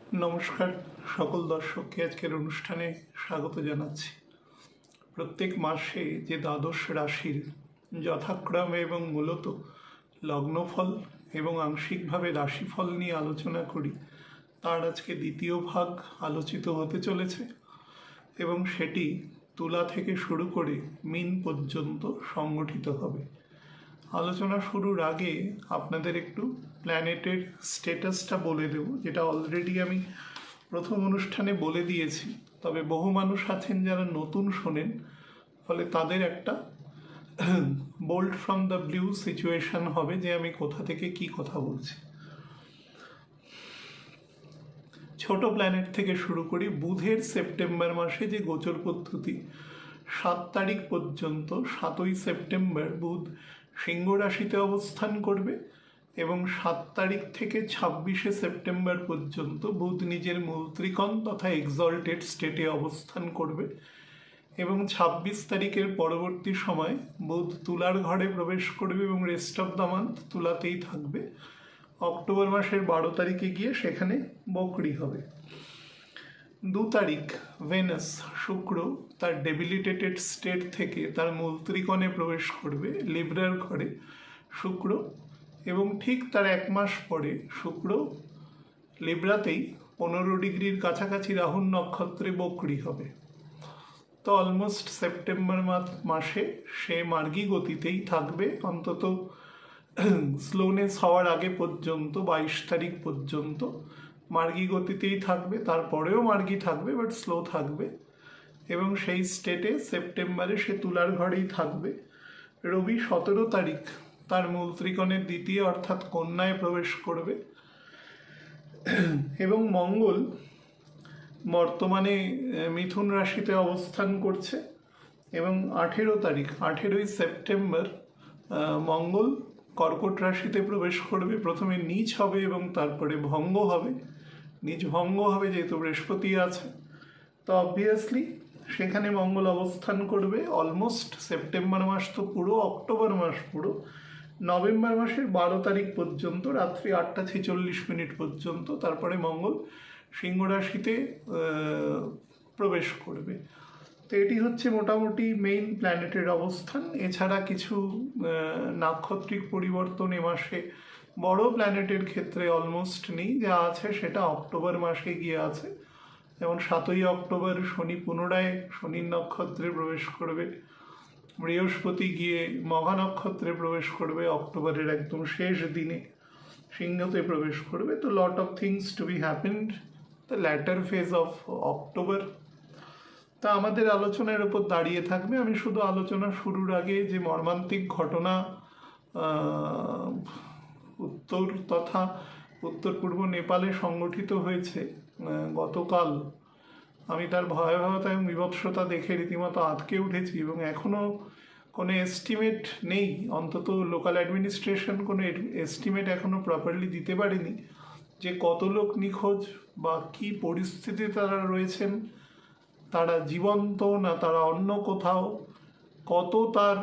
নমস্কার সকল দর্শককে আজকের অনুষ্ঠানে স্বাগত জানাচ্ছি। প্রত্যেক মাসে যে দ্বাদশ রাশির যথাক্রমে এবং মূলত লগ্নফল এবং আংশিকভাবে রাশিফল নিয়ে আলোচনা করি, তার আজকে দ্বিতীয় ভাগ আলোচিত হতে চলেছে এবং সেটি তুলা থেকে শুরু করে মীন পর্যন্ত সংগঠিত হবে। আলোচনা শুরুর আগে আপনাদের একটু প্ল্যানেটের স্ট্যাটাসটা বলে দেব, যেটা অলরেডি আমি প্রথম অনুষ্ঠানে বলে দিয়েছি, তবে বহু মানুষ আছেন যারা নতুন শোনেন, ফলে তাদের একটা bold from the blue situation হবে যে আমি কোথা থেকে কি কথা বলছি। ছোট প্ল্যানেট থেকে শুরু করি। বুধের সেপ্টেম্বর মাসে যে গোচর পদ্ধতি 7 তারিখ পর্যন্ত, 7ই সেপ্টেম্বর বুধ সিংহ রাশিতে অবস্থান করবে এবং 7 তারিখ থেকে 26শে সেপ্টেম্বর পর্যন্ত বুধ নিজের মূল ত্রিকোণ তথা এক্সল্টেড স্টেটে অবস্থান করবে এবং 26 তারিখের পরবর্তী সময় বুধ তুলার ঘরে প্রবেশ করবে এবং রেস্ট অফ দ্য মান্থ তুলাতেই থাকবে। অক্টোবর মাসের 12 তারিখে গিয়ে সেখানে বকরি হবে। 2 তারিখ ভেনাস শুক্র তার ডেবিলিটেটেড স্টেট থেকে তার মূল ত্রিকোণে প্রবেশ করবে লিব্রার ঘরে শুক্র, এবং ঠিক তার 1 মাস পরে শুক্র লিব্রাতেই 15 ডিগ্রির কাছাকাছি রাহুর নক্ষত্রে বকরি হবে। তো অলমোস্ট সেপ্টেম্বর মাসে সে মার্গী গতিতেই থাকবে, অন্তত স্লোনেস হওয়ার আগে পর্যন্ত 22 তারিখ পর্যন্ত মার্গী গতিতেই থাকবে। তারপরেও মার্গী থাকবে, বাট স্লো থাকবে, এবং সেই স্টেটে সেপ্টেম্বরে সে তুলার ঘরেই থাকবে। রবি 17 তারিখ তার মূল ত্রিকোণের দ্বিতীয় অর্থাৎ কন্যায় প্রবেশ করবে এবং মঙ্গল বর্তমানে মিথুন রাশিতে অবস্থান করছে এবং 18 তারিখ 18ই সেপ্টেম্বর মঙ্গল কর্কট রাশিতে প্রবেশ করবে। প্রথমে নীচ হবে এবং তারপরে ভঙ্গ হবে। নীচ ভঙ্গ হবে যেহেতু বৃহস্পতি আছে, তো অবভিয়াসলি সেখানে মঙ্গল অবস্থান করবে অলমোস্ট সেপ্টেম্বর মাস তো পুরো, অক্টোবর মাস পুরো, নভেম্বর মাসের 12 তারিখ পর্যন্ত রাত্রি 8টা 46 পর্যন্ত। তারপরে মঙ্গল সিংহ রাশিতে প্রবেশ করবে। তো এটি হচ্ছে মোটামুটি মেইন প্ল্যানেটের অবস্থান। এছাড়া কিছু নাক্ষত্রিক পরিবর্তন এ মাসে বড় প্ল্যানেটের ক্ষেত্রে অলমোস্ট নেই, যা আছে সেটা অক্টোবর মাসে গিয়ে আছে। যেমন 7ই অক্টোবর শনি পুনরায় শনির নক্ষত্রে প্রবেশ করবে, বৃহস্পতি গিয়ে মঘা নক্ষত্রে প্রবেশ করবে অক্টোবরের একদম শেষ দিনে, সিংহতে প্রবেশ করবে। তো lot of things to B happened the latter phase of October. তা আমাদের আলোচনার উপর দাঁড়িয়ে থাকবে। আমি শুধু আলোচনা শুরুর আগে যে মর্মান্তিক ঘটনা উত্তর তথা উত্তর পূর্ব নেপালে সংগঠিত হয়েছে গতকাল, আমি তার ভয়াবহতা এবং বিভৎসতা দেখে রীতিমতো আঁতকে উঠেছি এবং এখনও কোনো এস্টিমেট নেই, অন্তত লোকাল অ্যাডমিনিস্ট্রেশন কোনো এস্টিমেট এখনও প্রপারলি দিতে পারেনি যে কত লোক নিখোঁজ বা কী পরিস্থিতি তারা রয়েছেন, তারা জীবন্ত না তারা অন্য কোথাও, কত তার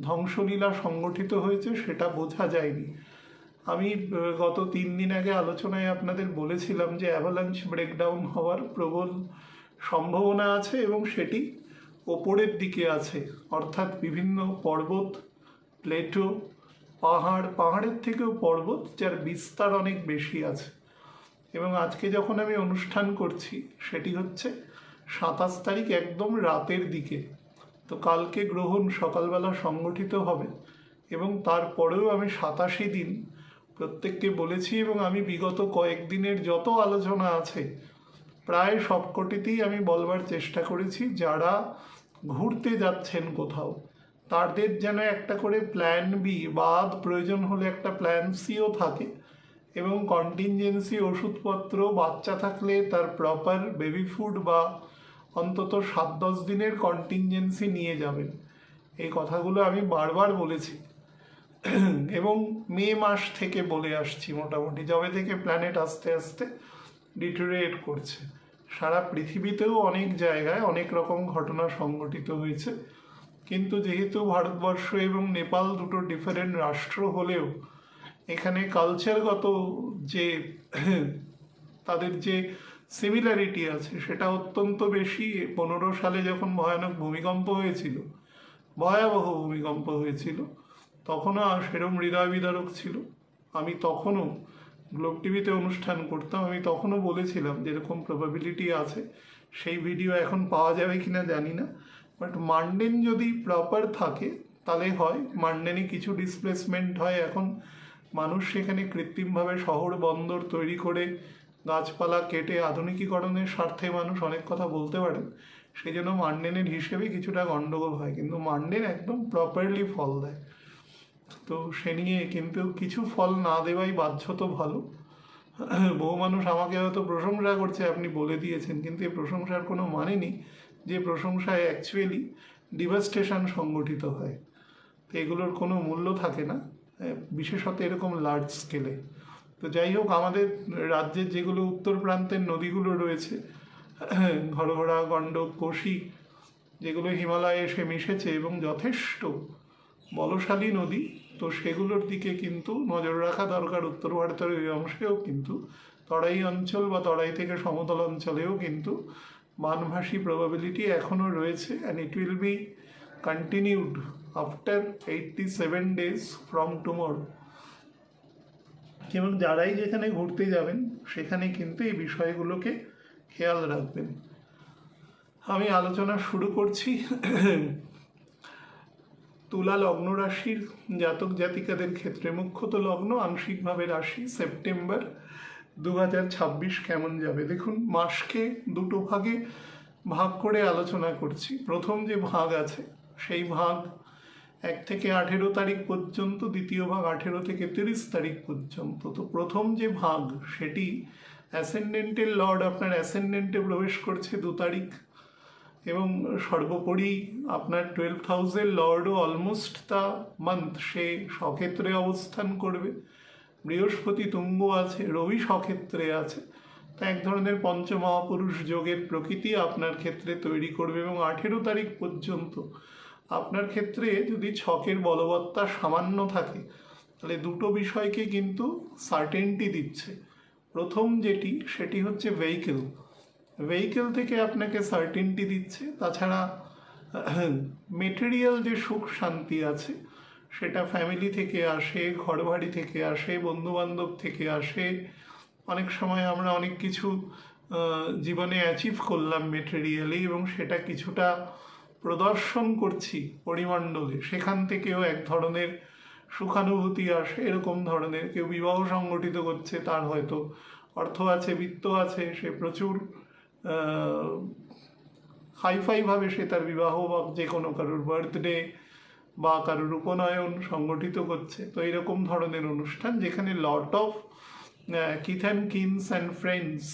ধ্বংসলীলা সংগঠিত হয়েছে সেটা বোঝা যায়নি। আমি গত 3 দিন আগে আলোচনায় আপনাদের বলেছিলাম যে অ্যাভালাঞ্চ ব্রেকডাউন হওয়ার প্রবল সম্ভাবনা আছে এবং সেটি ওপরের দিকে আছে, অর্থাৎ বিভিন্ন পর্বত, প্লেটো, পাহাড়ের থেকেও পর্বত যার বিস্তার অনেক বেশি আছে। এবং আজকে যখন আমি অনুষ্ঠান করছি সেটি হচ্ছে 27 তারিখ একদম রাতের দিকে। তো কালকে গ্রহণ সকালবেলা সংগঠিত হবে এবং তারপরেও আমি 87 দিন প্রত্যেককে বলেছি এবং আমি বিগত কয়েকদিনের যত আলোচনা আছে প্রায় সবকটিতেই আমি বলবার চেষ্টা করেছি, যারা ঘুরতে যাচ্ছেন কোথাও তাদের যেন একটা করে প্ল্যান বি বা প্রয়োজন হলে একটা প্ল্যান সিও থাকে এবং কন্টিনজেন্সি ওষুধপত্র, বাচ্চা থাকলে তার প্রপার বেবি ফুড বা অন্তত 7-10 দিনের কন্টিনজেন্সি নিয়ে যাবেন। এই কথাগুলো আমি বারবার বলেছি এবং মে মাস থেকে বলে আসছি, মোটামুটি যবে থেকে প্ল্যানেট আস্তে আস্তে ডিটোরিয়েট করছে। সারা পৃথিবীতেও অনেক জায়গায় অনেক রকম ঘটনা সংঘটিত হয়েছে, কিন্তু যেহেতু ভারতবর্ষ এবং নেপাল দুটো ডিফারেন্ট রাষ্ট্র হলেও এখানে কালচারগত যে তাদের যে সিমিলারিটি আছে সেটা অত্যন্ত বেশি। 15 সালে যখন ভয়ানক ভূমিকম্প হয়েছিল, ভয়াবহ ভূমিকম্প হয়েছিল, তখনও সেরকম হৃদয় বিদারক ছিল। আমি তখনও গ্লোব টিভিতে অনুষ্ঠান করতাম, আমি তখনও বলেছিলাম যেরকম প্রবাবিলিটি আছে। সেই ভিডিও এখন পাওয়া যাবে কিনা জানি না, বাট মান্ডেন যদি প্রপার থাকে তাহলে হয়। মান্ডেনে কিছু ডিসপ্লেসমেন্ট হয়, এখন মানুষ সেখানে কৃত্রিমভাবে শহর বন্দর তৈরি করে গাছপালা কেটে আধুনিকীকরণের স্বার্থে মানুষ অনেক কথা বলতে পারেন, সেই জন্য মান্ডেনের হিসেবে কিছুটা গণ্ডগোল হয়, কিন্তু মান্ডেন একদম প্রপারলি ফল দেয়। তো সে নিয়ে কিন্তু কিছু ফল না দেওয়াই বাধ্যত ভালো। বহু মানুষ আমাকে হয়তো প্রশংসা করছে, আপনি বলে দিয়েছেন, কিন্তু এই প্রশংসার কোনো মানে নেই, যে প্রশংসায় অ্যাকচুয়ালি ডিভাস্টেশন সংগঠিত হয়। তো এগুলোর কোনো মূল্য থাকে না, বিশেষত এরকম লার্জ স্কেলে। তো যাই হোক, আমাদের রাজ্যের যেগুলো উত্তর প্রান্তের নদীগুলো রয়েছে, ঘড়ঘড়া, গণ্ডক, কোশি, যেগুলো হিমালয়ে এসে মিশেছে এবং যথেষ্ট বলশালী নদী, তো সেগুলোর দিকে কিন্তু নজর রাখা দরকার। উত্তর ভারতের ওই অংশেও কিন্তু তরাই অঞ্চল বা তরাই থেকে সমতল অঞ্চলেও কিন্তু বানভাসী প্রবাবিলিটি এখনও রয়েছে, and it will be continued after 87 days from tomorrow. এবং যারাই যেখানে ঘুরতে যাবেন সেখানে কিন্তু এই বিষয়গুলোকে খেয়াল রাখবেন। আমি আলোচনা শুরু করছি তুলা লগ্ন রাশির জাতক জাতিকাদের ক্ষেত্রে। মুখ্যত লগ্ন, আংশিকভাবে রাশি। সেপ্টেম্বর 2026 কেমন যাবে দেখুন। মাসকে দুটো ভাগে ভাগ করে আলোচনা করছি। প্রথম যে ভাগ আছে সেই ভাগ 1 থেকে 18 তারিখ পর্যন্ত, দ্বিতীয় ভাগ 18 থেকে 30 তারিখ পর্যন্ত। তো প্রথম যে ভাগ সেটি অ্যাসেন্ডেন্টের লর্ড আপনার অ্যাসেন্ডেন্টে প্রবেশ করছে 2 তারিখ, এবং সর্বোপরি আপনার 12th হাউসের লর্ডও অলমোস্ট দ্য মান্থ সে স্বক্ষেত্রে অবস্থান করবে। বৃহস্পতি তুঙ্গ আছে, রবি স্বক্ষেত্রে আছে। তা এক ধরনের পঞ্চমহাপুরুষ যোগের প্রকৃতি আপনার ক্ষেত্রে তৈরি করবে। এবং 18 তারিখ পর্যন্ত আপনার ক্ষেত্রে যদি ছকের বলবত্তা সামান্য থাকে, তাহলে দুটো বিষয়কে কিন্তু সার্টেনটি দিচ্ছে। প্রথম যেটি, সেটি হচ্ছে ভেহিকেল থেকে আপনাকে সার্টেনটি দিচ্ছে। তাছাড়া মেটেরিয়াল যে সুখ শান্তি আছে সেটা ফ্যামিলি থেকে আসে, ঘরবাড়ি থেকে আসে, বন্ধুবান্ধব থেকে আসে। অনেক সময় আমরা অনেক কিছু জীবনে অ্যাচিভ করলাম মেটেরিয়ালি, এবং সেটা কিছুটা প্রদর্শন করছি পরিমণ্ডলে, সেখান থেকেও এক ধরনের সুখানুভূতি আসে। এরকম ধরনের কেউ বিবাহ সংগঠিত করছে, তার হয়তো অর্থ আছে, বিত্ত আছে, সে প্রচুর হাইফাইভাবে সে তার বিবাহ বা যে কোনো কারোর বার্থডে বা কারোর উপনয়ন সংগঠিত করছে। তো এরকম ধরনের অনুষ্ঠান যেখানে lot of kith and kins and friends,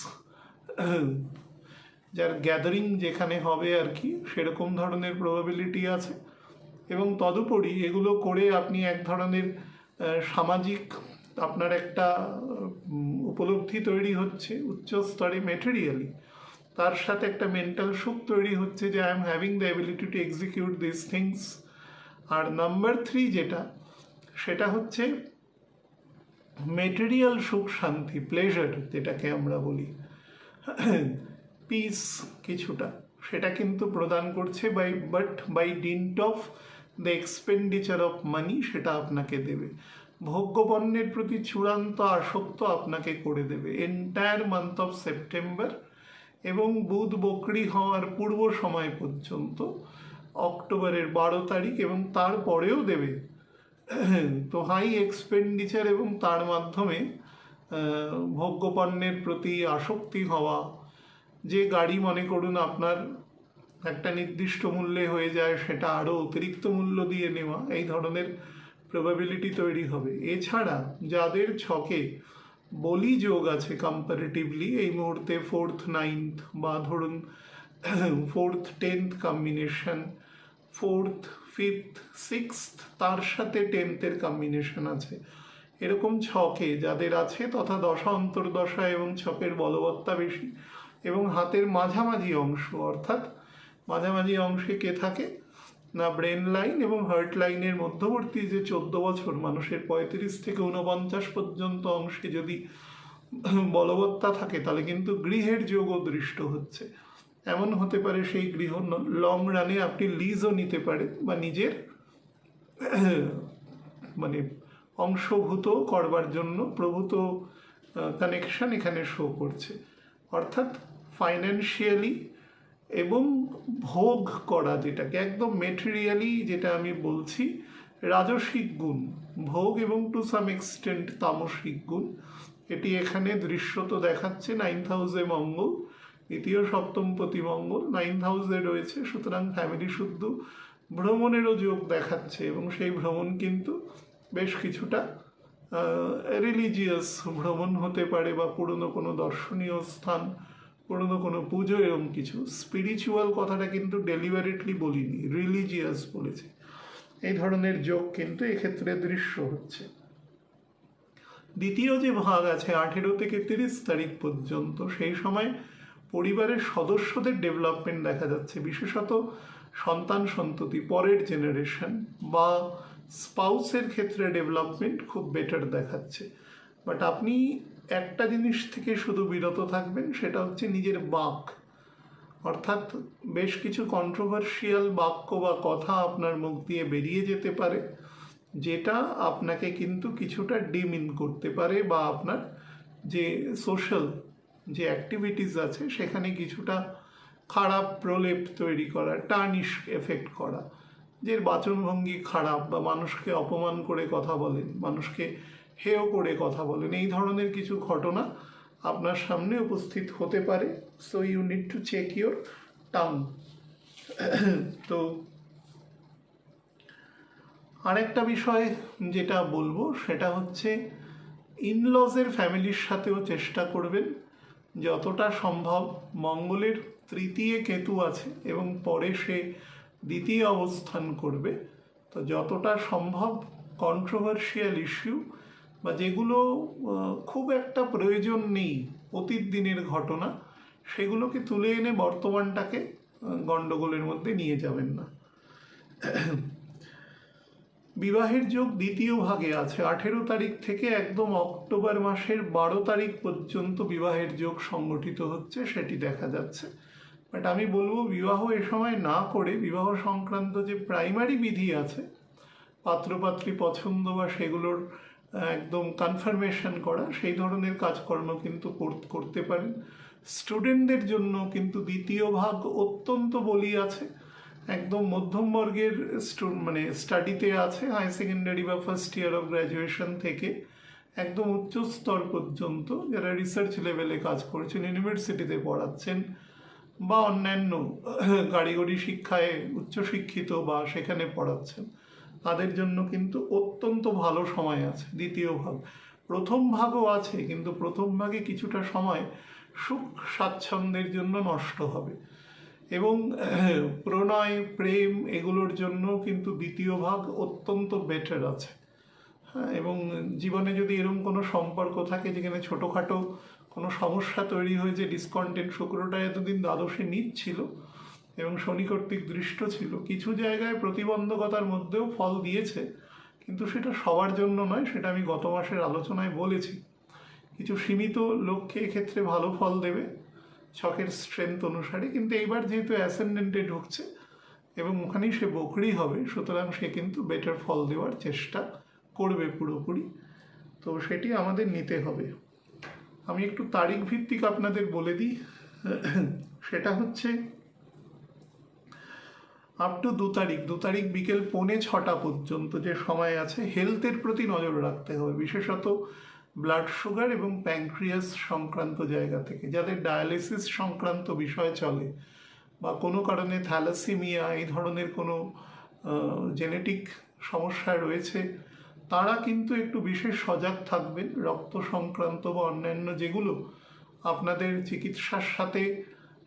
যার গ্যাদারিং যেখানে হবে আর কি, সেরকম ধরনের প্রবাবিলিটি আছে। এবং তদুপরি এগুলো করে আপনি এক ধরনের সামাজিক আপনার একটা উপলব্ধি তৈরি হচ্ছে উচ্চ স্তরে মেটেরিয়ালি, তার সাথে একটা মেন্টাল সুখ তৈরি হচ্ছে যে I am having the ability to execute this things. আর নাম্বার 3 যেটা, সেটা হচ্ছে মেটেরিয়াল সুখ শান্তি, প্লেজার যেটাকে আমরা বলি, পিস কিছুটা, সেটা কিন্তু প্রদান করছে by dint of the expenditure of money, সেটা আপনাকে দেবে। ভোগ্যপণ্যের প্রতি চূড়ান্ত আসক্ত আপনাকে করে দেবে এন্টায়ার মান্থ অফ সেপ্টেম্বর, এবং বুধ বকরি হওয়ার পূর্ব সময় পর্যন্ত, অক্টোবরের 12 তারিখ, এবং তারপরেও দেবে। তো হাই এক্সপেন্ডিচার এবং তার মাধ্যমে ভোগ্যপণ্যের প্রতি আসক্তি হওয়া, যে গাড়ি মনে করুন আপনার একটা নির্দিষ্ট মূল্যে হয়ে যায়, সেটা আরও অতিরিক্ত মূল্য দিয়ে নেওয়া, এই ধরনের প্রবাবিলিটি তৈরি হবে। এছাড়া যাদের ছকে বলি যোগ আছে কম্পারেটিভলি এই মুহূর্তে 4th 9th বা ধরুন 4th 10th combination, 4th 5th 6th তার সাথে 10th-এর কম্বিনেশন আছে, এরকম ছকে যাদের আছে, তথা দশা অন্তর্দশা এবং ছকের বলবত্তা বেশি, এবং হাতের মাঝামাঝি অংশ, অর্থাৎ মাঝামাঝি অংশে কে থাকে না, ব্রেন লাইন এবং হার্ট লাইনের মধ্যবর্তী যে 14 বছর মানুষের 35 থেকে 49 পর্যন্ত অংশে যদি বলবত্তা থাকে তাহলে কিন্তু গৃহের যোগও দৃষ্ট হচ্ছে। এমন হতে পারে সেই গৃহ লং রানে আপনি লিজও নিতে পারেন বা নিজের মানে অংশভূত করবার জন্য প্রভূত কানেকশন এখানে শো করছে। অর্থাৎ ফাইন্যান্সিয়ালি এবং ভোগ করা, যেটাকে একদম মেটেরিয়ালি যেটা আমি বলছি রাজসিক গুণ, ভোগ এবং টু সাম এক্সটেন্ট তামসিক গুণ, এটি এখানে দৃশ্যত দেখাচ্ছে। 9th হাউসে মঙ্গল, দ্বিতীয় সপ্তমপতি মঙ্গল 9th হাউসে রয়েছে, সুতরাং ফ্যামিলি শুদ্ধ ভ্রমণেরও যোগ দেখাচ্ছে। এবং সেই ভ্রমণ কিন্তু বেশ কিছুটা রিলিজিয়াস ভ্রমণ হতে পারে বা পুরনো কোনো দর্শনীয় স্থান, পুরনো কোনো পুজো, এরকম কিছু। স্পিরিচুয়াল কথাটা কিন্তু ডেলিভারেটলি বলিনি, রিলিজিয়াস বলেছি। এই ধরনের যোগ কিন্তু এক্ষেত্রে দৃশ্য হচ্ছে। দ্বিতীয় যে ভাগ আছে 18 থেকে 30 তারিখ পর্যন্ত, সেই সময় পরিবারের সদস্যদের ডেভেলপমেন্ট দেখা যাচ্ছে, বিশেষত সন্তান সন্ততি, পরের জেনারেশন বা স্পাউসের ক্ষেত্রে ডেভেলপমেন্ট খুব বেটার দেখাচ্ছে। বাট আপনি একটা জিনিস থেকে শুধু বিরত থাকবেন, সেটা হচ্ছে নিজের বাক। অর্থাৎ বেশ কিছু কন্ট্রোভার্সিয়াল বাক্য বা কথা আপনার মুখ দিয়ে বেরিয়ে যেতে পারে, যেটা আপনাকে কিন্তু কিছুটা ডিমিন করতে পারে বা আপনার যে সোশ্যাল যে অ্যাক্টিভিটিস আছে সেখানে কিছুটা খারাপ প্রলেপ তৈরি করা, টার্নিশ এফেক্ট করা, যে বাচনভঙ্গি খারাপ বা মানুষকে অপমান করে কথা বলেন, মানুষকে হেয় করে কথা বলেন, এই ধরনের কিছু ঘটনা আপনার সামনে উপস্থিত হতে পারে। So you need to check your tongue. তো আরেকটা বিষয় যেটা বলবো সেটা হচ্ছে ইনলজের ফ্যামিলির সাথেও চেষ্টা করবেন যতটা সম্ভব। মঙ্গলের তৃতীয় কেতু আছে এবং পরে সে দ্বিতীয় অবস্থান করবে, তো যতটা সম্ভব কন্ট্রোভার্সিয়াল ইস্যু বা যেগুলো খুব একটা প্রয়োজন নেই, অতীত দিনের ঘটনা, সেগুলোকে তুলে এনে বর্তমানটাকে গণ্ডগোলের মধ্যে নিয়ে যাবেন না। বিবাহের যোগ দ্বিতীয় ভাগে আছে 18 তারিখ থেকে একদম অক্টোবর মাসের 12 তারিখ পর্যন্ত বিবাহের যোগ সংগঠিত হচ্ছে, সেটি দেখা যাচ্ছে। বাট আমি বলবো বিবাহ এ সময় না করে বিবাহ সংক্রান্ত যে প্রাইমারি বিধি আছে, পাত্রপাত্রী পছন্দ বা সেগুলোর একদম কনফার্মেশন করা, সেই ধরনের কাজকর্ম কিন্তু করতে পারেন। স্টুডেন্টদের জন্য কিন্তু দ্বিতীয় ভাগ অত্যন্ত বলি আছে, একদম মধ্যম বর্গের মানে স্টাডিতে আছে, হাই সেকেন্ডারি বা ফার্স্ট ইয়ার অফ গ্র্যাজুয়েশন থেকে একদম উচ্চ স্তর পর্যন্ত, যারা রিসার্চ লেভেলে কাজ করছেন, ইউনিভার্সিটিতে পড়াচ্ছেন বা অন্যান্য কারিগরি শিক্ষায় উচ্চশিক্ষিত বা সেখানে পড়াচ্ছেন, তাদের জন্য কিন্তু অত্যন্ত ভালো সময় আছে দ্বিতীয় ভাগ। প্রথম ভাগও আছে, কিন্তু প্রথম ভাগে কিছুটা সময় সুখ স্বাচ্ছন্দ্যের জন্য নষ্ট হবে এবং প্রণয় প্রেম এগুলোর জন্য কিন্তু দ্বিতীয় ভাগ অত্যন্ত বেটার আছে। হ্যাঁ, এবং জীবনে যদি এরকম কোনো সম্পর্ক থাকে যেখানে ছোটোখাটো কোনো সমস্যা তৈরি হয়েছে, ডিসকন্টেন্ট, শুক্রটা এতদিন দ্বাদশে নিচ্ছিল এবং শনি কর্তৃক দৃষ্ট ছিল, কিছু জায়গায় প্রতিবন্ধকতার মধ্যেও ফল দিয়েছে, কিন্তু সেটা সবার জন্য নয়, সেটা আমি গত মাসের আলোচনায় বলেছি। কিছু সীমিত লোককে এক্ষেত্রে ভালো ফল দেবে ছকের স্ট্রেংথ অনুসারে, কিন্তু এইবার যেহেতু অ্যাসেন্ডেন্টে ঢুকছে এবং ওখানেই সে বকরি হবে, সুতরাং সে কিন্তু বেটার ফল দেওয়ার চেষ্টা করবে পুরোপুরি। তো সেটি আমাদের নিতে হবে। আমি একটু তারিখ ভিত্তিক আপনাদের বলে দিই, সেটা হচ্ছে আপ টু 2 তারিখ বিকেল 5:45 পর্যন্ত যে সময় আছে, হেলথের প্রতি নজর রাখতে হবে, বিশেষত ব্লাড সুগার এবং প্যানক্রিয়াস সংক্রান্ত জায়গা থেকে। যাদের ডায়ালিসিস সংক্রান্ত বিষয় চলে বা কোনো কারণে থ্যালাসিমিয়া এই ধরনের কোনো জেনেটিক সমস্যা রয়েছে, তারা কিন্তু একটু বিশেষ সজাগ থাকবেন। রক্ত সংক্রান্ত বা অন্যান্য যেগুলো আপনাদের চিকিৎসার সাথে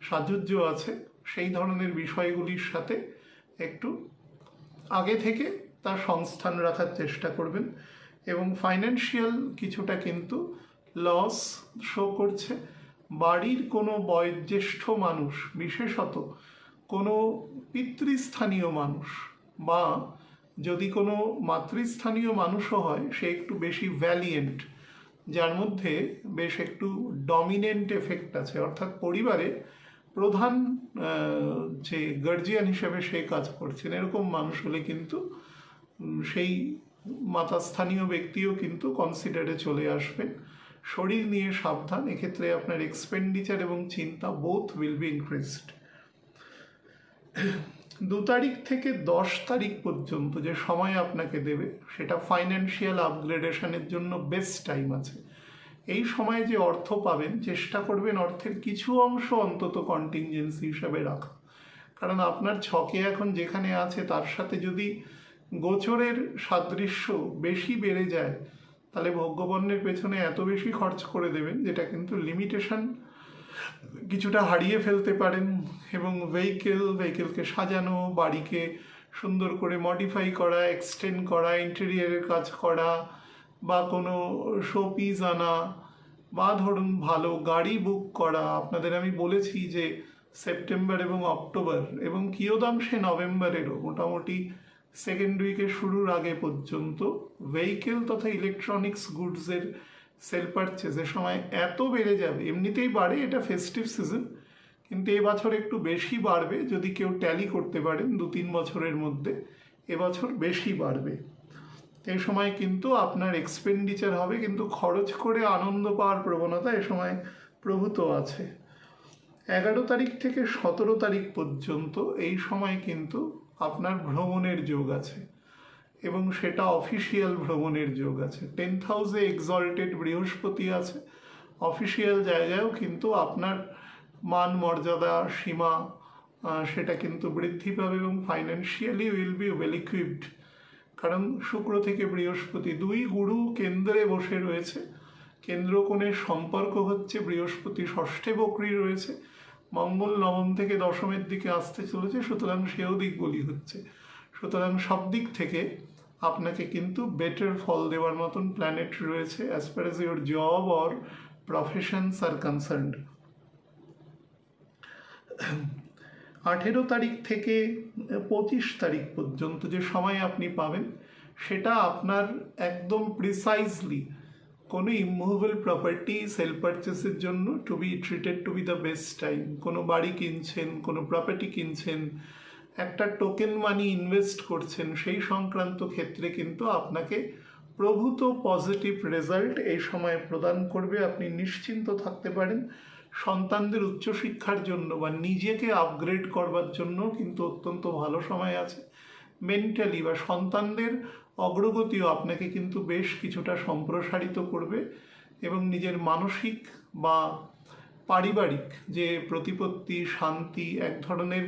সাযুজ্য আছে, সেই ধরনের বিষয়গুলির সাথে একটু আগে থেকে তার সংস্থান রাখার চেষ্টা করবেন। এবং ফাইন্যান্সিয়াল কিছুটা কিন্তু লস শো করছে। বাড়ির কোনো বয়োজ্যেষ্ঠ মানুষ, বিশেষত কোনো পিতৃস্থানীয় মানুষ বা যদি কোনো মাতৃস্থানীয় মানুষও হয়, সে একটু বেশি ভ্যালিয়েন্ট, যার মধ্যে বেশ একটু ডমিনেন্ট এফেক্ট আছে, অর্থাৎ পরিবারে প্রধান যে গার্জিয়ান হিসেবে সে কাজ করছেন এরকম মানুষ হলে কিন্তু সেই মাতাস্থানীয় ব্যক্তিও কিন্তু কনসিডারে চলে আসবেন। শরীর নিয়ে সাবধান, এক্ষেত্রে আপনার এক্সপেন্ডিচার এবং চিন্তা বোথ উইল বি ইনক্রিজড। 2 তারিখ থেকে 10 তারিখ পর্যন্ত যে সময় আপনাকে দেবে সেটা ফাইন্যান্সিয়াল আপগ্রেডেশনের জন্য বেস্ট টাইম আছে। এই সময়ে যে অর্থ পাবেন চেষ্টা করবেন অর্থের কিছু অংশ অন্তত কন্টিনজেন্সি হিসাবে রাখা, কারণ আপনার ছকে এখন যেখানে আছে তার সাথে যদি গোচরের সাদৃশ্য বেশি বেড়ে যায় তাহলে ভোগ্যপণ্যের পেছনে এত বেশি খরচ করে দেবেন যেটা কিন্তু লিমিটেশন কিছুটা হারিয়ে ফেলতে পারেন। এবং ভেহিকেলকে সাজানো, বাড়িকে সুন্দর করে মডিফাই করা, এক্সটেন্ড করা, ইন্টেরিয়ারের কাজ করা, বা কোনো শোপিস আনা, বা ধরুন ভালো গাড়ি বুক করা। আপনাদের আমি বলেছি যে সেপ্টেম্বর এবং অক্টোবর এবং কিয়দাংশে নভেম্বরেরও মোটামুটি সেকেন্ড উইকের শুরুর আগে পর্যন্ত ভেহিকেল তথা ইলেকট্রনিক্স গুডসের সেল পারচেজের সময় এত বেড়ে যাবে। এমনিতেই বাড়ে, এটা ফেস্টিভ সিজন, কিন্তু এবছর একটু বেশি বাড়বে। যদি কেউ ট্যালি করতে পারেন 2-3 বছরের মধ্যে, এবছর বেশি বাড়বে। এই সময় কিন্তু আপনার এক্সপেন্ডিচার হবে, কিন্তু খরচ করে আনন্দ পাওয়ার প্রবণতা এ সময় প্রভূত আছে। 11 তারিখ থেকে 17 তারিখ পর্যন্ত এই সময় কিন্তু আপনার ভ্রমণের যোগ আছে, এবং সেটা অফিসিয়াল ভ্রমণের যোগ আছে। 10th হাউসে এক্সল্টেড বৃহস্পতি আছে। অফিসিয়াল জায়গায়ও কিন্তু আপনার মান মর্যাদা সীমা সেটা কিন্তু বৃদ্ধি পাবে, এবং financially will be well equipped. কারণ শুক্র থেকে বৃহস্পতি 2 গুরু কেন্দ্রে বসে রয়েছে, কেন্দ্রকোণের সম্পর্ক হচ্ছে, বৃহস্পতি ষষ্ঠে বক্রী রয়েছে, মঙ্গল নবম থেকে দশমের দিকে আসতে চলেছে, সুতরাং সেও দিকবলি হচ্ছে। সুতরাং সব দিক থেকে আপনাকে কিন্তু বেটার ফল দেওয়ার মতন প্ল্যানেট রয়েছে as far age your job or professions R concerned. 18 তারিখ থেকে 25 তারিখ পর্যন্ত যে সময় আপনি পাবেন সেটা আপনার একদম প্রিসাইজলি কোনো ইমুভেবল প্রপার্টি সেল পারচেসের জন্য to be treated to be the best time. কোনো বাড়ি কিনছেন, কোনো প্রপার্টি কিনছেন, একটা টোকেন মানি ইনভেস্ট করছেন, সেই সংক্রান্ত ক্ষেত্রে কিন্তু আপনাকে প্রভূত পজিটিভ রেজাল্ট এই সময় প্রদান করবে। আপনি নিশ্চিন্ত থাকতে পারেন। সন্তানদের উচ্চশিক্ষার জন্য বা নিজেকে আপগ্রেড করবার জন্য কিন্তু অত্যন্ত ভালো সময় আছে। মেন্টালি বা সন্তানদের অগ্রগতিও আপনাকে কিন্তু বেশ কিছুটা সম্প্রসারিত করবে, এবং নিজের মানসিক বা পারিবারিক যে প্রতিপত্তি, শান্তি, এক ধরনের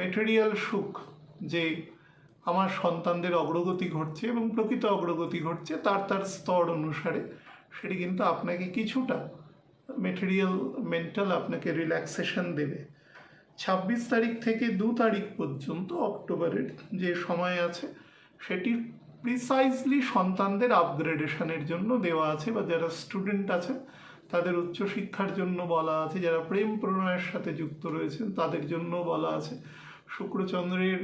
মেটেরিয়াল সুখ, যে আমার সন্তানদের অগ্রগতি ঘটছে এবং প্রকৃত অগ্রগতি ঘটছে তার স্তর অনুসারে, সেটি কিন্তু আপনাকে কিছুটা মেটেরিয়াল মেন্টাল আপনাকে রিল্যাক্সেশন দেবে। 26 তারিখ থেকে 2 তারিখ পর্যন্ত অক্টোবরের যে সময় আছে সেটি প্রিসাইজলি সন্তানদের আপগ্রেডেশনের জন্য দেওয়া আছে, বা যারা স্টুডেন্ট আছেন তাদের উচ্চশিক্ষার জন্য বলা আছে, যারা প্রেম প্রণয়ের সাথে যুক্ত রয়েছেন তাদের জন্য বলা আছে। শুক্রচন্দ্রের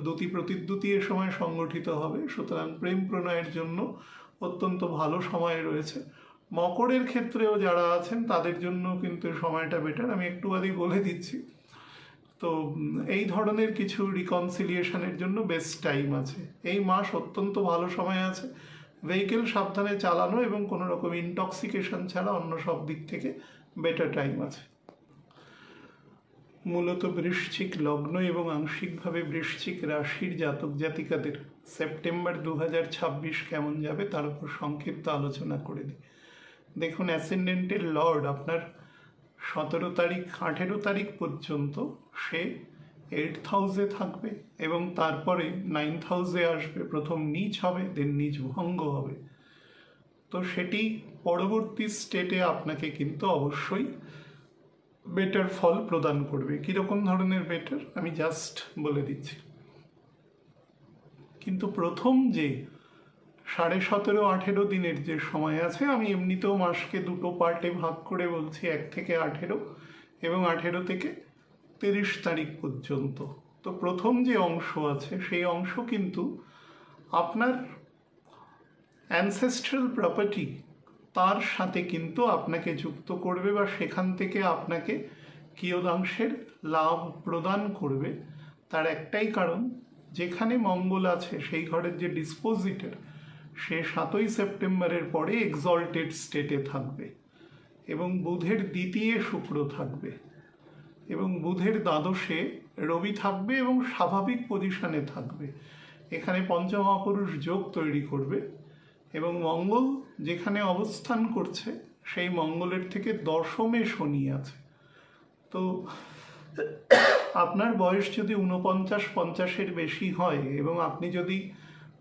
দ্যুতি প্রতিদ্যুতি এ সময় সংগঠিত হবে, সুতরাং প্রেম প্রণয়ের জন্য অত্যন্ত ভালো সময় রয়েছে। মকরের ক্ষেত্রেও যারা আছেন তাদের জন্য কিন্তু সময়টা বেটার, আমি একটু বাদেই বলে দিচ্ছি। তো এই ধরনের কিছু রিকনসিলিয়েশনের জন্য বেস্ট টাইম আছে। এই মাস অত্যন্ত ভালো সময় আছে। ভেহিকেল সাবধানে চালানো এবং কোনো রকম ইনটক্সিকেশন ছাড়া অন্য সব দিক থেকে বেটার টাইম আছে। মূলত বৃশ্চিক লগ্ন এবং আংশিকভাবে বৃশ্চিক রাশির জাতক জাতিকাদের সেপ্টেম্বর 2026 কেমন যাবে তার উপর সংক্ষিপ্ত আলোচনা করে দিই। দেখুন, অ্যাসেন্ডেন্টের লর্ড আপনার 17 তারিখ 18 তারিখ পর্যন্ত সে 8th হাউসে থাকবে, এবং তারপরে 9th হাউসে আসবে। প্রথম নীচ হবে, দেন নীচ ভঙ্গ হবে। তো সেটি পরবর্তী স্টেটে আপনাকে কিন্তু অবশ্যই বেটার ফল প্রদান করবে। কীরকম ধরনের বেটার আমি জাস্ট বলে দিচ্ছি। কিন্তু প্রথম যে 17.5-18 দিনের যে সময় আছে, আমি এমনিতেও মাসকে 2টো পার্টে ভাগ করে বলছি, 1 থেকে 18 এবং 18 থেকে 30 তারিখ পর্যন্ত। তো প্রথম যে অংশ আছে সেই অংশ কিন্তু আপনার অ্যানসেস্ট্রাল প্রপার্টি তার সাথে কিন্তু আপনাকে যুক্ত করবে বা সেখান থেকে আপনাকে কিয়দাংশের লাভ প্রদান করবে। তার একটাই কারণ, যেখানে মঙ্গল আছে সেই ঘরের যে ডিসপোজিটর সে 7ই সেপ্টেম্বরের পরে এক্সল্টেড স্টেটে থাকবে এবং বুধের দ্বিতীয় শুক্র থাকবে এবং বুধের দ্বাদশে রবি থাকবে এবং স্বাভাবিক পজিশনে থাকবে। এখানে পঞ্চমহাপুরুষ যোগ তৈরি করবে এবং মঙ্গল যেখানে অবস্থান করছে সেই মঙ্গলের থেকে দশমে শনি আছে। তো আপনার বয়স যদি 49-50-এর বেশি হয় এবং আপনি যদি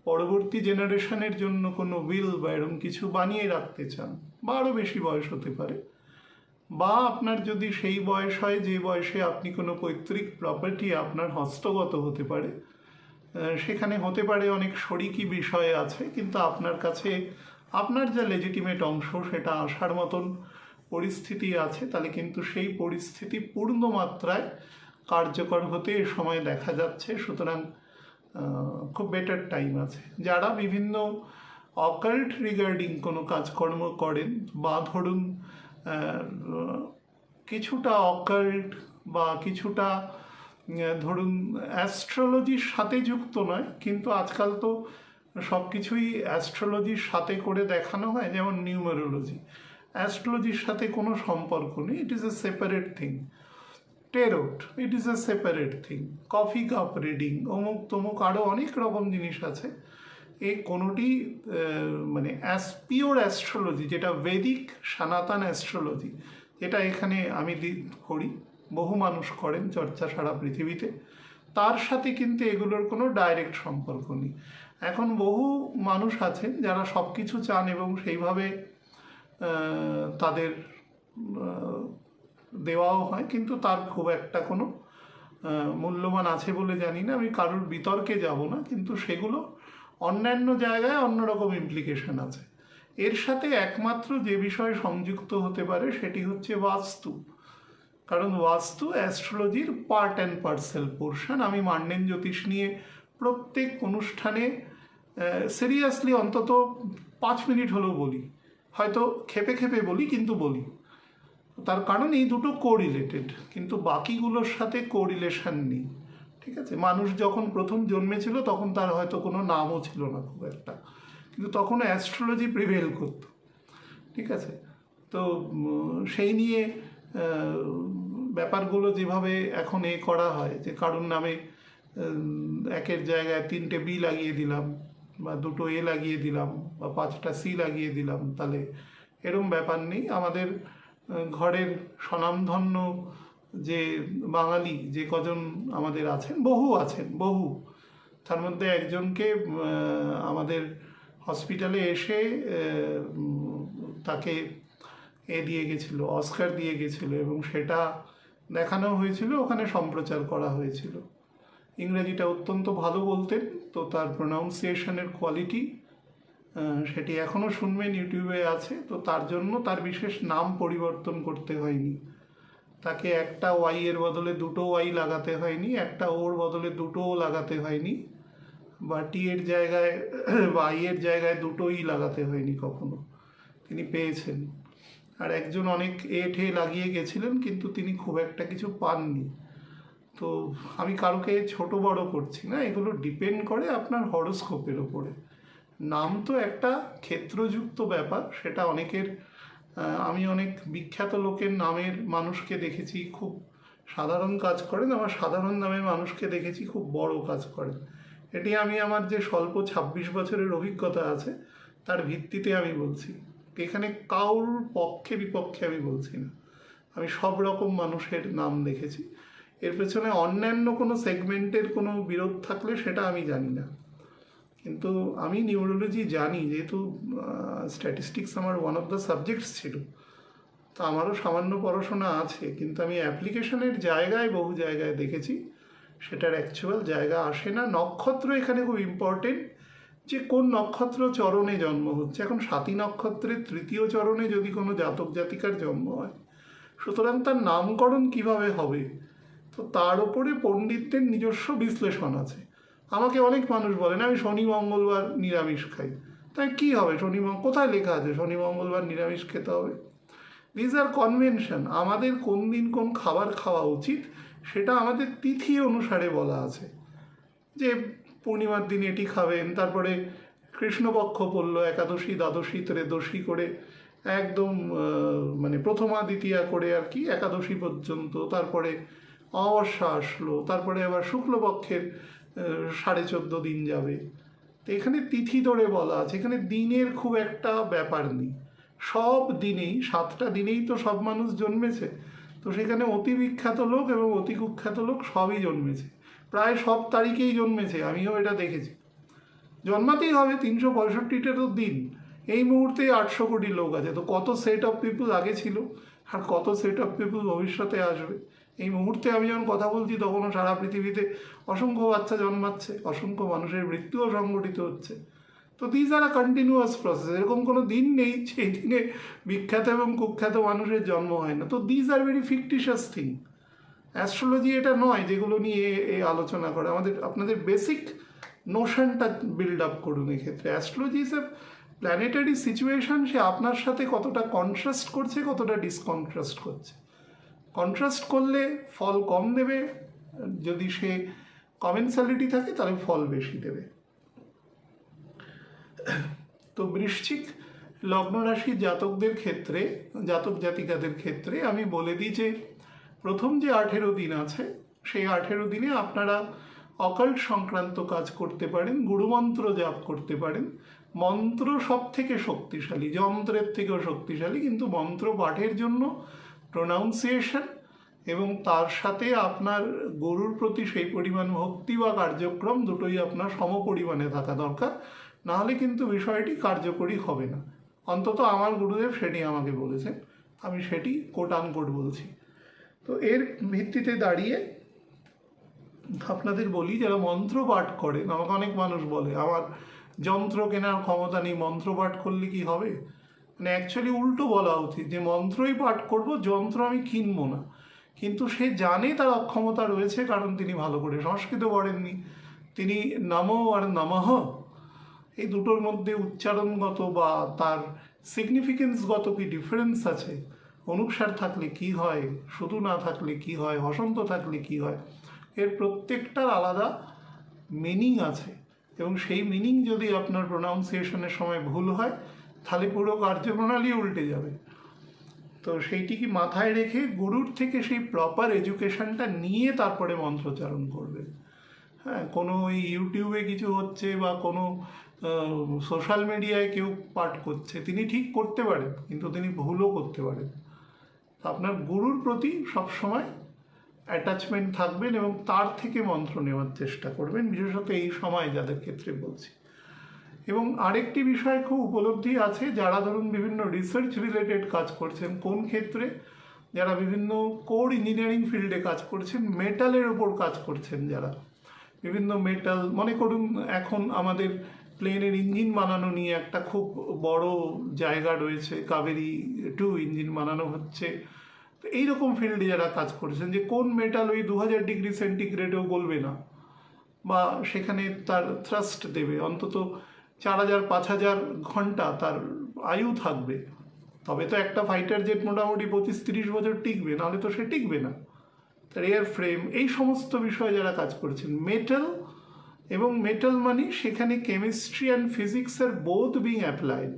পরবর্তী জেনারেশনের জন্য কোনো উইল বা এরকম কিছু বানিয়ে রাখতে চান, বা আরও বেশি বয়স হতে পারে, বা আপনার যদি সেই বয়স হয় যে বয়সে আপনি কোনো পৈতৃক প্রপার্টি আপনার হস্তগত হতে পারে, সেখানে হতে পারে অনেক শরিকি বিষয় আছে, কিন্তু আপনার কাছে আপনার যা লেজিটিমেট অংশ সেটা আসার মতন পরিস্থিতি আছে, তাহলে কিন্তু সেই পরিস্থিতি পূর্ণ মাত্রায় কার্যকর হতে এ সময় দেখা যাচ্ছে। সুতরাং খুব বেটার টাইম আছে। যারা বিভিন্ন অকাল্ট রিগার্ডিং কোনো কাজকর্ম করেন, বা ধরুন কিছুটা অকাল্ট বা কিছুটা ধরুন অ্যাস্ট্রোলজির সাথে যুক্ত নয়, কিন্তু আজকাল তো সব কিছুই অ্যাস্ট্রোলজির সাথে করে দেখানো হয়, যেমন নিউমেরোলজি অ্যাস্ট্রোলজির সাথে কোনো সম্পর্ক নেই, it is a separate thing. Tarot, it is a separate thing. Coffee cup reading, অমুক তমুক আরও অনেক রকম জিনিস আছে। এই কোনোটি মানে পিওর অ্যাস্ট্রোলজি, যেটা বেদিক সনাতন অ্যাস্ট্রোলজি, যেটা এখানে আমি করি, বহু মানুষ করেন চর্চা সারা পৃথিবীতে, তার সাথে কিন্তু এগুলোর কোনো ডাইরেক্ট সম্পর্ক নেই। এখন বহু মানুষ আছেন যারা সব কিছু চান এবং সেইভাবে তাদের দেওয়াও হয়, কিন্তু তার খুব একটা কোনো মূল্যমান আছে বলে জানি না, আমি কারোর বিতর্কে যাব না, কিন্তু সেগুলো অন্যান্য জায়গায় অন্যরকম ইমপ্লিকেশন আছে। এর সাথে একমাত্র যে বিষয় সংযুক্ত হতে পারে সেটি হচ্ছে বাস্তু, কারণ বাস্তু অ্যাস্ট্রোলজির পার্ট অ্যান্ড পার্সেল পোর্শন। আমি মান্ডেন জ্যোতিষ নিয়ে প্রত্যেক অনুষ্ঠানে সিরিয়াসলি অন্তত 5 মিনিট হলেও বলি, হয়তো খেপে খেপে বলি, কিন্তু বলি। তার কারণ এই দুটো কোরিলেটেড, কিন্তু বাকিগুলোর সাথে কোরিলেশন নেই। ঠিক আছে, মানুষ যখন প্রথম জন্মেছিল তখন তার হয়তো কোনো নামও ছিল না খুব একটা, কিন্তু তখন অ্যাস্ট্রোলজি প্রিভেল করতো। ঠিক আছে, তো সেই নিয়ে ব্যাপারগুলো যেভাবে এখন করা হয়, যে কারুর নামে একের জায়গায় 3টে বি লাগিয়ে দিলাম, বা 2টো এ লাগিয়ে দিলাম, বা 5টা সি লাগিয়ে দিলাম, তাহলে এরম ব্যাপার নেই। আমাদের ঘরের স্বনামধন্য যে বাঙালি যে কজন আমাদের আছেন, বহু, তার মধ্যে একজনকে আমাদের হসপিটালে এসে তাকে দিয়ে গেছিল, অস্কার দিয়ে গেছিল, এবং সেটা দেখানো হয়েছিল, ওখানে সম্প্রচার করা হয়েছিল। ইংরেজিটা অত্যন্ত ভালো বলতেন, তো তার প্রোনাউন্সিয়েশনের কোয়ালিটি সেটি এখনও শুনবেন, ইউটিউবে আছে। তো তার জন্য তার বিশেষ নাম পরিবর্তন করতে হয়নি, তাকে একটা ওয়াই এর বদলে 2টো ওয়াই লাগাতে হয়নি, একটা ওর বদলে 2টোও লাগাতে হয়নি, বা টি এর জায়গায় বা আই এর জায়গায় 2টোই লাগাতে হয়নি কখনো, তিনি পেয়েছেন। আর একজন অনেক ঠে লাগিয়ে গেছিলেন, কিন্তু তিনি খুব একটা কিছু পাননি। তো আমি কারোকে ছোট বড় করছি না, এগুলো ডিপেন্ড করে আপনার হরোস্কোপের ওপরে। নাম তো একটা ক্ষেত্রযুক্ত ব্যাপার, সেটা অনেকের, আমি অনেক বিখ্যাত লোকের নামের মানুষকে দেখেছি খুব সাধারণ কাজ করেন, আবার সাধারণ নামের মানুষকে দেখেছি খুব বড় কাজ করেন। এটি আমি আমার যে স্বল্প 26 বছরের অভিজ্ঞতা আছে তার ভিত্তিতে আমি বলছি, এখানে কাউর পক্ষে বিপক্ষে আমি বলছি না। আমি সব রকম মানুষের নাম দেখেছি, এর পেছনে অন্যান্য কোনো সেগমেন্টের কোনো বিরোধ থাকলে সেটা আমি জানি না, কিন্তু আমি নিউরোলজি জানি, যেহেতু স্ট্যাটিস্টিক্স আমার ওয়ান অফ দ্য সাবজেক্টস ছিল, তো আমারও সামান্য পড়াশোনা আছে, কিন্তু আমি অ্যাপ্লিকেশনের জায়গায় বহু জায়গায় দেখেছি সেটার অ্যাকচুয়াল জায়গা আসে না। নক্ষত্র এখানে খুব ইম্পর্টেন্ট, যে কোন নক্ষত্র চরণে জন্ম হচ্ছে। এখন স্বাতী নক্ষত্রের 3য় চরণে যদি কোনো জাতক জাতিকার জন্ম হয়, সুতরাং তার নামকরণ কিভাবে হবে, তো তার উপরে পণ্ডিতদের নিজস্ব বিশ্লেষণ আছে। আমাকে অনেক মানুষ বলেন আমি শনি মঙ্গলবার নিরামিষ খাই, তাই কী হবে, কোথায় লেখা আছে শনি মঙ্গলবার নিরামিষ খেতে হবে? These are convention. আমাদের কোন দিন কোন খাবার খাওয়া উচিত সেটা আমাদের তিথি অনুসারে বলা আছে, যে পূর্ণিমার দিন এটি খাবেন, তারপরে কৃষ্ণপক্ষ পড়লো, একাদশী দ্বাদশী ত্রয়োদশী করে একদম মানে প্রথমা দ্বিতীয়া করে আর কি একাদশী পর্যন্ত, তারপরে অমাবস্যা আসলো, তারপরে আবার শুক্লপক্ষের 14.5 দিন যাবে। তো এখানে তিথি ধরে বলা আছে, এখানে দিনের খুব একটা ব্যাপার নেই। সব দিনেই 7টা দিনেই তো সব মানুষ জন্মেছে, তো সেখানে অতি বিখ্যাত লোক এবং অতি কুখ্যাত লোক সবই জন্মেছে, প্রায় সব তারিখেই জন্মেছে, আমিও এটা দেখেছি। জন্মাতেই হবে, 365টা তো দিন। এই মুহূর্তে 800 কোটি লোক আছে, তো কত সেট অফ পিপুল আগে ছিল আর কত সেট অফ পিপুল ভবিষ্যতে আসবে। এই মুহূর্তে আমি যখন কথা বলছি তখনও সারা পৃথিবীতে অসংখ্য বাচ্চা জন্মাচ্ছে, অসংখ্য মানুষের মৃত্যুও সংঘটিত হচ্ছে। তো দিজ আর কন্টিনিউয়াস প্রসেস, এরকম কোনো দিন নেই সেই দিনে বিখ্যাত এবং কুখ্যাত মানুষের জন্ম হয় না। তো these are very fictitious thing. Astrology এটা নয় যেগুলো নিয়ে আলোচনা করে। আপনাদের বেসিক নোশনটা বিল্ড আপ করুন। এক্ষেত্রে astrology is a planetary situation, সে আপনার সাথে কতটা কন্ট্রাস্ট করছে, কতটা ডিসকন্ট্রাস্ট করছে। কন্ট্রাস্ট করলে ফল কম দেবে, যদি সে কমেন্সালিটি থাকে তাহলে ফল বেশি দেবে। তো বৃশ্চিক লগ্ন রাশি জাতকদের ক্ষেত্রে, জাতক জাতিকাদের ক্ষেত্রে আমি বলে দিই যে প্রথম যে 18 দিন আছে সেই 18 দিনে আপনারা অকাল্ট সংক্রান্ত কাজ করতে পারেন, গুরুমন্ত্র জাপ করতে পারেন। মন্ত্র সব থেকে শক্তিশালী, যন্ত্রের থেকেও শক্তিশালী, কিন্তু মন্ত্র পাঠের জন্য প্রোনাউন্সিয়েশন এবং তার সাথে আপনার গুরুর প্রতি সেই পরিমাণ ভক্তি বা কার্যক্রম দুটোই আপনার সমপরিমাণে থাকা দরকার, নাহলে কিন্তু বিষয়টি কার্যকরী হবে না। অন্তত আমার গুরুদেব সেটি আমাকে বলেছেন, আমি সেটি কোট আনকোট বলছি। তো এর ভিত্তিতে দাঁড়িয়ে আপনাদের বলি, যারা মন্ত্র পাঠ করেন, আমাকে অনেক মানুষ বলে আমার যন্ত্র কেনার ক্ষমতা নেই, মন্ত্র পাঠ করলে কি হবে? মানে অ্যাকচুয়ালি উল্টো বলা উচিত, যে মন্ত্রই পাঠ করব, যন্ত্র আমি কিনবো না। কিন্তু সে জানে তার অক্ষমতা রয়েছে, কারণ তিনি ভালো করে সংস্কৃত পড়েননি। তিনি নমো আর নমঃ এই দুটোর মধ্যে উচ্চারণগত বা তার সিগনিফিকেন্সগত কি ডিফারেন্স আছে, অনুসার থাকলে কি হয়, শুধু না থাকলে কি হয়, হসন্ত থাকলে কি হয়, এর প্রত্যেকটার আলাদা মিনিং আছে। এবং সেই মিনিং যদি আপনার প্রোনাউন্সিয়েশনের সময় ভুল হয় তাহলে পুরো কার্যপ্রণালী উল্টে যাবে। তো সেইটিকে মাথায় রেখে গুরুর থেকে সেই প্রপার এডুকেশনটা নিয়ে তারপরে মন্ত্রোচ্চারণ করবেন। হ্যাঁ, কোনো ওই ইউটিউবে কিছু হচ্ছে বা কোনো সোশ্যাল মিডিয়ায় কেউ পাঠ করছে, তিনি ঠিক করতে পারেন কিন্তু তিনি ভুলও করতে পারেন। আপনার গুরুর প্রতি সবসময় অ্যাটাচমেন্ট থাকবেন এবং তার থেকে মন্ত্র নেওয়ার চেষ্টা করবেন, বিশেষত এই সময় যাদের ক্ষেত্রে বলছি। এবং আরেকটি বিষয় খুব উপলব্ধি আছে, যারা ধরুন বিভিন্ন রিসার্চ রিলেটেড কাজ করছেন, কোন ক্ষেত্রে, যারা বিভিন্ন কোর ইঞ্জিনিয়ারিং ফিল্ডে কাজ করছেন, মেটালের ওপর কাজ করছেন, যারা বিভিন্ন মেটাল, মনে করুন এখন আমাদের প্লেনের ইঞ্জিন বানানো নিয়ে একটা খুব বড় জায়গা রয়েছে, কাবেরী 2 ইঞ্জিন বানানো হচ্ছে। তো এইরকম ফিল্ডে যারা কাজ করছেন, যে কোন মেটাল ওই 2000 ডিগ্রি সেন্টিগ্রেডেও গলবে না, বা সেখানে তার থ্রাস্ট দেবে, অন্তত 4000-5000 ঘন্টা তার আয়ু থাকবে, তবে তো একটা ফাইটার জেট মোটামুটি 25-30 বছর টিকবে, নাহলে তো সে টিকবে না। তার এয়ার ফ্রেম, এই সমস্ত বিষয়ে যারা কাজ করছেন, মেটাল, এবং মেটাল মানে সেখানে কেমিস্ট্রি অ্যান্ড ফিজিক্সের বোথ বিং অ্যাপ্লাইড,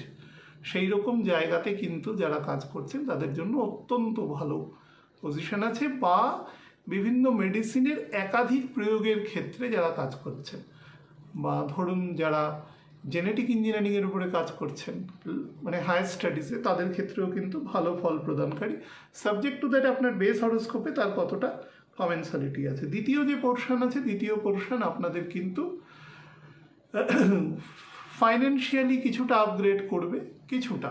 সেই রকম জায়গাতে কিন্তু যারা কাজ করছেন তাদের জন্য অত্যন্ত ভালো পজিশন আছে। বা বিভিন্ন মেডিসিনের একাধিক প্রয়োগের ক্ষেত্রে যারা কাজ করছেন, বা ধরুন যারা জেনেটিক ইঞ্জিনিয়ারিংয়ের উপরে কাজ করছেন, মানে হায়ার স্টাডিজে, তাদের ক্ষেত্রেও কিন্তু ভালো ফল প্রদানকারী, সাবজেক্ট টু দ্যাট আপনার বেস হরোস্কোপে তার কতটা কমেন্সালিটি আছে। দ্বিতীয় যে পোর্শন আছে, দ্বিতীয় পোর্শন আপনাদের কিন্তু ফাইন্যান্সিয়ালি কিছুটা আপগ্রেড করবে, কিছুটা,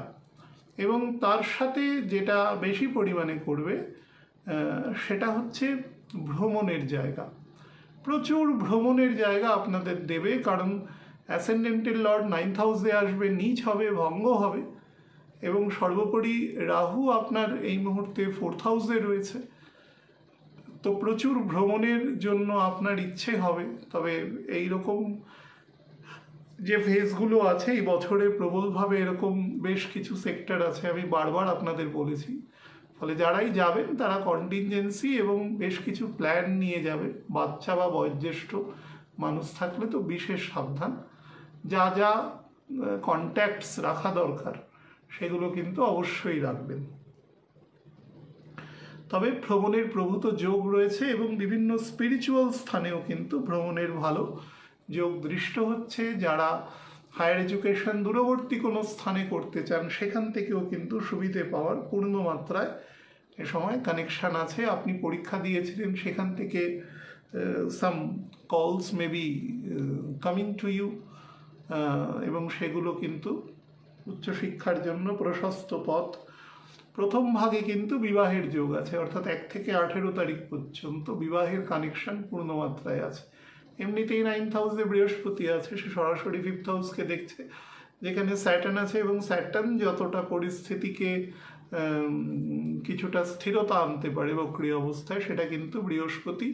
এবং তার সাথে যেটা বেশি পরিমাণে করবে সেটা হচ্ছে ভ্রমণের জায়গা। প্রচুর ভ্রমণের জায়গা আপনাদের দেবে, কারণ অ্যাসেন্ডেন্টের লর্ড 9th হাউসে আসবে, নীচ হবে, ভঙ্গ হবে, এবং সর্বোপরি রাহু আপনার এই মুহূর্তে 4th হাউসে রয়েছে। তো প্রচুর ভ্রমণের জন্য আপনার ইচ্ছে হবে, তবে এই রকম যে ফেজগুলো আছে এই বছরে প্রবলভাবে এরকম বেশ কিছু সেক্টর আছে, আমি বারবার আপনাদের বলেছি। ফলে যারাই যাবেন তারা কন্টিনজেন্সি এবং বেশ কিছু প্ল্যান নিয়ে যাবে। বাচ্চা বা বয়োজ্যেষ্ঠ মানুষ থাকলে তো বিশেষ সাবধান। যা যা কন্ট্যাক্টস রাখা দরকার সেগুলো কিন্তু অবশ্যই রাখবেন। তবে ভ্রমণের প্রভূত যোগ রয়েছে এবং বিভিন্ন স্পিরিচুয়াল স্থানেও কিন্তু ভ্রমণের ভালো যোগ দৃষ্ট হচ্ছে। যারা হায়ার এডুকেশন দূরবর্তী কোনো স্থানে করতে চান সেখান থেকেও কিন্তু সুবিধে পাওয়ার পূর্ণ মাত্রায় এ সময় কানেকশান আছে। আপনি পরীক্ষা দিয়েছিলেন, সেখান থেকে সাম কলস মেবি কামিং টু ইউ, এবং সেগুলো কিন্তু উচ্চশিক্ষার জন্য প্রশস্ত পথ। প্রথম ভাগে কিন্তু বিবাহের যোগ আছে, অর্থাৎ 1 থেকে 18 তারিখ পর্যন্ত বিবাহের কানেকশন পূর্ণমাত্রায় আছে। এমনিতেই 9th হাউসে বৃহস্পতি আছে, সে সরাসরি 5th হাউসকে দেখছে, যেখানে স্যাটার্ন আছে, এবং স্যাটার্ন যতটা পরিস্থিতিকে কিছুটা স্থিরতা আনতে পারে বক্রীয় অবস্থায়, সেটা কিন্তু বৃহস্পতি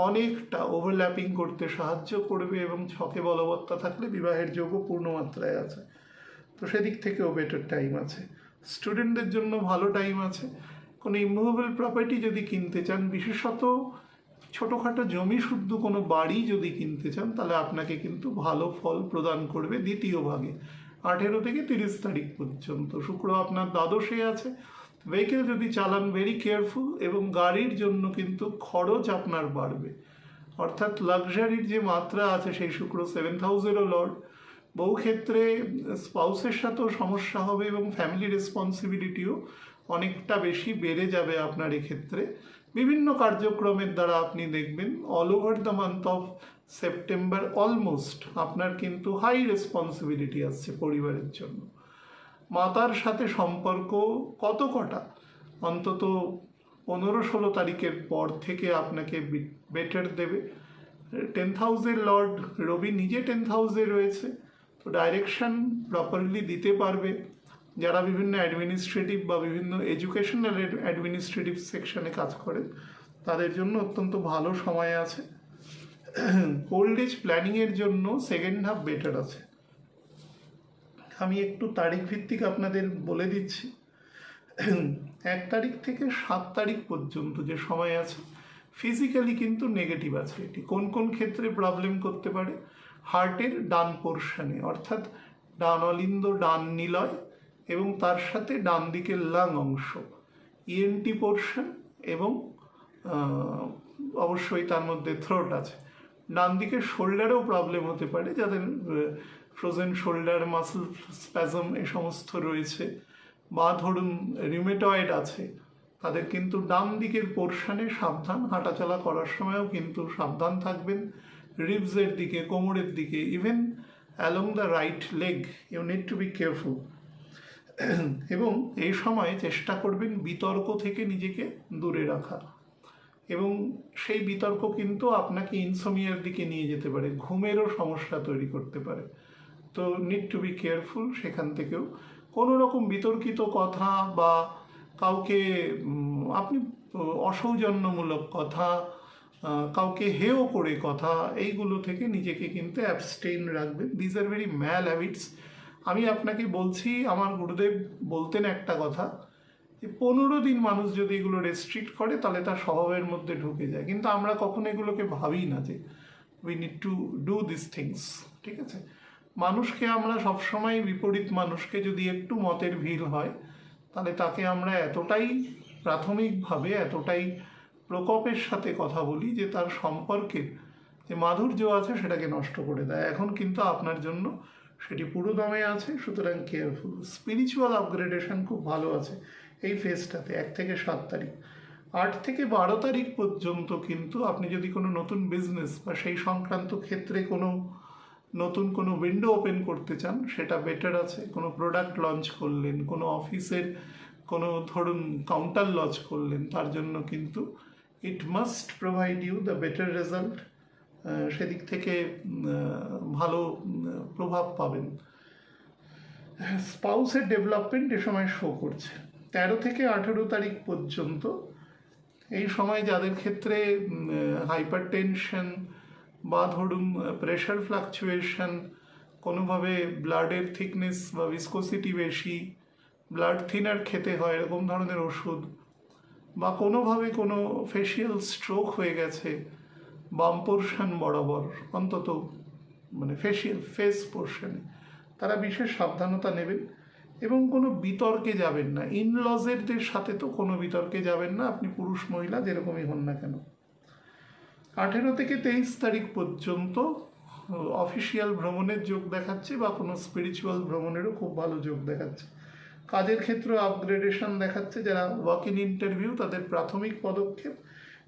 অনেকটা ওভারল্যাপিং করতে সাহায্য করবে, এবং ছকে বলবত্তা থাকলে বিবাহের যোগও পূর্ণমাত্রায় আছে। তো সেদিক থেকেও বেটার টাইম আছে। স্টুডেন্টদের জন্য ভালো টাইম আছে। কোনো ইমুভেবল প্রপার্টি যদি কিনতে চান, বিশেষত ছোটোখাটো জমি শুদ্ধ কোনো বাড়ি যদি কিনতে চান, তাহলে আপনাকে কিন্তু ভালো ফল প্রদান করবে দ্বিতীয় ভাগে 18 থেকে 30 তারিখ পর্যন্ত। শুক্র আপনার দ্বাদশে আছে। ভেহিকেল যদি চালান ভেরি কেয়ারফুল, এবং গাড়ির জন্য কিন্তু খরচ আপনার বাড়বে, অর্থাৎ লাক্সারির যে মাত্রা আছে সেই শুক্র 7th হাউসেরও লর্ড। বহু ক্ষেত্রে স্পাউসের সাথেও সমস্যা হবে এবং ফ্যামিলি রেসপন্সিবিলিটিও অনেকটা বেশি বেড়ে যাবে আপনার এক্ষেত্রে। বিভিন্ন কার্যক্রমের দ্বারা আপনি দেখবেন all over the month of September almost আপনার কিন্তু হাই রেসপন্সিবিলিটি আসছে পরিবারের জন্য। মাতার সাথে সম্পর্ক কত কটা অন্তত 15-16 তারিখের পর থেকে আপনাকে বেটার দেবে। 10th হাউসের লর্ড রবি নিজে 10th হাউসে রয়েছে, তো ডাইরেকশন প্রপারলি দিতে পারবে। যারা বিভিন্ন অ্যাডমিনিস্ট্রেটিভ বা বিভিন্ন এডুকেশনাল অ্যাডমিনিস্ট্রেটিভ সেকশনে কাজ করে তাদের জন্য অত্যন্ত ভালো সময় আছে। ওল্ড এজ প্ল্যানিংয়ের জন্য সেকেন্ড হাফ বেটার আছে। আমি একটু তারিখ ভিত্তিক আপনাদের বলে দিচ্ছি। 1 তারিখ থেকে 7 তারিখ পর্যন্ত যে সময় আছে ফিজিক্যালি কিন্তু নেগেটিভ আছে। এটি কোন কোন ক্ষেত্রে প্রবলেম করতে পারে? হার্টের ডান পোর্শনে, অর্থাৎ ডান অলিন্দ, ডান নিলয় এবং তার সাথে ডান দিকের লাং অংশ, ইএনটি পোর্শন, এবং অবশ্যই তার মধ্যে থ্রোট আছে। ডান দিকের শোল্ডারেও প্রবলেম হতে পারে, যাদের ফ্রোজেন শোল্ডার, মাসল স্প্যাজম এ সমস্ত রয়েছে, বা ধরুন রিউমেটয়েড আছে, তাদের কিন্তু ডান দিকের পোর্শনে সাবধান। হাঁটাচলা করার সময়ও কিন্তু সাবধান থাকবেন। রিবসের দিকে, কোমরের দিকে, even along the right leg you need to be careful. এবং এই সময় চেষ্টা করবেন বিতর্ক থেকে নিজেকে দূরে রাখা, এবং সেই বিতর্ক কিন্তু আপনাকে ইনসোমিয়ার দিকে নিয়ে যেতে পারে, ঘুমেরও সমস্যা তৈরি করতে পারে। তো নিড টু বি কেয়ারফুল সেখান থেকেও। কোনো রকম বিতর্কিত কথা বা কাউকে আপনি অসৌজন্যমূলক কথা, কাউকে হেয় করে কথা, এইগুলো থেকে নিজেকে কিন্তু অ্যাবস্টেইন রাখবেন। These are very mal habits. আমি আপনাকে বলছি, আমার গুরুদেব বলতেন একটা কথা, যে 15 দিন মানুষ যদি এগুলো রেস্ট্রিক্ট করে তাহলে তার স্বভাবের মধ্যে ঢুকে যায়, কিন্তু আমরা কখনো এগুলোকে ভাবি না যে we need to do this things. ঠিক আছে, মানুষকে আমরা সবসময় বিপরীত মানুষকে যদি একটু মতের ভিড় হয় তাহলে তাকে আমরা এতটাই প্রাথমিকভাবে এতটাই প্রকোপের সাথে কথা বলি যে তার সম্পর্কের যে মাধুর্য আছে সেটাকে নষ্ট করে দেয়। এখন কিন্তু আপনার জন্য সেটি পুরোদমে আছে, সুতরাং কেয়ারফুল। স্পিরিচুয়াল আপগ্রেডেশন খুব ভালো আছে এই ফেজটাতে 1 থেকে 7 তারিখ। 8 থেকে 12 তারিখ পর্যন্ত কিন্তু আপনি যদি কোনো নতুন বিজনেস বা সেই সংক্রান্ত ক্ষেত্রে কোনো নতুন কোনো উইন্ডো ওপেন করতে চান সেটা বেটার আছে। কোনো প্রোডাক্ট লঞ্চ করলেন, কোনো অফিসের কোনো ধরুন কাউন্টার লঞ্চ করলেন, তার জন্য কিন্তু it must provide you the better result. সেদিক থেকে ভালো প্রভাব পাবেন। স্পাউসের ডেভেলপমেন্ট এ সময় শো করছে 13 থেকে 18 তারিখ পর্যন্ত। এই সময় যাদের ক্ষেত্রে হাইপার টেনশন বা ধরুন প্রেশার ফ্লাকচুয়েশন কোনোভাবে ব্লাডের থিকনেস বা ভিসকোসিটি বেশি, ব্লাড থিনার খেতে হয় এরকম ধরনের ওষুধ, বা কোনোভাবে কোনো ফেশিয়াল স্ট্রোক হয়ে গেছে বাম পোর্শন বরাবর, অন্তত মানে ফেস পোর্শনে, তারা বিশেষ সাবধানতা নেবেন এবং কোনো বিতর্কে যাবেন না। ইনলজেরদের সাথে তো কোনো বিতর্কে যাবেন না, আপনি পুরুষ মহিলা যেরকমই হন না কেন। 18 থেকে 23 তারিখ পর্যন্ত অফিসিয়াল ভ্রমণের যোগ দেখাচ্ছে, বা কোনো স্পিরিচুয়াল ভ্রমণেরও খুব ভালো যোগ দেখাচ্ছে। কাজের ক্ষেত্রে আপগ্রেডেশন দেখাচ্ছে, যারা ওয়াক ইন ইন্টারভিউ তাদের প্রাথমিক পদক্ষেপ,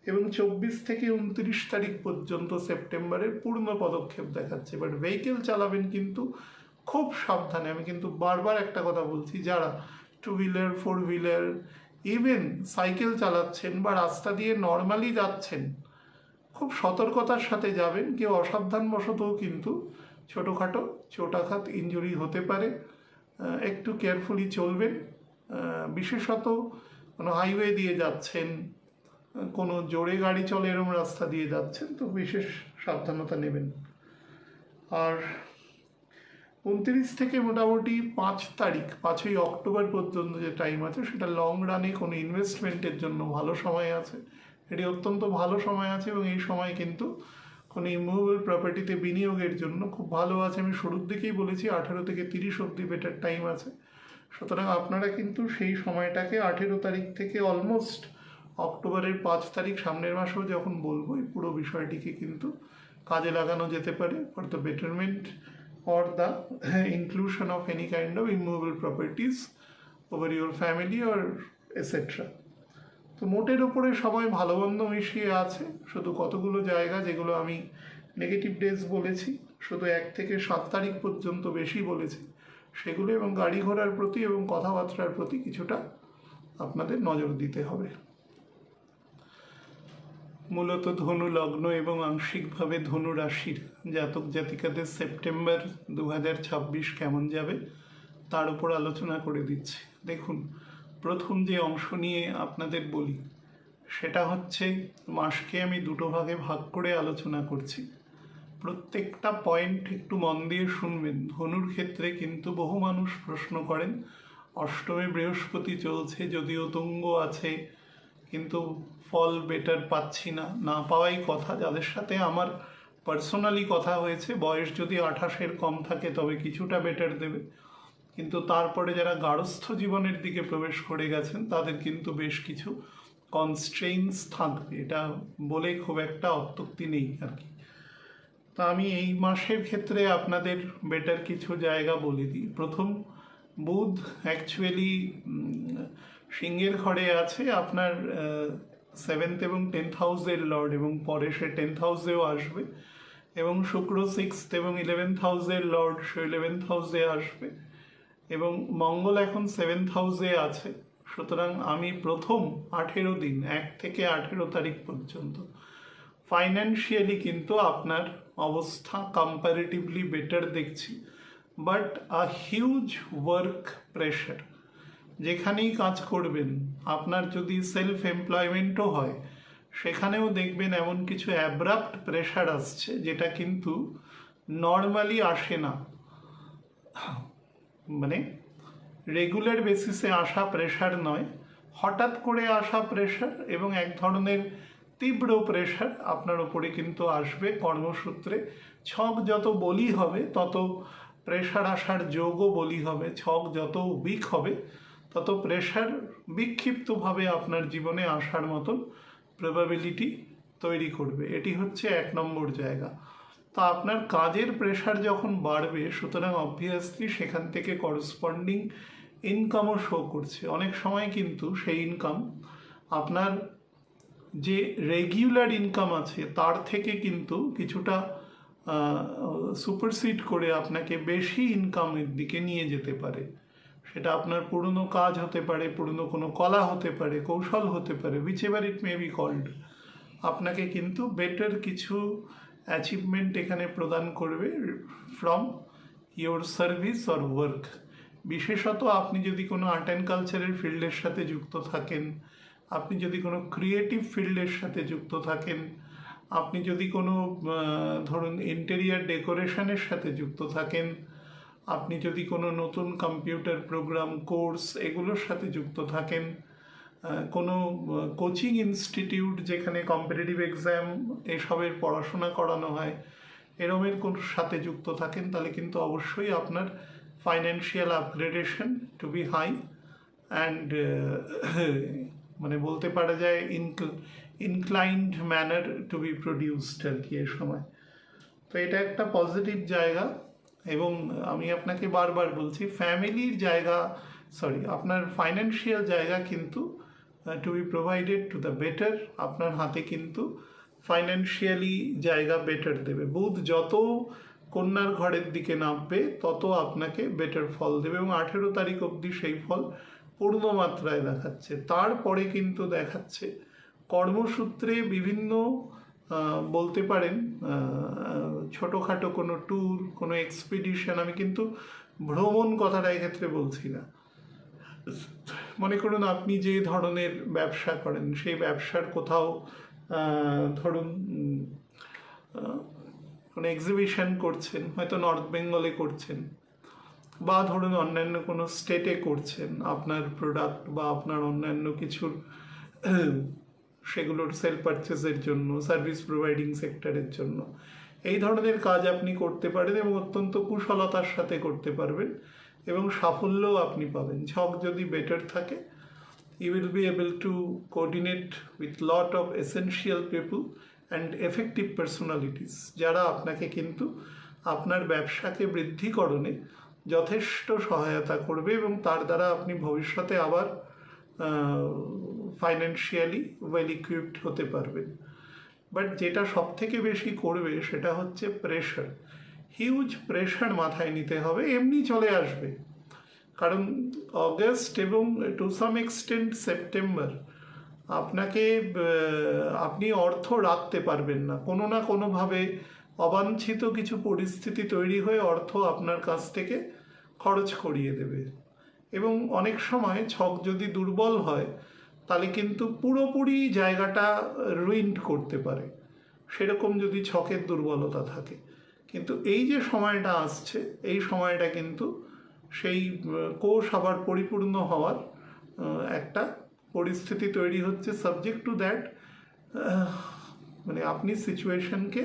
এবং 24 থেকে 29 তারিখ পর্যন্ত সেপ্টেম্বরের পূর্ণ পদক্ষেপ দেখাচ্ছে। বাট ভেহিকেল চালাবেন কিন্তু খুব সাবধানে। আমি কিন্তু বারবার একটা কথা বলছি, যারা 2 হুইলার 4 হুইলার ইভেন সাইকেল চালাচ্ছেন বা রাস্তা দিয়ে নর্মালি যাচ্ছেন, খুব সতর্কতার সাথে যাবেন। কেউ অসাবধানবশতও কিন্তু ছোটোখাটো চোটাঘাত ইনজুরি হতে পারে, একটু কেয়ারফুলি চলবেন। বিশেষত কোনো হাইওয়ে দিয়ে যাচ্ছেন, কোনো জোরে গাড়ি চলে এরম রাস্তা দিয়ে যাচ্ছেন, তো বিশেষ সাবধানতা নেবেন। আর 29 থেকে মোটামুটি 5ই অক্টোবর পর্যন্ত যে টাইম আছে, সেটা লং রানে কোনো ইনভেস্টমেন্টের জন্য ভালো সময় আছে। এটি অত্যন্ত ভালো সময় আছে, এবং এই সময় কিন্তু কোনো ইমুভেবল প্রপার্টিতে বিনিয়োগের জন্য খুব ভালো আছে। আমি শুরুর দিকেই বলেছি 18 থেকে 30 অবধি বেটার টাইম আছে। সুতরাং আপনারা কিন্তু সেই সময়টাকে 18 তারিখ থেকে অলমোস্ট অক্টোবরের 5 তারিখ, সামনের মাসেও যখন বলবো, এই পুরো বিষয়টিকে কিন্তু কাজে লাগানো যেতে পারে for the betterment or the inclusion of any kind of immovable properties over your family or etc. তো মোটের উপরে সবাই ভালো মন্দ মিশিয়ে আছে। শুধু কতগুলো জায়গা যেগুলো আমি নেগেটিভ ডেজ বলেছি, শুধু 1 থেকে 7 তারিখ পর্যন্ত বেশি বলেছি, সেগুলো এবং গাড়ি ঘোড়ার প্রতি এবং কথাবার্তার প্রতি কিছুটা আপনাদের নজর দিতে হবে। মূলত ধনু লগ্ন এবং আংশিকভাবে ধনু রাশির জাতক জাতিকাদের সেপ্টেম্বর 2026 কেমন যাবে তার উপর আলোচনা করে দিচ্ছি। দেখুন, প্রথম যে অংশ নিয়ে আপনাদের বলি, সেটা হচ্ছে মাসকে আমি দুটো ভাগে ভাগ করে আলোচনা করছি। প্রত্যেকটা পয়েন্ট একটু মন দিয়ে শুনবেন। ধনুর ক্ষেত্রে কিন্তু বহু মানুষ প্রশ্ন করেন, অষ্টমে বৃহস্পতি চলছে, যদিও তুঙ্গ আছে, কিন্তু ফল বেটার পাচ্ছি না। না পাওয়াই কথা। যাদের সাথে আমার পার্সোনালি কথা হয়েছে, বয়স যদি 28-এর কম থাকে তবে কিছুটা বেটার দেবে, কিন্তু তারপরে যারা গার্হস্থ্য জীবনের দিকে প্রবেশ করে গেছেন তাদের কিন্তু বেশ কিছু কনস্ট্রেইনস থাকবে। এটা বলে খুব একটা অত্যুক্তি নেই আর কি। তা আমি এই মাসের ক্ষেত্রে আপনাদের বেটার কিছু জায়গা বলে দিই। প্রথম, বুধ অ্যাকচুয়ালি সিংহের ঘরে আছে, আপনার 7th এবং 10th হাউসের লর্ড, এবং পরে সে 10th হাউসেও আসবে, এবং শুক্র 6th এবং 11th হাউসের লর্ড, সে 11th হাউসে আসবে, এবং মঙ্গল এখন 7th হাউসে আছে। সুতরাং আমি প্রথম 18 দিন, 1 থেকে 18 তারিখ পর্যন্ত ফাইন্যান্সিয়ালি কিন্তু আপনার অবস্থা কম্পারেটিভলি বেটার দেখছি, but a huge work pressure. যেখানেই কাজ করবেন, আপনার যদি সেলফ এমপ্লয়মেন্টও হয়, সেখানেও দেখবেন এমন কিছু অ্যাব্রাপ্ট প্রেশার আসছে, যেটা কিন্তু নর্মালি আসে না। মানে রেগুলার বেসিসে আসা প্রেশার নয়, হঠাৎ করে আসা প্রেশার, এবং এক ধরনের তীব্র প্রেশার আপনার উপরে কিন্তু আসবে কর্মসূত্রে। ছক যত বলি হবে তত প্রেশার আসার যোগও বলি হবে। ছক যত উইক হবে তত প্রেশার বিক্ষিপ্তভাবে আপনার জীবনে আসার মতন প্রবাবিলিটি তৈরি করবে। এটি হচ্ছে 1 নম্বর জায়গা। তো আপনার কাজের প্রেশার যখন বাড়বে, সুতরাং অবভিয়াসলি সেখান থেকে করসপন্ডিং ইনকামও শো করছে। অনেক সময় কিন্তু সেই ইনকাম আপনার যে রেগুলার ইনকাম আছে তার থেকে কিন্তু কিছুটা সুপারসিড করে আপনাকে বেশি ইনকামের দিকে নিয়ে যেতে পারে। সেটা আপনার পুরনো কাজ হতে পারে, পুরনো কোনো কলা হতে পারে, কৌশল হতে পারে, whichever it may be called, আপনাকে কিন্তু বেটার কিছু অ্যাচিভমেন্ট এখানে প্রদান করবে from your service or work. বিশেষত আপনি যদি কোনো আর্ট অ্যান্ড কালচারের ফিল্ডের সাথে যুক্ত থাকেন, আপনি যদি কোনো ক্রিয়েটিভ ফিল্ডের সাথে যুক্ত থাকেন, আপনি যদি কোনো ধরুন ইন্টেরিয়ার ডেকোরেশনের সাথে যুক্ত থাকেন, আপনি যদি কোনো নতুন কম্পিউটার প্রোগ্রাম কোর্স এগুলোর সাথে যুক্ত থাকেন, কোনো কোচিং ইনস্টিটিউট যেখানে কম্পিটিটিভ এক্সাম এসবের পড়াশোনা করানো হয়, এরমের কোনো সাথে যুক্ত থাকেন, তাহলে কিন্তু অবশ্যই আপনার financial upgradation to be high and মানে বলতে পারা যায় inclined manner to be produced আর কি এ সময়। তো এটা একটা পজিটিভ জায়গা। এবং আমি আপনাকে বারবার বলছি, ফ্যামিলির জায়গা আপনার ফাইন্যান্সিয়াল জায়গা কিন্তু to be provided to the better. আপনার হাতে কিন্তু ফাইন্যান্সিয়ালি জায়গা বেটার দেবে। বুধ যত কন্যার ঘরের দিকে নামবে তত আপনাকে বেটার ফল দেবে, এবং 18 তারিখ অবধি সেই ফল পূর্ণ মাত্রায় দেখাচ্ছে। তারপরে কিন্তু দেখাচ্ছে কর্মসূত্রে বিভিন্ন বলতে পারেন ছোটোখাটো কোনো ট্যুর, কোনো এক্সপিডিশন, আমি কিন্তু ভ্রমণ কথাটা এক্ষেত্রে বলছি না। মনে করুন আপনি যে ধরনের ব্যবসা করেন সেই ব্যবসার কোথাও ধরুন কোনো এক্সিবিশন করছেন, হয়তো নর্থ বেঙ্গলে করছেন, বা ধরুন অন্যান্য কোনো স্টেটে করছেন আপনার প্রোডাক্ট বা আপনার অন্যান্য কিছুর সেগুলোর সেল পারচেসের জন্য, সার্ভিস প্রোভাইডিং সেক্টরের জন্য। এই ধরনের কাজ আপনি করতে পারেন এবং অত্যন্ত কুশলতার সাথে করতে পারবেন এবং সাফল্যও আপনি পাবেন। ঝক যদি বেটার থাকে, you will be able to coordinate with lot of essential people and effective personalities যারা আপনাকে কিন্তু আপনার ব্যবসাকে বৃদ্ধিকরণে যথেষ্ট সহায়তা করবে এবং তার দ্বারা আপনি ভবিষ্যতে আবার ফাইন্যান্সিয়ালি ওয়েল ইকুইপড হতে পারবেন। বাট যেটা সব থেকে বেশি করবে সেটা হচ্ছে প্রেশার। হিউজ প্রেশার মাথায় নিতে হবে, এমনি চলে আসবে। কারণ অগস্ট এবং টু সাম এক্সটেন্ট সেপ্টেম্বর আপনি অর্থ রাখতে পারবেন না, কোনো না কোনোভাবে অবাঞ্ছিত কিছু পরিস্থিতি তৈরি হয়ে অর্থ আপনার কাছ থেকে খরচ করিয়ে দেবে। এবং অনেক সময় ছক যদি দুর্বল হয় তাহলে কিন্তু পুরোপুরি জায়গাটা রুইন্ড করতে পারে, সেরকম যদি ছকের দুর্বলতা থাকে। কিন্তু এই যে সময়টা আসছে, এই সময়টা কিন্তু সেই কোষ আবার পরিপূর্ণ হওয়ার একটা পরিস্থিতি তৈরি হচ্ছে, সাবজেক্ট টু দ্যাট মানে আপনি সিচুয়েশনকে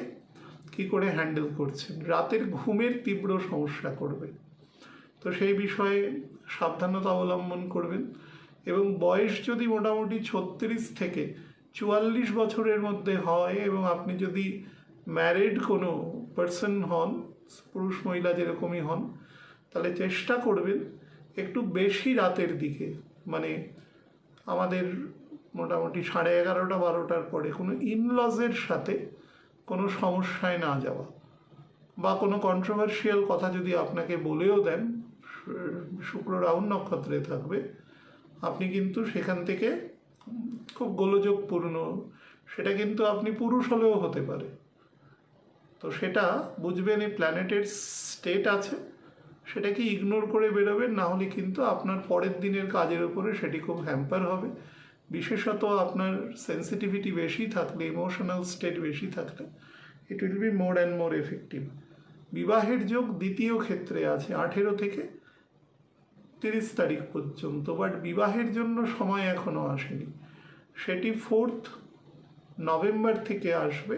কি করে হ্যান্ডেল করছেন। রাতের ঘুমের তীব্র সমস্যা করবে, তো সেই বিষয়ে সাবধানতা অবলম্বন করবেন। এবং বয়স যদি মোটামুটি 36 থেকে 44 বছরের মধ্যে হয় এবং আপনি যদি ম্যারিড কোনো পার্সন হন, পুরুষ মহিলা যেরকমই হন, তাহলে চেষ্টা করবেন একটু বেশি রাতের দিকে, মানে আমাদের মোটামুটি 11:30-12টার পরে কোনো ইনলজের সাথে কোনো সমস্যায় না যাওয়া, বা কোনো কন্ট্রোভার্সিয়াল কথা যদি আপনাকে বলেও দেন, শুক্র রাহু নক্ষত্রে থাকবে, আপনি কিন্তু সেখান থেকে খুব গোলযোগপূর্ণ, সেটা কিন্তু আপনি পুরুষ হলেও হতে পারে। তো সেটা বুঝবেন এই প্ল্যানেটের স্টেট আছে, সেটাকে ইগনোর করে বেরোবেন, না হলে কিন্তু আপনার পরের দিনের কাজের উপরে সেটি খুব হ্যাম্পার হবে। বিশেষত আপনার সেন্সিটিভিটি বেশি থাকলে, ইমোশনাল স্টেট বেশি থাকলে, ইট will be more and more effective. বিবাহের যোগ দ্বিতীয় ক্ষেত্রে আছে 18 থেকে 30 তারিখ পর্যন্ত, বাট বিবাহের জন্য সময় এখনও আসেনি। সেটি 4th নভেম্বর থেকে আসবে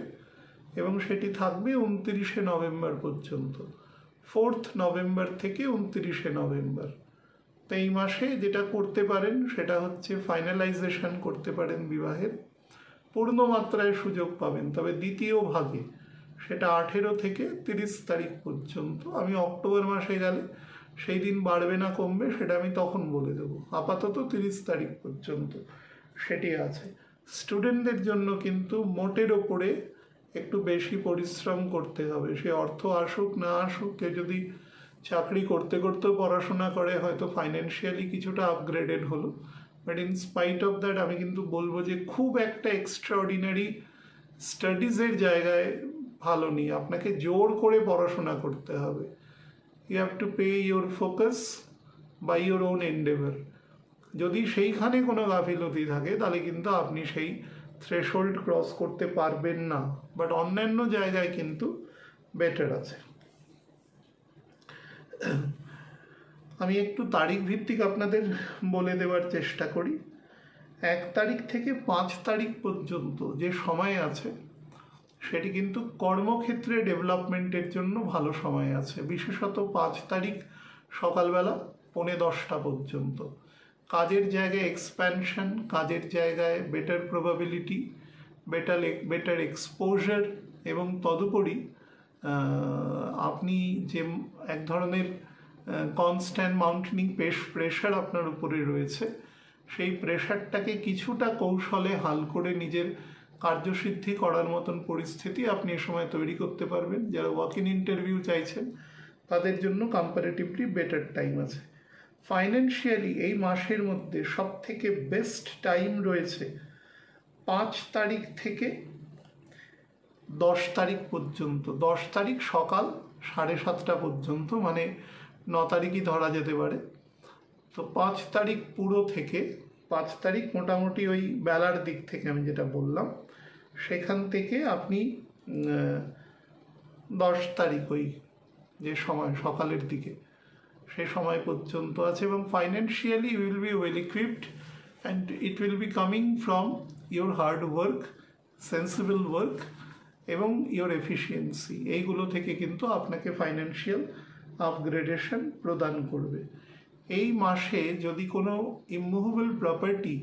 এবং সেটি থাকবে 29শে নভেম্বর পর্যন্ত। 4th নভেম্বর থেকে 29শে নভেম্বর। তো এই মাসে যেটা করতে পারেন সেটা হচ্ছে ফাইনালাইজেশন করতে পারেন বিবাহের, পূর্ণ মাত্রায় সুযোগ পাবেন, তবে দ্বিতীয় ভাগে, সেটা 18 থেকে 30 তারিখ পর্যন্ত। আমি অক্টোবর মাসে গেলে সেই দিন বাড়বে না কমবে সেটা আমি তখন বলে দেবো। আপাতত 30 তারিখ পর্যন্ত সেটি আছে। স্টুডেন্টদের জন্য কিন্তু মোটের ওপরে একটু বেশি পরিশ্রম করতে হবে, সে অর্থ আসুক না আসুক। কেউ যদি চাকরি করতে করতেও পড়াশোনা করে, হয়তো ফাইন্যান্সিয়ালি কিছুটা আপগ্রেডেড হলো, but in spite of that আমি কিন্তু বলবো যে খুব একটা এক্সট্রাঅর্ডিনারি স্টাডিজের জায়গায় ভালো নেই। আপনাকে জোর করে পড়াশোনা করতে হবে। You have to pay your focus by your own endeavour. যদি সেইখানে কোনো গাফিলতি থাকে তাহলে কিন্তু আপনি সেই থ্রেশহোল্ড ক্রস করতে পারবেন না, বাট অন্যান্য জায়গায় কিন্তু বেটার আছে। আমি একটু তারিখ ভিত্তিক আপনাদের বলে দেওয়ার চেষ্টা করি। 1 তারিখ থেকে 5 তারিখ পর্যন্ত যে সময় আছে সেটি কিন্তু কর্মক্ষেত্রে ডেভেলপমেন্টের জন্য ভালো সময় আছে। বিশেষত 5 তারিখ সকালবেলা 9:45 পর্যন্ত কাজের জায়গায় এক্সপ্যানশন, কাজের জায়গায় বেটার প্রবাবিলিটি, বেটার এক্সপোজার, এবং তদুপরি আপনি যে এক ধরনের কনস্ট্যান্ট মাউন্টেনিং প্রেশার আপনার উপরে রয়েছে, সেই প্রেশারটাকে কিছুটা কৌশলে হাল করে নিজের কার্যসিদ্ধি করার মতন পরিস্থিতি আপনি এ সময় তৈরি করতে পারবেন। যারা ওয়াক ইন ইন্টারভিউ চাইছেন তাদের জন্য কম্পারেটিভলি বেটার টাইম আছে। ফাইন্যান্সিয়ালি এই মাসের মধ্যে সব থেকে বেস্ট টাইম রয়েছে 5 তারিখ থেকে 10 তারিখ পর্যন্ত। 10 তারিখ সকাল 7:30 পর্যন্ত, মানে 9 তারিখই ধরা যেতে পারে। তো 5 তারিখ পুরো থেকে 5 তারিখ মোটামুটি ওই বেলার দিক থেকে আমি যেটা বললাম, সেখান থেকে আপনি 10 তারিখ ওই যে সময় সকালের দিকে, সে সময় পর্যন্ত আছে। এবং financially you will be well equipped and it will be coming from your hard work, sensible work এবং ইউর এফিসিয়েন্সি। এইগুলো থেকে কিন্তু আপনাকে ফাইন্যান্সিয়াল আপগ্রেডেশন প্রদান করবে। এই মাসে যদি কোনো ইমুভেবল প্রপার্টি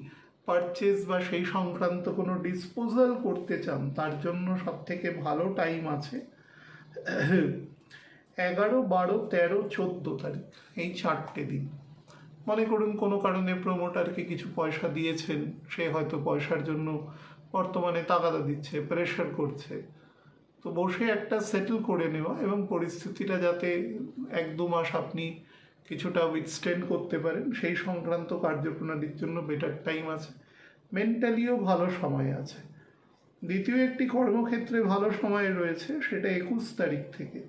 পারচেজ বা সেই সংক্রান্ত কোনো ডিসপোজাল করতে চান, তার জন্য সবথেকে ভালো টাইম আছে 11, 12, 13, 14 তারিখ, এই 4টে দিন। মনে করুন কোনো কারণে প্রমোটারকে কিছু পয়সা দিয়েছেন, সে হয়তো পয়সার জন্য বর্তমানে তাগাদা দিচ্ছে, প্রেশার করছে, তো বসে একটা সেটেল করে নেওয়া এবং পরিস্থিতিটা যাতে 1-2 মাস আপনি কিছুটা উইথস্ট্যান্ড করতে পারেন, সেই সংক্রান্ত কার্যপ্রণালীর জন্য বেটার টাইম আছে। মেন্টালিও ভালো সময় আছে। দ্বিতীয় একটি কর্মক্ষেত্রে ভালো সময় রয়েছে, সেটা 21 তারিখ থেকে।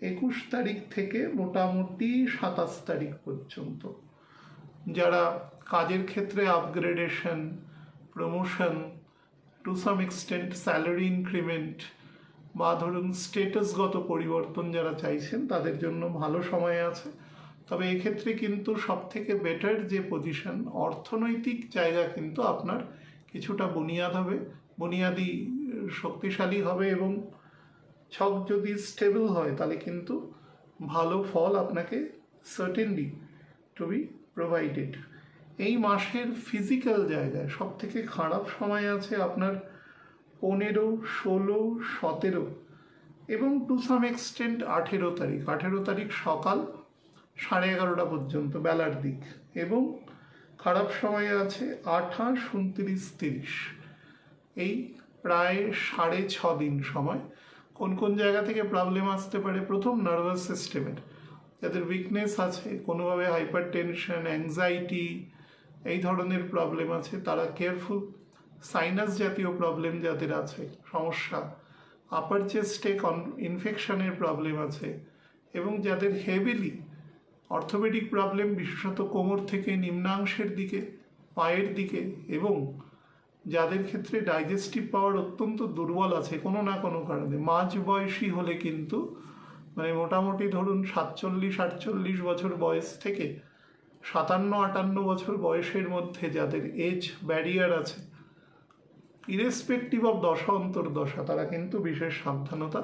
21 তারিখ থেকে মোটামুটি 27 তারিখ পর্যন্ত যারা কাজের ক্ষেত্রে upgradation, promotion, to some extent salary increment বা ধরুন স্টেটাসগত পরিবর্তন যারা চাইছেন, তাদের জন্য ভালো সময় আছে। তবে এক্ষেত্রে কিন্তু সবথেকে বেটার যে পজিশন, অর্থনৈতিক জায়গা কিন্তু আপনার কিছুটা বুনিয়াদি শক্তিশালী হবে এবং ছক যদি স্টেবল হয় তাহলে কিন্তু ভালো ফল আপনাকে সার্টেনলি টু বি প্রোভাইডেড। এই মাসের ফিজিক্যাল জায়গায় সব থেকে খারাপ সময় আছে আপনার 15, 16, 17 এবং টু সাম এক্সটেন্ট 18 তারিখ। 18 তারিখ সকাল 11:30 পর্যন্ত বেলার দিক, এবং খারাপ সময় আছে 28, 29, 30, এই প্রায় 6.5 দিন সময়। কোন কোন জায়গা থেকে প্রবলেম আসতে পারে? প্রথম, নার্ভাস সিস্টেমের যাদের উইকনেস আছে, কোনোভাবে হাইপার টেনশন, অ্যাংজাইটি, এই ধরনের প্রবলেম আছে, তারা কেয়ারফুল। সাইনাস জাতীয় প্রবলেম যাদের আছে, সমস্যা, আপার চেস্টে ইনফেকশনের প্রবলেম আছে, এবং যাদের হেভিলি অর্থোপেডিক প্রবলেম, বিশেষত কোমর থেকে নিম্নাংশের দিকে, পায়ের দিকে, এবং যাদের ক্ষেত্রে ডাইজেস্টিভ পাওয়ার অত্যন্ত দুর্বল আছে কোনো না কোনো কারণে, মাঝ বয়সী হলে কিন্তু মানে মোটামুটি ধরুন 47-48 বছর বয়স থেকে 57-58 বছর বয়সের মধ্যে যাদের এজ ব্যারিয়ার আছে, ইরেসপেক্টিভ অফ দশা অন্তর্দশা, তারা কিন্তু বিশেষ সাবধানতা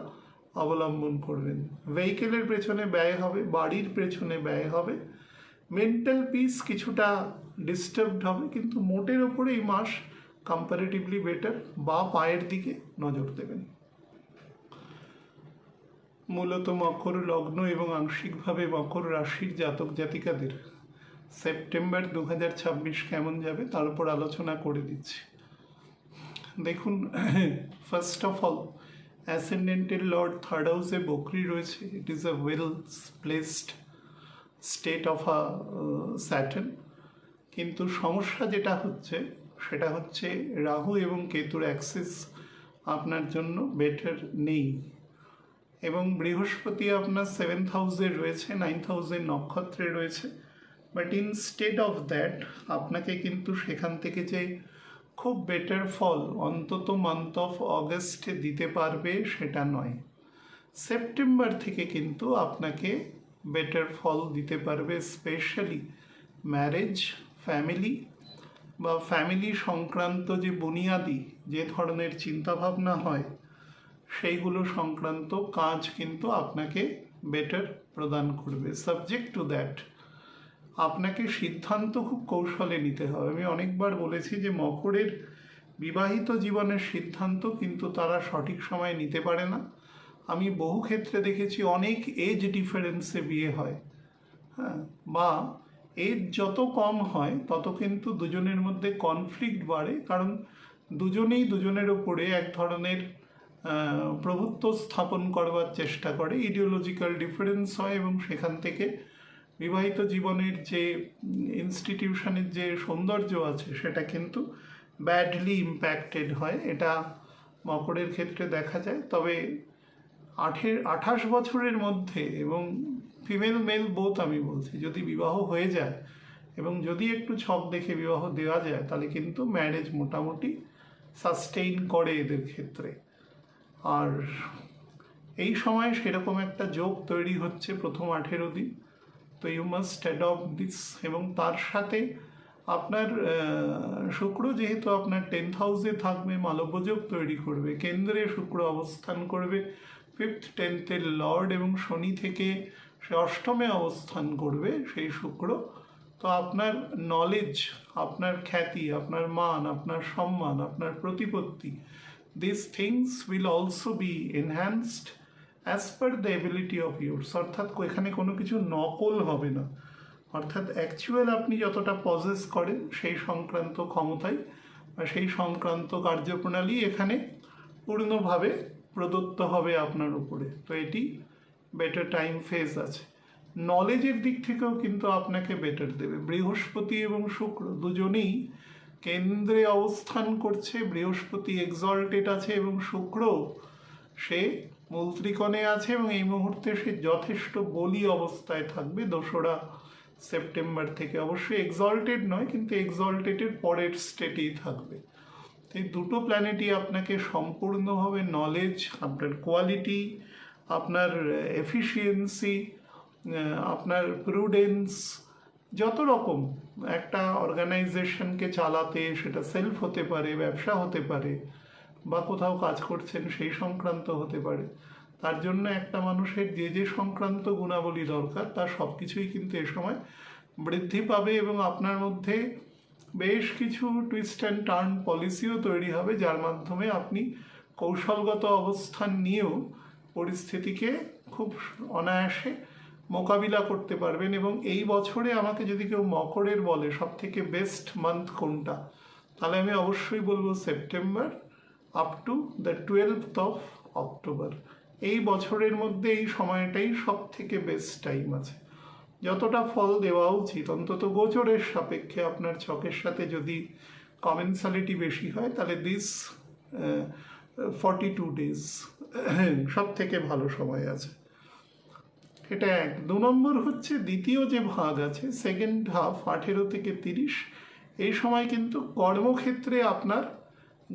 অবলম্বন করবেন। ভেহিকেলের পেছনে ব্যয় হবে, বাড়ির পেছনে ব্যয় হবে, মেন্টাল পিস কিছুটা ডিস্টার্বড হবে, কিন্তু মোটের ওপরে এই মাস কম্পারেটিভলি বেটার। বা পায়ের দিকে নজর দেবেন। মূলত মকর লগ্ন এবং আংশিকভাবে মকর রাশির জাতক জাতিকাদের সেপ্টেম্বর 2026 কেমন যাবে তার উপর আলোচনা করে দিচ্ছি। দেখুন, ফার্স্ট অফ অল অ্যাসেন্ডেন্টের লর্ড 3rd হাউসে বকরি রয়েছে। It is a well placed state of a Saturn. কিন্তু সমস্যা যেটা হচ্ছে সেটা হচ্ছে রাহু এবং কেতুর অ্যাক্সিস আপনার জন্য বেটার নেই, এবং বৃহস্পতি আপনার 7th হাউসে রয়েছে, 9th হাউসের নক্ষত্রে রয়েছে। বাট ইনস্টেড অফ দ্যাট আপনাকে কিন্তু সেখান থেকে যে খুব বেটার ফল অন্তত মান্থ অফ অগস্টে দিতে পারবে সেটা নয়। সেপ্টেম্বর থেকে কিন্তু আপনাকে বেটার ফল দিতে পারবে, স্পেশালি ম্যারেজ, ফ্যামিলি বা ফ্যামিলি সংক্রান্ত যে বুনিয়াদি যে ধরনের চিন্তাভাবনা হয় সেইগুলো সংক্রান্ত কাজ কিন্তু আপনাকে বেটার প্রদান করবে। সাবজেক্ট টু দ্যাট আপনাকে সিদ্ধান্ত খুব কৌশলে নিতে হবে। আমি অনেকবার বলেছি যে মকরের বিবাহিত জীবনের সিদ্ধান্ত কিন্তু তারা সঠিক সময় নিতে পারে না। আমি বহু ক্ষেত্রে দেখেছি অনেক এজ ডিফারেন্সে বিয়ে হয়, হ্যাঁ, বা এজ যত কম হয় তত কিন্তু দুজনের মধ্যে কনফ্লিক্ট বাড়ে, কারণ দুজনেই দুজনের ওপরে এক ধরনের প্রভুত্ব স্থাপন করবার চেষ্টা করে, ইডিওলজিক্যাল ডিফারেন্স হয় এবং সেখান থেকে বিবাহিত জীবনের যে ইনস্টিটিউশনের যে সৌন্দর্য আছে সেটা কিন্তু ব্যাডলি ইম্প্যাক্টেড হয়। এটা মকরের ক্ষেত্রে দেখা যায়। তবে 28 বছরের মধ্যে এবং ফিমেল মেল বোথ আমি বলছি, যদি বিবাহ হয়ে যায় এবং যদি একটু ছক দেখে বিবাহ দেওয়া যায় তাহলে কিন্তু ম্যারেজ মোটামুটি সাস্টেইন করে এদের ক্ষেত্রে। আর এই সময় সেরকম একটা যোগ তৈরি হচ্ছে প্রথম 18 দিন, তো ইউ মাস্ট অ্যাডপ্ট দিস। এবং তার সাথে আপনার শুক্র যেহেতু আপনার 10th হাউসে থাকবে, মালব্যযোগ তৈরি করবে, কেন্দ্রে শুক্র অবস্থান করবে 5th 10th-এর লর্ড, এবং শনি থেকে সে অষ্টমে অবস্থান করবে সেই শুক্র। তো আপনার নলেজ, আপনার খ্যাতি, আপনার মান, আপনার সম্মান, আপনার প্রতিপত্তি, this things will also be enhanced as per the ability of yours. অর্থাৎ এখানে কোনো কিছু নকল হবে না, অর্থাৎ অ্যাকচুয়াল আপনি যতটা পজেস করেন সেই সংক্রান্ত ক্ষমতাই বা সেই সংক্রান্ত কার্যপ্রণালী এখানে পূর্ণভাবে প্রদত্ত হবে আপনার উপরে। তো এটি বেটার টাইম ফেজ আছে। নলেজের দিক থেকেও কিন্তু আপনাকে বেটার দেবে। বৃহস্পতি এবং শুক্র দুজনেই কেন্দ্রে অবস্থান করছে, বৃহস্পতি এক্সল্টেড আছে এবং শুক্র সে মূল ত্রিকোণে আছে, এবং এই মুহূর্তে সে যথেষ্ট বলি অবস্থায় থাকবে 2রা সেপ্টেম্বর থেকে। অবশ্যই এক্সল্টেড নয়, কিন্তু এক্সল্টেডের পরের স্টেটেই থাকবে। এই দুটো প্ল্যানেটই আপনাকে সম্পূর্ণভাবে নলেজ, আপনার কোয়ালিটি, আপনার এফিসিয়েন্সি, আপনার প্রুডেন্স, যত রকম একটা অর্গানাইজেশনকে চালাতে, সেটা সেলফ হতে পারে, ব্যবসা হতে পারে, বা কোথাও কাজ করছেন সেই সংক্রান্ত হতে পারে, তার জন্য একটা মানুষের যে যে সংক্রান্ত গুণাবলী দরকার তার সব কিছুই কিন্তু এ সময় বৃদ্ধি পাবে। এবং আপনার মধ্যে বেশ কিছু টুইস্ট অ্যান্ড টার্ন পলিসিও তৈরি হবে, যার মাধ্যমে আপনি কৌশলগত অবস্থান নিয়েও পরিস্থিতিকে খুব অনায়াসে মোকাবিলা করতে পারবেন। এবং এই বছরে আমাকে যদি কেউ মকরের বলে সব থেকে বেস্ট মান্থ কোনটা, তাহলে আমি অবশ্যই বলবো September up to the 12th of October. এই বছরের মধ্যে এই সময়টাই সব থেকে বেস্ট টাইম আছে। যতটা ফল দেওয়া উচিত অন্তত গোচরের সাপেক্ষে আপনার ছকের সাথে যদি কমেন্সালিটি বেশি হয় তাহলে দিস 42 days সব থেকে ভালো সময় আছে। এটা 1। 2 নম্বর হচ্ছে দ্বিতীয় যে ভাগ আছে, সেকেন্ড হাফ 18 থেকে 30, এই সময় কিন্তু কর্মক্ষেত্রে আপনার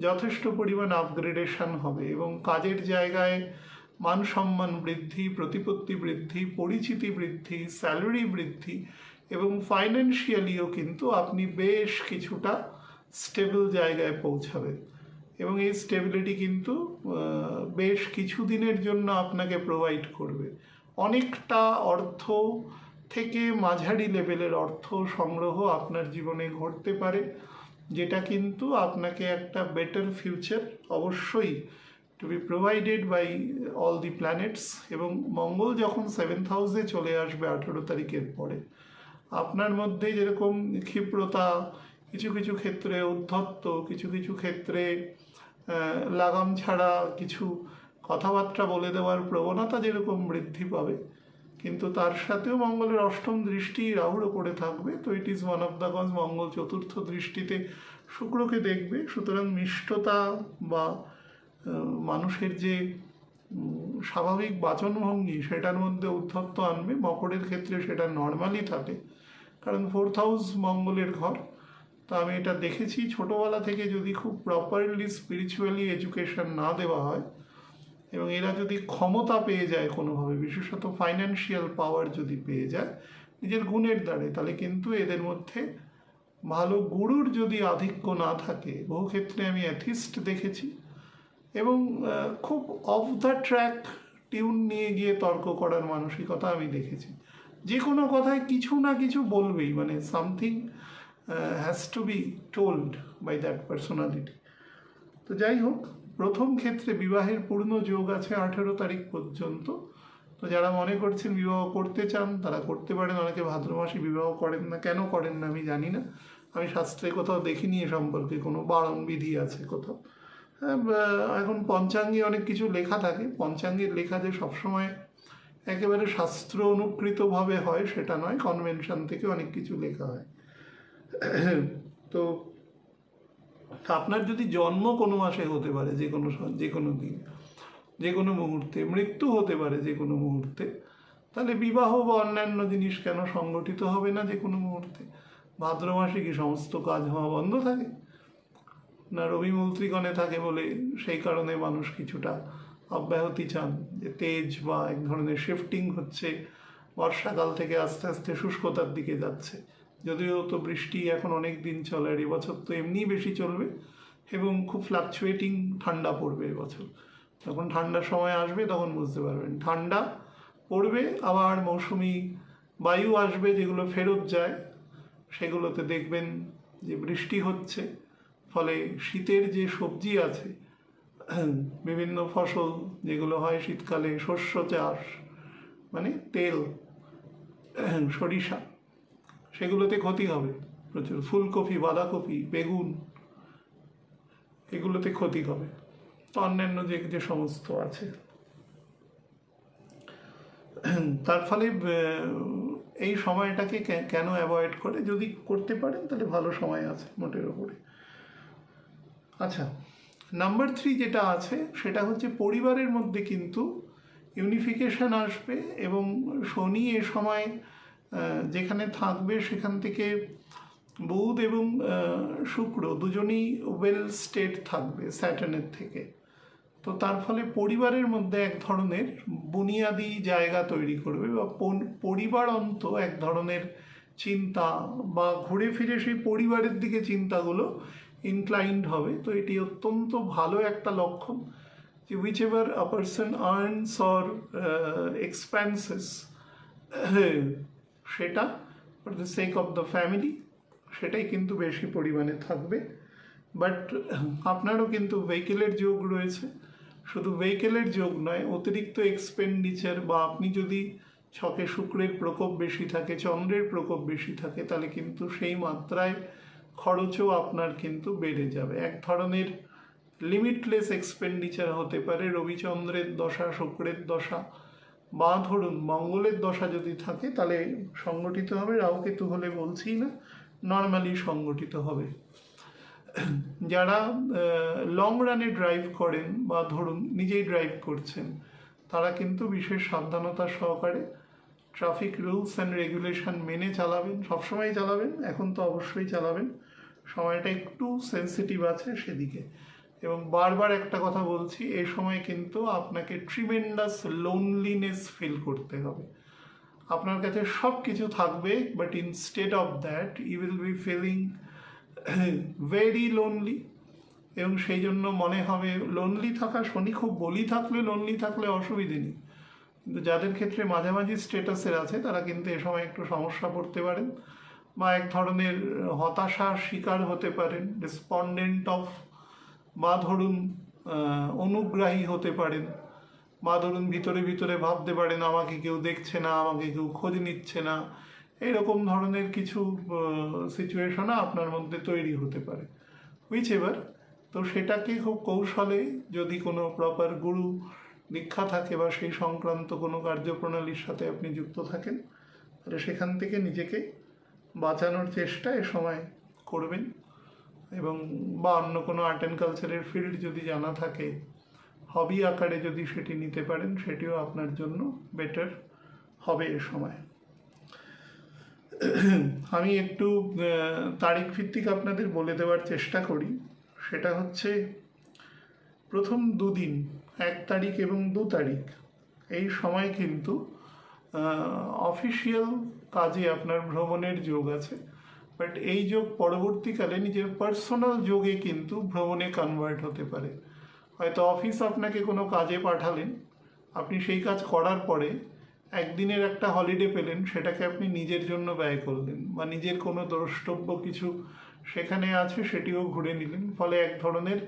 যথেষ্ট পরিমাণ আপগ্রেডেশন হবে এবং কাজের জায়গায় মান সম্মান বৃদ্ধি, প্রতিপত্তি বৃদ্ধি, পরিচিতি বৃদ্ধি, স্যালারি বৃদ্ধি, এবং ফাইন্যান্সিয়ালিও কিন্তু আপনি বেশ কিছুটা স্টেবল জায়গায় পৌঁছাবেন। এবং এই স্টেবিলিটি কিন্তু বেশ কিছু দিনের জন্য আপনাকে প্রোভাইড করবে। অনেকটা অর্থ থেকে মাঝারি লেভেলের অর্থ সংগ্রহ আপনার জীবনে ঘটতে পারে, যেটা কিন্তু আপনাকে একটা বেটার ফিউচার অবশ্যই to be provided by all the planets. এবং মঙ্গল যখন 7th হাউসে চলে আসবে 18 তারিখের পরে, আপনার মধ্যে যেরকম ক্ষিপ্রতা, কিছু কিছু ক্ষেত্রে উদ্ধত্ত, কিছু কিছু ক্ষেত্রে লাগাম ছাড়া কিছু কথাবার্তা বলে দেওয়ার প্রবণতা যেরকম বৃদ্ধি পাবে, কিন্তু তার সাথেও মঙ্গলের অষ্টম দৃষ্টি রাহুর ওপরে থাকবে। তো it is one of the cause Mangal চতুর্থ দৃষ্টিতে শুক্রকে দেখবে। সুতরাং মিষ্টতা বা মানুষের যে স্বাভাবিক বাচনভঙ্গি সেটার মধ্যে উদ্ধত্ত আনবে। মকরের ক্ষেত্রে সেটা নর্মালি থাকে, কারণ 4th হাউস মঙ্গলের ঘর। তো আমি এটা দেখেছি ছোটোবেলা থেকে যদি খুব প্রপারলি স্পিরিচুয়ালি এডুকেশন না দেওয়া হয় এবং এরা যদি ক্ষমতা পেয়ে যায় কোনোভাবে, বিশেষত ফাইন্যান্সিয়াল পাওয়ার যদি পেয়ে যায় নিজের গুণের দ্বারে, তাহলে কিন্তু এদের মধ্যে ভালো গুরুর যদি আধিক্য না থাকে, বহু ক্ষেত্রে আমি অ্যাথিস্ট দেখেছি এবং খুব অফ দ্য ট্র্যাক টিউন নিয়ে গিয়ে তর্ক করার মানসিকতা আমি দেখেছি। যে কোনো কথায় কিছু না কিছু বলবেই, মানে something has to be told by that personality. তো যাই হোক, প্রথম ক্ষেত্রে বিবাহের পূর্ণ যোগ আছে 18 তারিখ পর্যন্ত। তো যারা মনে করছেন বিবাহ করতে চান তারা করতে পারেন। অনেকে ভাদ্র মাসে বিবাহ করেন না, কেন করেন না আমি জানি না, আমি শাস্ত্রে কোথাও দেখিনি এ সম্পর্কে কোনো বারণ বিধি আছে কোথাও। এখন পঞ্চাঙ্গে অনেক কিছু লেখা থাকে, পঞ্চাঙ্গের লেখা যে সবসময় একেবারে শাস্ত্র অনুকৃতভাবে হয় সেটা নয়, কনভেনশন থেকে অনেক কিছু লেখা হয়। তো আপনার যদি জন্ম কোনো মাসে হতে পারে, যে কোনো দিন, যে কোনো মুহূর্তে, মৃত্যু হতে পারে যে কোনো মুহূর্তে, তাহলে বিবাহ বা অন্যান্য জিনিস কেন সংগঠিত হবে না যে কোনো মুহূর্তে? ভাদ্র মাসে কি সমস্ত কাজ হওয়া বন্ধ থাকে? না রবি মৈত্রীগণে থাকে বলে সেই কারণে মানুষ কিছুটা অব্যাহতি চান, যে তেজ বা এক ধরনের শিফটিং হচ্ছে, বর্ষাকাল থেকে আস্তে আস্তে শুষ্কতার দিকে যাচ্ছে। যদিও তো বৃষ্টি এখন অনেক দিন চলে, আর এবছর তো এমনিই বেশি চলবে এবং খুব ফ্লাকচুয়েটিং ঠান্ডা পড়বে এবছর। যখন ঠান্ডার সময় আসবে তখন বুঝতে পারবেন, ঠান্ডা পড়বে, আবার মৌসুমি বায়ু আসবে যেগুলো ফেরত যায়, সেগুলোতে দেখবেন যে বৃষ্টি হচ্ছে। ফলে শীতের যে সবজি আছে, বিভিন্ন ফসল যেগুলো হয় শীতকালে, শস্য চাষ মানে তেল, সরিষা, সেগুলোতে ক্ষতি হবে প্রচুর। ফুলকপি, বাঁধাকপি, বেগুন, এগুলোতে ক্ষতি হবে। তো অন্যান্য যে সমস্ত আছে, তার ফলে এই সময়টাকে কেন অ্যাভয়েড করে, যদি করতে পারেন তাহলে ভালো সময় আছে মোটের ওপরে। আচ্ছা, নাম্বার 3 যেটা আছে সেটা হচ্ছে পরিবারের মধ্যে কিন্তু ইউনিফিকেশন আসবে এবং শনি এ সময় যেখানে থাকবে সেখান থেকে বুধ এবং শুক্র দুজনেই ওয়েল স্টেট থাকবে স্যাটার্নের থেকে। তো তার ফলে পরিবারের মধ্যে এক ধরনের বুনিয়াদি জায়গা তৈরি করবে বা পরিবার অন্ত এক ধরনের চিন্তা বা ঘুরে ফিরে সেই পরিবারের দিকে চিন্তাগুলো ইনক্লাইন্ড হবে। তো এটি অত্যন্ত ভালো একটা লক্ষণ যে which ever a person earns or expenses, সেটা for the sake of the family, সেটাই কিন্তু বেশি পরিমাণে থাকবে। বাট আপনারও কিন্তু ভেহিকেলের যোগ রয়েছে, শুধু ভেহিকেলের যোগ নয়, অতিরিক্ত এক্সপেন্ডিচার বা আপনি যদি ছকে শুক্রের প্রকোপ বেশি থাকে, চন্দ্রের প্রকোপ বেশি থাকে, তাহলে কিন্তু সেই মাত্রায় খরচও আপনার কিন্তু বেড়ে যাবে। এক ধরনের লিমিটলেস এক্সপেন্ডিচার হতে পারে রবিচন্দ্রের দশা, শুক্রের দশা, বা ধরুন মঙ্গলের দশা যদি থাকে তাহলে সংগঠিত হবে। রাহুকেতু হলে বলছি না, নর্মালি সংগঠিত হবে। যারা লং রানে ড্রাইভ করেন বা ধরুন নিজেই ড্রাইভ করছেন, তারা কিন্তু বিশেষ সাবধানতা সহকারে ট্রাফিক রুলস অ্যান্ড রেগুলেশন মেনে চালাবেন, সবসময় চালাবেন, এখন তো অবশ্যই চালাবেন, সময়টা একটু সেন্সিটিভ আছে সেদিকে। এবং বারবার একটা কথা বলছি, এই সময় কিন্তু আপনাকে ট্রিমেন্ডাস লোনলিনেস ফিল করতে হবে। আপনার কাছে সব কিছু থাকবে, but instead of that you will be feeling very lonely, এবং সেই জন্য মনে হবে লোনলি থাকা, শনি খুব বলি থাকলে, লোনলি থাকলে অসুবিধে নেই, কিন্তু যাদের ক্ষেত্রে মাঝামাঝি স্টেটাসের আছে তারা কিন্তু এ সময় একটু সমস্যা পড়তে পারেন বা এক ধরনের হতাশার শিকার হতে পারেন, রেসপন্ডেন্ট অফ, বা ধরুন অনুগ্রাহী হতে পারেন, বা ধরুন ভিতরে ভিতরে ভাবতে পারেন আমাকে কেউ দেখছে না, আমাকে কেউ খোঁজ নিচ্ছে না, এরকম ধরনের কিছু সিচুয়েশন আপনার মধ্যে তৈরি হতে পারে, হুইচ এভার। তো সেটাকে খুব কৌশলে যদি কোনো প্রপার গুরু দীক্ষা থাকে বা সেই সংক্রান্ত কোনো কার্যপ্রণালীর সাথে আপনি যুক্ত থাকেন, তাহলে সেখান থেকে নিজেকে বাঁচানোর চেষ্টা এ সময় করবেন। এবং বা অন্য কোনো আর্ট অ্যান্ড কালচারের ফিল্ড যদি জানা থাকে, হবি আকারে যদি সেটি নিতে পারেন, সেটিও আপনার জন্য বেটার হবে এ সময়। আমি একটু তারিখ ভিত্তিক আপনাদের বলে দেওয়ার চেষ্টা করি। সেটা হচ্ছে প্রথম দুদিন 1 তারিখ এবং 2 তারিখ এই সময় কিন্তু অফিসিয়াল কাজে আপনার ভ্রমণের যোগ আছে, বাট এই যোগ পরবর্তীকালে নিজের পার্সোনাল যোগে কিন্তু ভ্রমণে কনভার্ট হতে পারে। হয়তো অফিস আপনাকে কোনো কাজে পাঠালেন, আপনি সেই কাজ করার পরে একদিনের একটা হলিডে পেলেন, সেটাকে আপনি নিজের জন্য ব্যয় করলেন, বা নিজের কোনো দ্রষ্টব্য কিছু সেখানে আছে সেটিও ঘুরে নিলেন, ফলে এক ধরনের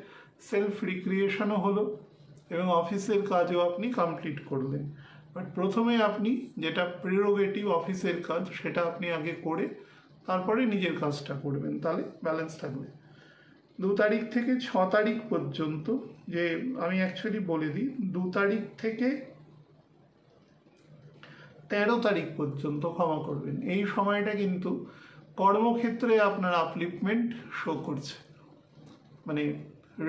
সেলফ রিক্রিয়েশনও হলো এবং অফিসের কাজও আপনি কমপ্লিট করলেন। বাট প্রথমে আপনি যেটা প্রিরোগেটিভ অফিসের কাজ সেটা আপনি আগে করে তারপরে নিজের কাজটা করবেন, তাহলে ব্যালেন্স থাকবে। 2 তারিখ থেকে 6 তারিখ পর্যন্ত, যে আমি অ্যাকচুয়ালি বলে দিই, 2 তারিখ থেকে 13 তারিখ পর্যন্ত ক্ষমা করবেন, এই সময়টা কিন্তু কর্মক্ষেত্রে আপনার আপলিফমেন্ট শো করছে, মানে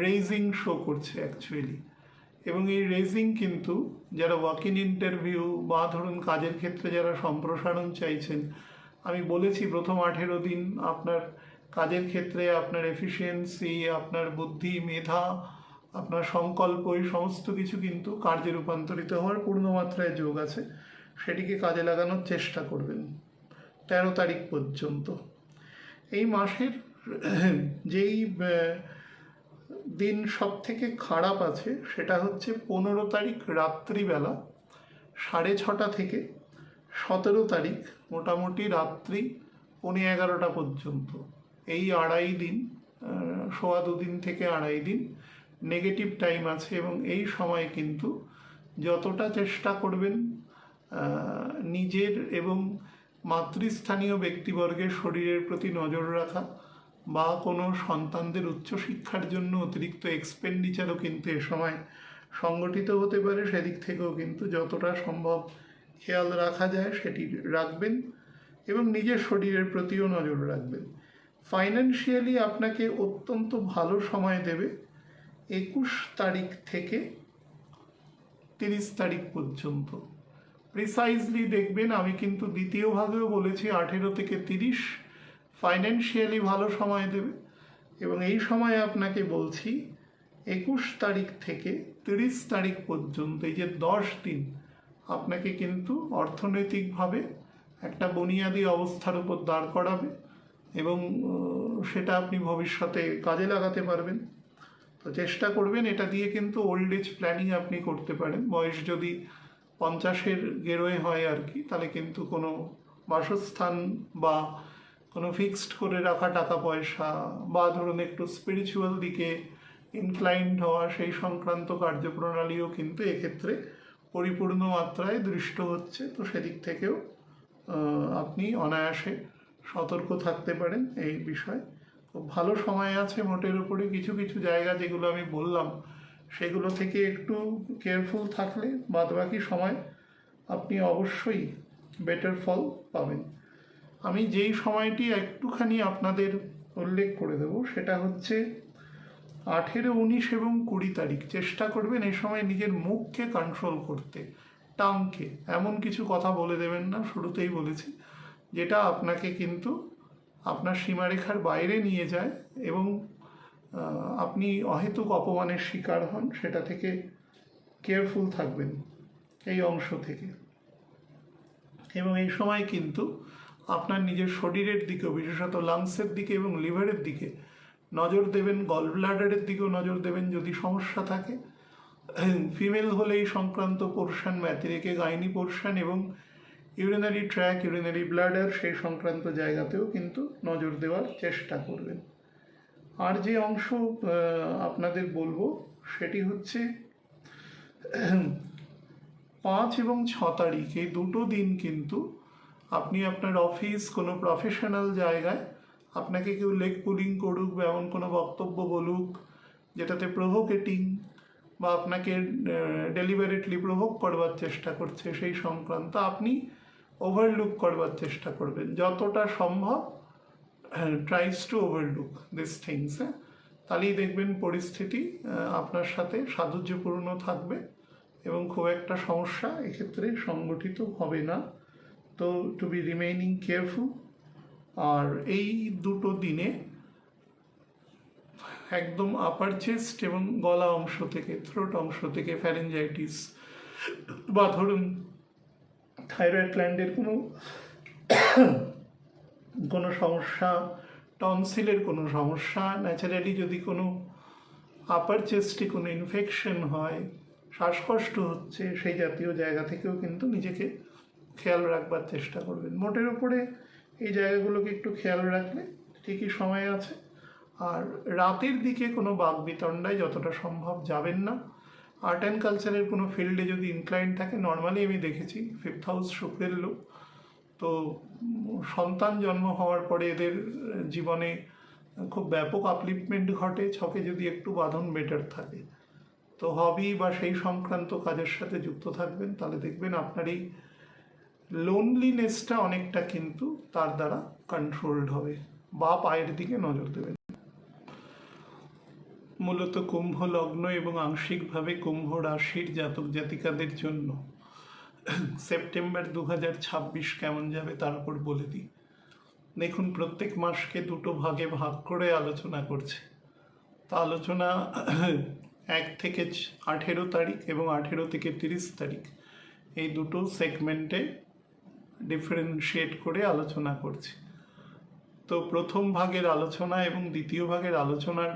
রেইজিং শো করছে অ্যাকচুয়ালি। এবং এই রেজিং কিন্তু যারা ওয়াক ইন ইন্টারভিউ বা ধরুন কাজের ক্ষেত্রে যারা সম্প্রসারণ চাইছেন, আমি বলেছি প্রথম 18 দিন আপনার কাজের ক্ষেত্রে আপনার এফিসিয়েন্সি, আপনার বুদ্ধি, মেধা, আপনার সংকল্প, এই সমস্ত কিছু কিন্তু কার্যে রূপান্তরিত হওয়ার পূর্ণমাত্রায় যোগ আছে, সেটিকে কাজে লাগানোর চেষ্টা করবেন 13 তারিখ পর্যন্ত। এই মাসের যেই দিন সব থেকে খারাপ আছে সেটা হচ্ছে 15 তারিখ রাত্রিবেলা 6:30 থেকে 17 তারিখ মোটামুটি রাত্রি 11:30 পর্যন্ত। এই 2.5 দিন, 2.25 দিন থেকে 2.5 দিন নেগেটিভ টাইম আছে, এবং এই সময় কিন্তু যতটা চেষ্টা করবেন নিজের এবং মাতৃস্থানীয় ব্যক্তিবর্গের শরীরের প্রতি নজর রাখা, বা কোনো সন্তানদের উচ্চশিক্ষার জন্য অতিরিক্ত এক্সপেন্ডিচারও কিন্তু এ সময় সংগঠিত হতে পারে, সেদিক থেকেও কিন্তু যতটা সম্ভব খেয়াল রাখা যায় সেটি রাখবেন, এবং নিজের শরীরের প্রতিও নজর রাখবেন। ফাইন্যান্সিয়ালি আপনাকে অত্যন্ত ভালো সময় দেবে 21 তারিখ থেকে 30 তারিখ পর্যন্ত। প্রিসাইজলি দেখবেন, আমি কিন্তু দ্বিতীয় ভাগেও বলেছি 18 থেকে 30 ফাইন্যান্সিয়ালি ভালো সময় দেবে, এবং এই সময়ে আপনাকে বলছি 21 তারিখ থেকে 30 তারিখ পর্যন্ত, এই যে 10 দিন আপনাকে কিন্তু অর্থনৈতিকভাবে একটা বুনিয়াদি অবস্থার উপর দাঁড় করাবে, এবং সেটা আপনি ভবিষ্যতে কাজে লাগাতে পারবেন। তো চেষ্টা করবেন, এটা দিয়ে কিন্তু ওল্ড এজ প্ল্যানিং আপনি করতে পারেন। বয়স যদি 50-এর গেরোয় হয় আর কি, তাহলে কিন্তু কোনো বাসস্থান বা কোনো ফিক্সড করে রাখা টাকা পয়সা, বা ধরুন একটু স্পিরিচুয়াল দিকে ইনক্লাইন্ড হওয়া, সেই সংক্রান্ত কার্যপ্রণালীও কিন্তু এক্ষেত্রে পরিপূর্ণ মাত্রায় দৃষ্ট হচ্ছে। তো সেদিক থেকেও আপনি অনায়াসে সতর্ক থাকতে পারেন এই বিষয়ে। খুব ভালো সময় আছে মোটের উপরে। কিছু কিছু জায়গা যেগুলো আমি বললাম সেগুলো থেকে একটু কেয়ারফুল থাকলে বাদবাকি সময় আপনি অবশ্যই বেটার ফল পাবেন। আমি যেই সময়টি একটুখানি আপনাদের উল্লেখ করে দেব সেটা হচ্ছে 18, 19 এবং 20 তারিখ। চেষ্টা করবেন এই সময় নিজের মুখকে কন্ট্রোল করতে, টাংকে এমন কিছু কথা বলে দেবেন না, শুরুতেই বলেছি, যেটা আপনাকে কিন্তু আপনার সীমারেখার বাইরে নিয়ে যায় এবং আপনি অহেতুক অপমানের শিকার হন। সেটা থেকে কেয়ারফুল থাকবেন এই অংশ থেকে। এবং এই সময় কিন্তু আপনার নিজের শরীরের দিকেও, বিশেষত লাংসের দিকে এবং লিভারের দিকে নজর দেবেন, গল ব্লাডারের দিকেও নজর দেবেন যদি সমস্যা থাকে। ফিমেল হলে এই সংক্রান্ত পোর্শন, ম্যাথিরেকে গাইনি পোর্শন এবং ইউরিনারি ট্র্যাক, ইউরিনারি ব্লাডার, সেই সংক্রান্ত জায়গাতেও কিন্তু নজর দেওয়ার চেষ্টা করবেন। আর যে অংশ আপনাদের বলবো সেটি হচ্ছে 5 এবং 6 তারিখ, এই দুটো দিন কিন্তু আপনি আপনার অফিস, কোনো প্রফেশনাল জায়গায় আপনাকে কেউ লেগ পুলিং করুক বা এমন কোনো বক্তব্য বলুক যেটাতে প্রভোকেটিং বা আপনাকে ডেলিভারেটলি প্রভোক করবার চেষ্টা করছে, সেই সংক্রান্ত আপনি ওভারলুক করবার চেষ্টা করবেন যতটা সম্ভব। Tries to overlook this things, তাহলেই দেখবেন পরিস্থিতি আপনার সাথে সাধুর্যপূর্ণ থাকবে এবং খুব একটা সমস্যা এক্ষেত্রে সংগঠিত হবে না। তো টু বি রিমেইনিং কেয়ারফুল আর এই দুটো দিনে একদম আপার চেস্ট এবং গলা অংশ থেকে, থ্রোট অংশ থেকে ফ্যারেঞ্জাইটিস বা ধরুন থাইরয়েড গ্ল্যান্ডের কোনো সমস্যা, টনসিলের কোনো সমস্যা, ন্যাচারালি যদি কোনো আপার চেস্টে কোনো ইনফেকশন হয়, শ্বাসকষ্ট হচ্ছে, সেই জাতীয় জায়গা থেকেও কিন্তু নিজেকে খেয়াল রাখবার চেষ্টা করবেন। মোটের ওপরে এই জায়গাগুলোকে একটু খেয়াল রাখলে ঠিকই সময় আছে। আর রাতের দিকে কোনো বাকবিতণ্ডায় যতটা সম্ভব যাবেন না। আর্ট অ্যান্ড কালচারের কোনো ফিল্ডে যদি ইনক্লাইন্ড থাকে, নর্মালি আমি দেখেছি 5th হাউস শুক্রের লোক, তো সন্তান জন্ম হওয়ার পরে এদের জীবনে খুব ব্যাপক আপলিফমেন্ট ঘটে। ছকে যদি একটু বাঁধন বেটার থাকে, তো হবি বা সেই সংক্রান্ত কাজের সাথে যুক্ত থাকবেন, তাহলে দেখবেন আপনার এই লোনলিনেসটা অনেকটা কিন্তু তার দ্বারা কন্ট্রোলড হবে। বা পায়ের দিকে নজর দেবেন। মূলত কুম্ভ লগ্ন এবং আংশিকভাবে কুম্ভ রাশির জাতক জাতিকাদের জন্য সেপ্টেম্বর 2026 কেমন যাবে তার উপর বলে দিই। দেখুন, প্রত্যেক মাসকে দুটো ভাগে ভাগ করে আলোচনা করছে। তা আলোচনা 1 থেকে 18 তারিখ এবং 18 থেকে 30 তারিখ এই দুটো সেগমেন্টে ডিফারেন্সিয়েট করে আলোচনা করছি। তো প্রথম ভাগের আলোচনা এবং দ্বিতীয় ভাগের আলোচনার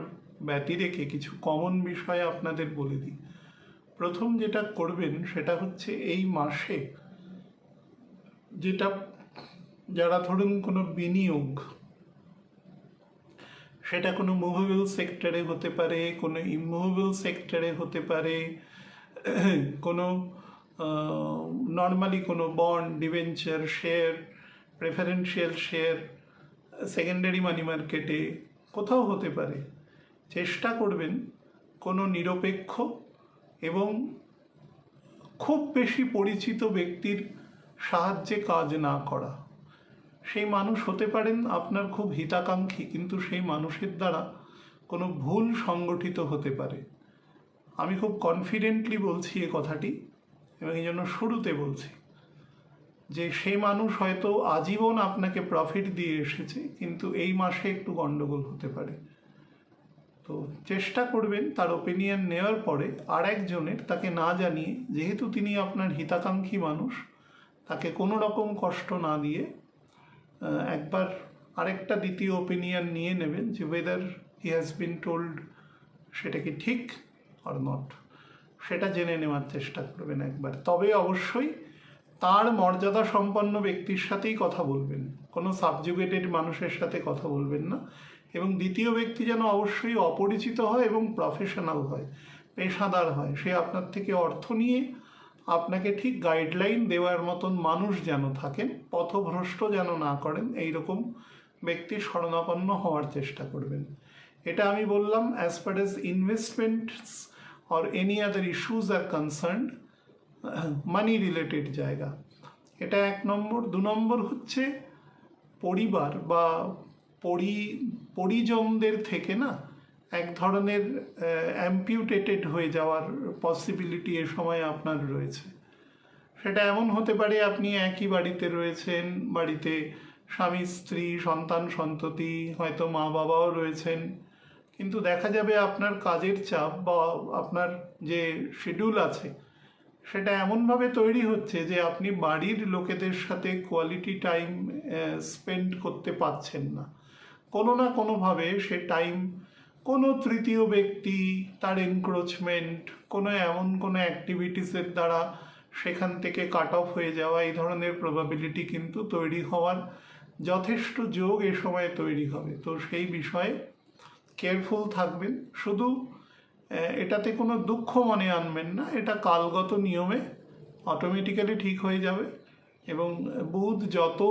ব্যতি রেখে কিছু কমন বিষয় আপনাদের বলে দিই। প্রথম যেটা করবেন সেটা হচ্ছে এই মাসে যেটা যারা ধরুন কোনো বিনিয়োগ, সেটা কোনো মুভেবল সেক্টরে হতে পারে, কোনো ইমুভেবল সেক্টরে হতে পারে, কোনো নর্মালি কোনো bond, debenture, share, preferential share, secondary money মার্কেটে কোথাও হতে পারে, চেষ্টা করবেন কোনো নিরপেক্ষ এবং খুব বেশি পরিচিত ব্যক্তির সাহায্যে কাজ না করা। সেই মানুষ হতে পারেন আপনার খুব হিতাকাঙ্ক্ষী, কিন্তু সেই মানুষের দ্বারা কোনো ভুল সংগঠিত হতে পারে। আমি খুব কনফিডেন্টলি বলছি এ কথাটি, এবং এই জন্য শুরুতে বলছি যে সেই মানুষ হয়তো আজীবন আপনাকে প্রফিট দিয়ে এসেছে, কিন্তু এই মাসে একটু গন্ডগোল হতে পারে। তো চেষ্টা করবেন তার ওপিনিয়ন নেওয়ার পরে আর একজনের তাকে না জানিয়ে, যেহেতু তিনি আপনার হিতাকাঙ্ক্ষী মানুষ, তাকে কোনো রকম কষ্ট না দিয়ে একবার আরেকটা দ্বিতীয় ওপিনিয়ন নিয়ে নেবেন যে whether he has been told সেটা কি ঠিক অর নট, সেটা জেনে নেওয়ার চেষ্টা করবেন একবার। তবে অবশ্যই তার মর্যাদা সম্পন্ন ব্যক্তির সাথেই কথা বলবেন, কোনো সাবজুগেটেড মানুষের সাথে কথা বলবেন না। এবং দ্বিতীয় ব্যক্তি যেন অবশ্যই অপরিচিত হয় এবং প্রফেশনাল হয়, পেশাদার হয়। সে আপনার থেকে অর্থ নিয়ে আপনাকে ঠিক গাইডলাইন দেওয়ার মতন মানুষ যেন থাকেন, পথভ্রষ্ট যেন না করেন, এইরকম ব্যক্তির শরণাপন্ন হওয়ার চেষ্টা করবেন। এটা আমি বললাম as per as investments or any other issues R concerned, money related জায়গা। এটা 1 নম্বর। 2 নম্বর হচ্ছে পরিবার বা পরিজনদের থেকে না এক ধরনের অ্যাম্পিউটেটেড হয়ে যাওয়ার পসিবিলিটি এ সময় আপনার রয়েছে। সেটা এমন হতে পারে আপনি একই বাড়িতে রয়েছেন, বাড়িতে স্বামী স্ত্রী সন্তান সন্ততি, হয়তো মা বাবাও রয়েছেন, কিন্তু দেখা যাবে আপনার কাজের চাপ বা আপনার যে শিডিউল আছে সেটা এমনভাবে তৈরি হচ্ছে যে আপনি বাড়ির লোকেদের সাথে কোয়ালিটি টাইম স্পেন্ড করতে পারছেন না। কোনো না কোনোভাবে সে টাইম কোনো তৃতীয় ব্যক্তি, তার এনক্রোচমেন্ট, কোনো এমন কোনো অ্যাক্টিভিটিসের দ্বারা সেখান থেকে কাট অফ হয়ে যাওয়া, এই ধরনের প্রবাবিলিটি কিন্তু তৈরি হওয়ার যথেষ্ট যোগ এ সময় তৈরি হবে। তো সেই বিষয়ে কেয়ারফুল থাকবেন। শুধু এটাতে কোনো দুঃখ মনে আনবেন না, এটা কালগত নিয়মে অটোমেটিক্যালি ঠিক হয়ে যাবে। এবং বুধ যত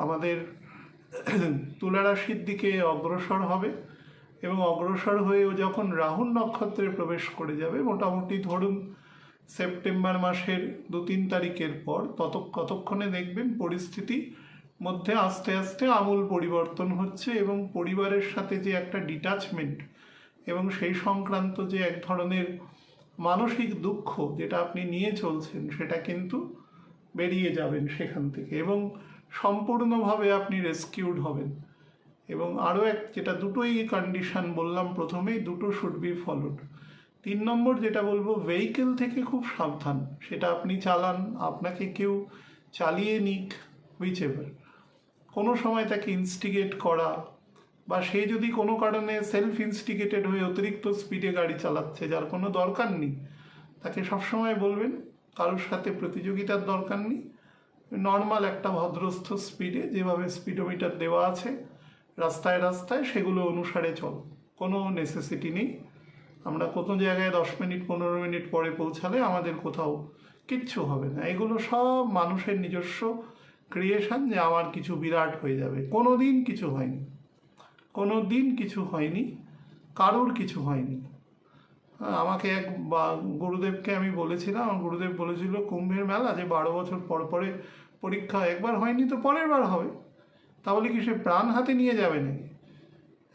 আমাদের তুলা রাশির দিকে অগ্রসর হবে এবং অগ্রসর হয়েও যখন রাহু নক্ষত্রে প্রবেশ করে যাবে, মোটামুটি ধরুন সেপ্টেম্বর মাসের 2-3 তারিখের পর, ততক্ষণে দেখবেন পরিস্থিতি মধ্যে আস্তে আস্তে আমূল পরিবর্তন হচ্ছে এবং পরিবারের সাথে যে একটা ডিটাচমেন্ট এবং সেই সংক্রান্ত যে এক ধরনের মানসিক দুঃখ যেটা আপনি নিয়ে চলছেন, সেটা কিন্তু বেরিয়ে যাবেন সেখান থেকে। এবং সম্পূর্ণভাবে আপনি রেস্কিউড হবেন। এবং আরও যেটা দুটোই কন্ডিশন বললাম প্রথমেই, দুটো শুড বি ফলোড। 3 নম্বর যেটা বলবো, ভেহিকেল থেকে খুব সাবধান। সেটা আপনি চালান, আপনাকে কেউ চালিয়ে নিক, হুইচ এভার, কোনো সময় তাকে ইনস্টিগেট করা, বা সে যদি কোনো কারণে সেলফ ইনস্টিগেটেড হয়ে অতিরিক্ত স্পিডে গাড়ি চালাচ্ছে যার কোনো দরকার নেই, তাকে সবসময় বলবেন কারোর সাথে প্রতিযোগিতার দরকার নেই, নর্মাল একটা ভদ্রস্থ স্পিডে, যেভাবে স্পিডোমিটার দেওয়া আছে রাস্তায় রাস্তায়, সেগুলো অনুসারে চল। কোনো নেসেসিটি নেই আমরা কোনো জায়গায় 10 মিনিট 15 মিনিট পরে পৌঁছালে আমাদের কোথাও কিচ্ছু হবে না। এগুলো সব মানুষের নিজস্ব ক্রিয়েশন, যে আমার কিছু বিরাট হয়ে যাবে। কোনো দিন কিছু হয়নি, কোনো দিন কিছু হয়নি, কারোর কিছু হয়নি। আমাকে গুরুদেবকে আমি বলেছিলাম, আমার গুরুদেব বলেছিল কুম্ভের মেলা যে 12 বছর পর পরে পরীক্ষা, একবার হয়নি তো পরের বার হবে, তাহলে কি সে প্রাণ হাতে নিয়ে যাবে নাকি?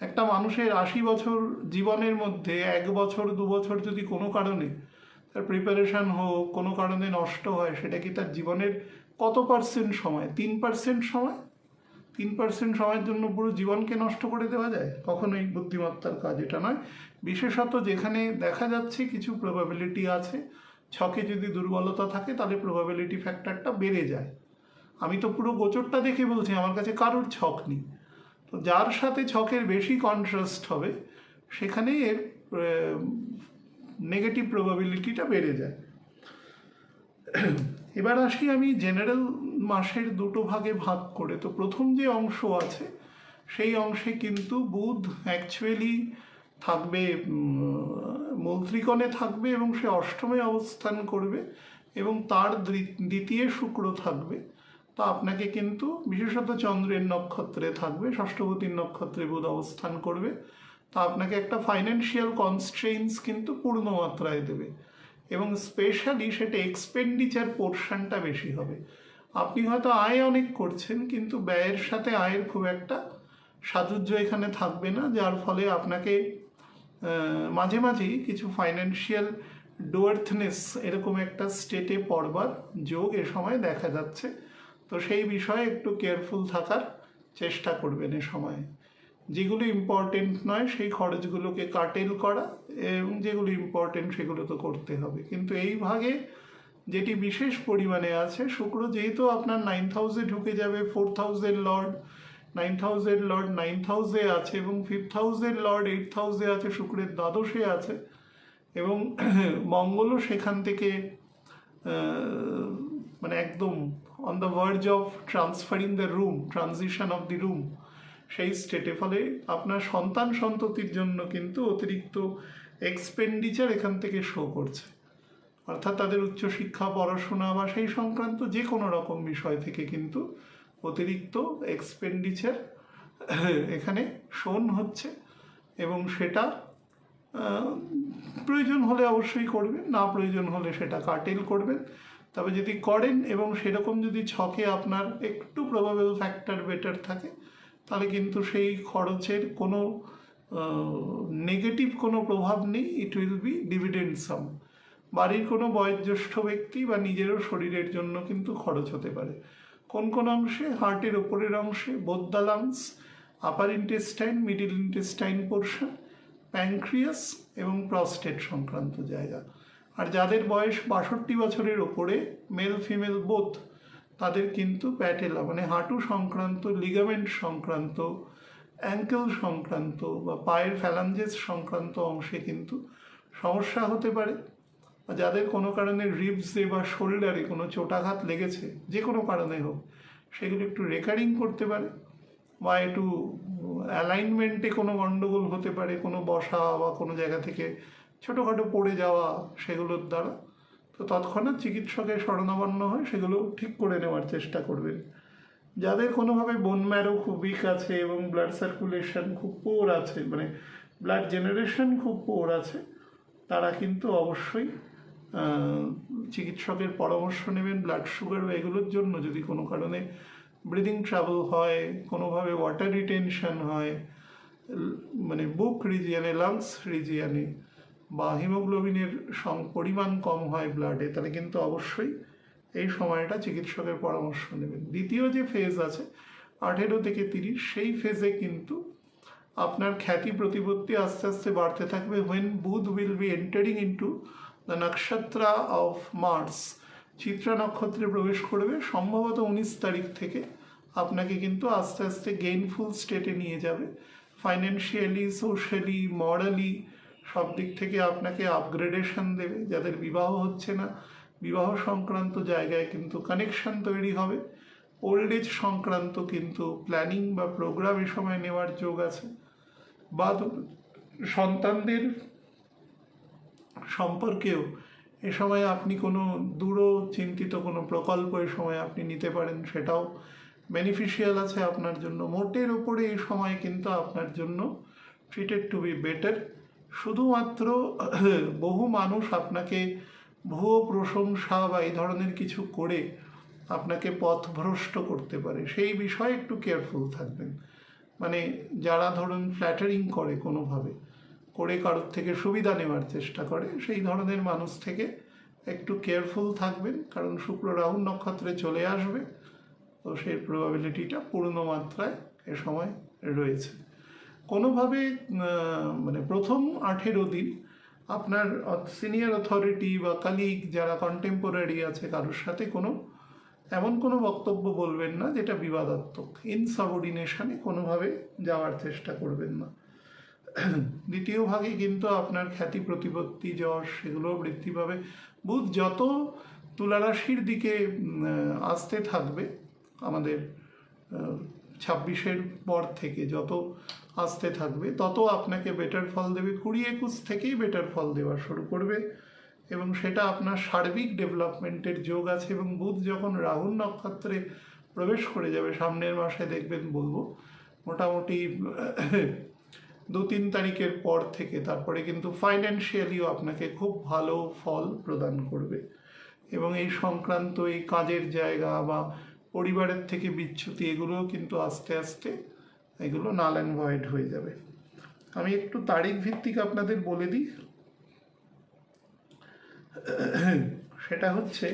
একটা মানুষের 80 বছর জীবনের মধ্যে 1 বছর 2 বছর যদি কোনো কারণে তার প্রিপারেশান হোক, কোনো কারণে নষ্ট হয়, সেটা কি তার জীবনের কত পার্সেন্ট সময়? 3% সময়? 3% সময়ের জন্য পুরো জীবনকে নষ্ট করে দেওয়া যায়? কখনোই বুদ্ধিমত্তার কাজ এটা নয়। বিশেষত যেখানে দেখা যাচ্ছে কিছু প্রবাবিলিটি আছে, ছকে যদি দুর্বলতা থাকে তাহলে প্রবাবিলিটি ফ্যাক্টরটা বেড়ে যায়। আমি তো পুরো গোচরটা দেখে বলছি, আমার কাছে কারোর ছক নেই। তো যার সাথে ছকের বেশি কন্ট্রাস্ট হবে সেখানেই এর নেগেটিভ প্রবাবিলিটিটা বেড়ে যায়। এবার আসি আমি জেনারেল মাসের দুটো ভাগে ভাগ করে। তো প্রথম যে অংশ আছে সেই অংশে কিন্তু বুধ অ্যাকচুয়ালি থাকবে মূল ত্রিকোণে থাকবে এবং সে অষ্টমে অবস্থান করবে, এবং তার দ্বিতীয় শুক্র থাকবে। তো আপনাকে কিন্তু বিশেষত চন্দ্রের নক্ষত্রে থাকবে, ষষ্ঠপতির নক্ষত্রে বুধ অবস্থান করবে, তা আপনাকে একটা ফাইন্যান্সিয়াল কনস্ট্রেইনস কিন্তু পূর্ণ মাত্রায় দেবে, এবং স্পেশালি সেটা এক্সপেন্ডিচার পোর্শনটা বেশি হবে। আপনি হয়তো আয় অনেক করছেন কিন্তু ব্যয়ের সাথে আয়ের খুব একটা সাযুজ্য এখানে থাকবে না, যার ফলে আপনাকে মাঝে মাঝেই কিছু ফাইন্যান্সিয়াল ডোয়ার্থনেস এরকম একটা স্টেটে পড়বার যোগ এ সময় দেখা যাচ্ছে। তো সেই বিষয়ে একটু কেয়ারফুল থাকার চেষ্টা করবেন এ সময়। যেগুলো ইম্পর্টেন্ট নয় সেই খরচগুলোকে কাটেল করা, এবং যেগুলো ইম্পর্টেন্ট সেগুলো তো করতে হবে। কিন্তু এই ভাগে যেটি বিশেষ পরিমাণে আছে, শুক্র যেহেতু আপনার 9th হাউসে ঢুকে যাবে, 4th হাউসের লর্ড, 9th হাউসের লর্ড 9th হাউসে আছে, এবং 5th হাউসের লর্ড 8th হাউসে আছে, শুক্রের দ্বাদশে আছে, এবং মঙ্গলও সেখান থেকে মানে একদম on the verge of transferring the room, transition of the room, সেই স্টেটে। ফলে আপনার সন্তান সন্ততির জন্য কিন্তু অতিরিক্ত এক্সপেন্ডিচার এখান থেকে শো করছে, অর্থাৎ তাদের উচ্চশিক্ষা, পড়াশোনা বা সেই সংক্রান্ত যে কোনো রকম বিষয় থেকে কিন্তু অতিরিক্ত এক্সপেন্ডিচার এখানে শোন হচ্ছে, এবং সেটা প্রয়োজন হলে অবশ্যই করবেন, না প্রয়োজন হলে সেটা কাটেল করবেন। তবে যদি করেন এবং সেরকম যদি ছকে আপনার একটু প্রবাবল ফ্যাক্টর বেটার থাকে, তাহলে কিন্তু সেই খরচের কোনো নেগেটিভ কোনো প্রভাব নেই, ইট উইল বি ডিভিডেন্ড সাম। বাড়ির কোনো বয়োজ্যেষ্ঠ ব্যক্তি বা নিজেরও শরীরের জন্য কিন্তু খরচ হতে পারে। কোন কোন অংশে? হার্টের ওপরের অংশে, both the lungs, upper intestine, middle intestine portion, pancreas এবং প্রস্টেট সংক্রান্ত জায়গা। আর যাদের বয়স 62 বছরের ওপরে, মেল ফিমেল বোথ, তাদের কিন্তু প্যাটেলা মানে হাঁটু সংক্রান্ত, লিগামেন্ট সংক্রান্ত, অ্যাঙ্কেল সংক্রান্ত বা পায়ের ফ্যালাঞ্জেস সংক্রান্ত অংশে কিন্তু সমস্যা হতে পারে। যাদের কোনো কারণে রিবসে বা শোল্ডারে কোনো চোটাঘাত লেগেছে, যে কোনো কারণে হোক, সেগুলো একটু রেকারিং করতে পারে, বা একটু অ্যালাইনমেন্টে কোনো গণ্ডগোল হতে পারে, কোনো বসা বা কোনো জায়গা থেকে ছোটোখাটো পড়ে যাওয়া, সেগুলোর দ্বারা। তো তৎক্ষণাৎ চিকিৎসকের শরণাপন্ন হয়ে সেগুলো ঠিক করে নেওয়ার চেষ্টা করবেন। যাদের কোনোভাবে বোন ম্যারো খুব উইক আছে এবং ব্লাড সার্কুলেশন খুব পোর আছে, মানে ব্লাড জেনারেশন খুব পোর আছে, তারা কিন্তু অবশ্যই চিকিৎসকের পরামর্শ নেবেন ব্লাড সুগার বা এগুলোর জন্য। যদি কোনো কারণে ব্রিদিং ট্রাবল হয়, কোনোভাবে ওয়াটার রিটেনশন হয়, মানে বুক রিজিয়ানে, লাংস রিজিয়ানে, বা হিমোগ্লোবিনের পরিমাণ কম হয় ব্লাডে, তাহলে কিন্তু অবশ্যই এই সময়টা চিকিৎসকের পরামর্শ নেবেন। দ্বিতীয় যে ফেজ আছে 18 থেকে 30, সেই ফেজে কিন্তু আপনার খ্যাতি প্রতিপত্তি আস্তে আস্তে বাড়তে থাকবে। when বুধ will be entering into the nakshatra of Mars, Chitra নক্ষত্রে প্রবেশ করবে, সম্ভবত 19 তারিখ থেকে আপনাকে কিন্তু আস্তে আস্তে গেইনফুল স্টেটে নিয়ে যাবে। ফাইন্যান্সিয়ালি, সোশ্যালি, মরালি সব দিক থেকে আপনাকে আপগ্রেডেশন দেবে। যাদের বিবাহ হচ্ছে না, বিবাহ সংক্রান্ত জায়গায় কিন্তু কানেকশন তৈরি হবে। ওল্ড এজ সংক্রান্ত কিন্তু প্ল্যানিং বা প্রোগ্রাম এ সময় নেওয়ার যোগ আছে। বা সন্তানদের সম্পর্কেও এ সময় আপনি কোনো দূর চিন্তিত কোনো প্রকল্প এ সময় আপনি নিতে পারেন, সেটাও বেনিফিশিয়াল আছে আপনার জন্য। মোটের ওপরে এই সময় কিন্তু আপনার জন্য ট্রিটেড টু বি বেটার। শুধুমাত্র বহু মানুষ আপনাকে ভুয়ো প্রশংসা বা এই ধরনের কিছু করে আপনাকে পথভ্রষ্ট করতে পারে, সেই বিষয়ে একটু কেয়ারফুল থাকবেন। মানে যারা ধরুন ফ্ল্যাটারিং করে কোনোভাবে করে কারোর থেকে সুবিধা নেওয়ার চেষ্টা করে, সেই ধরনের মানুষ থেকে একটু কেয়ারফুল থাকবেন, কারণ শুক্র রাহু নক্ষত্রে চলে আসবে, তো সেই প্রবাবিলিটিটা পূর্ণ মাত্রায় এ সময় রয়েছে। কোনোভাবে মানে প্রথম 18 দিন আপনার সিনিয়র অথরিটি বা কালিগ যারা কন্টেম্পোরারি আছে কারোর সাথে এমন কোনো বক্তব্য বলবেন না যেটা বিবাদাত্মক। ইনসাবঅর্ডিনেশনে কোনোভাবে যাওয়ার চেষ্টা করবেন না। দ্বিতীয় ভাগে কিন্তু আপনার খ্যাতি প্রতিপত্তি যশ সেগুলোও বৃদ্ধি পাবে। বুধ যত তুলা রাশির দিকে আসতে থাকবে, আমাদের 26-এর পর থেকে যত আসতে থাকবে তত আপনাকে বেটার ফল দেবে। 20-21 থেকেই বেটার ফল দেওয়া শুরু করবে এবং সেটা আপনার সার্বিক ডেভেলপমেন্টের যোগ আছে। এবং বুধ যখন রাহু নক্ষত্রে প্রবেশ করে যাবে সামনের মাসে, দেখবেন বলবো মোটামুটি 2-3 তারিখের পর থেকে, তারপরে কিন্তু ফাইন্যান্সিয়ালিও আপনাকে খুব ভালো ফল প্রদান করবে। এবং এই সংক্রান্ত এই কাজের জায়গা বা পরিবারের থেকে বিচ্যুতি এগুলোও কিন্তু আস্তে আস্তে এগুলো নাল অ্যান্ড ভয়েড হয়ে যাবে। আমি একটু তারিখ ভিত্তিক আপনাদের বলে দিই। সেটা হচ্ছে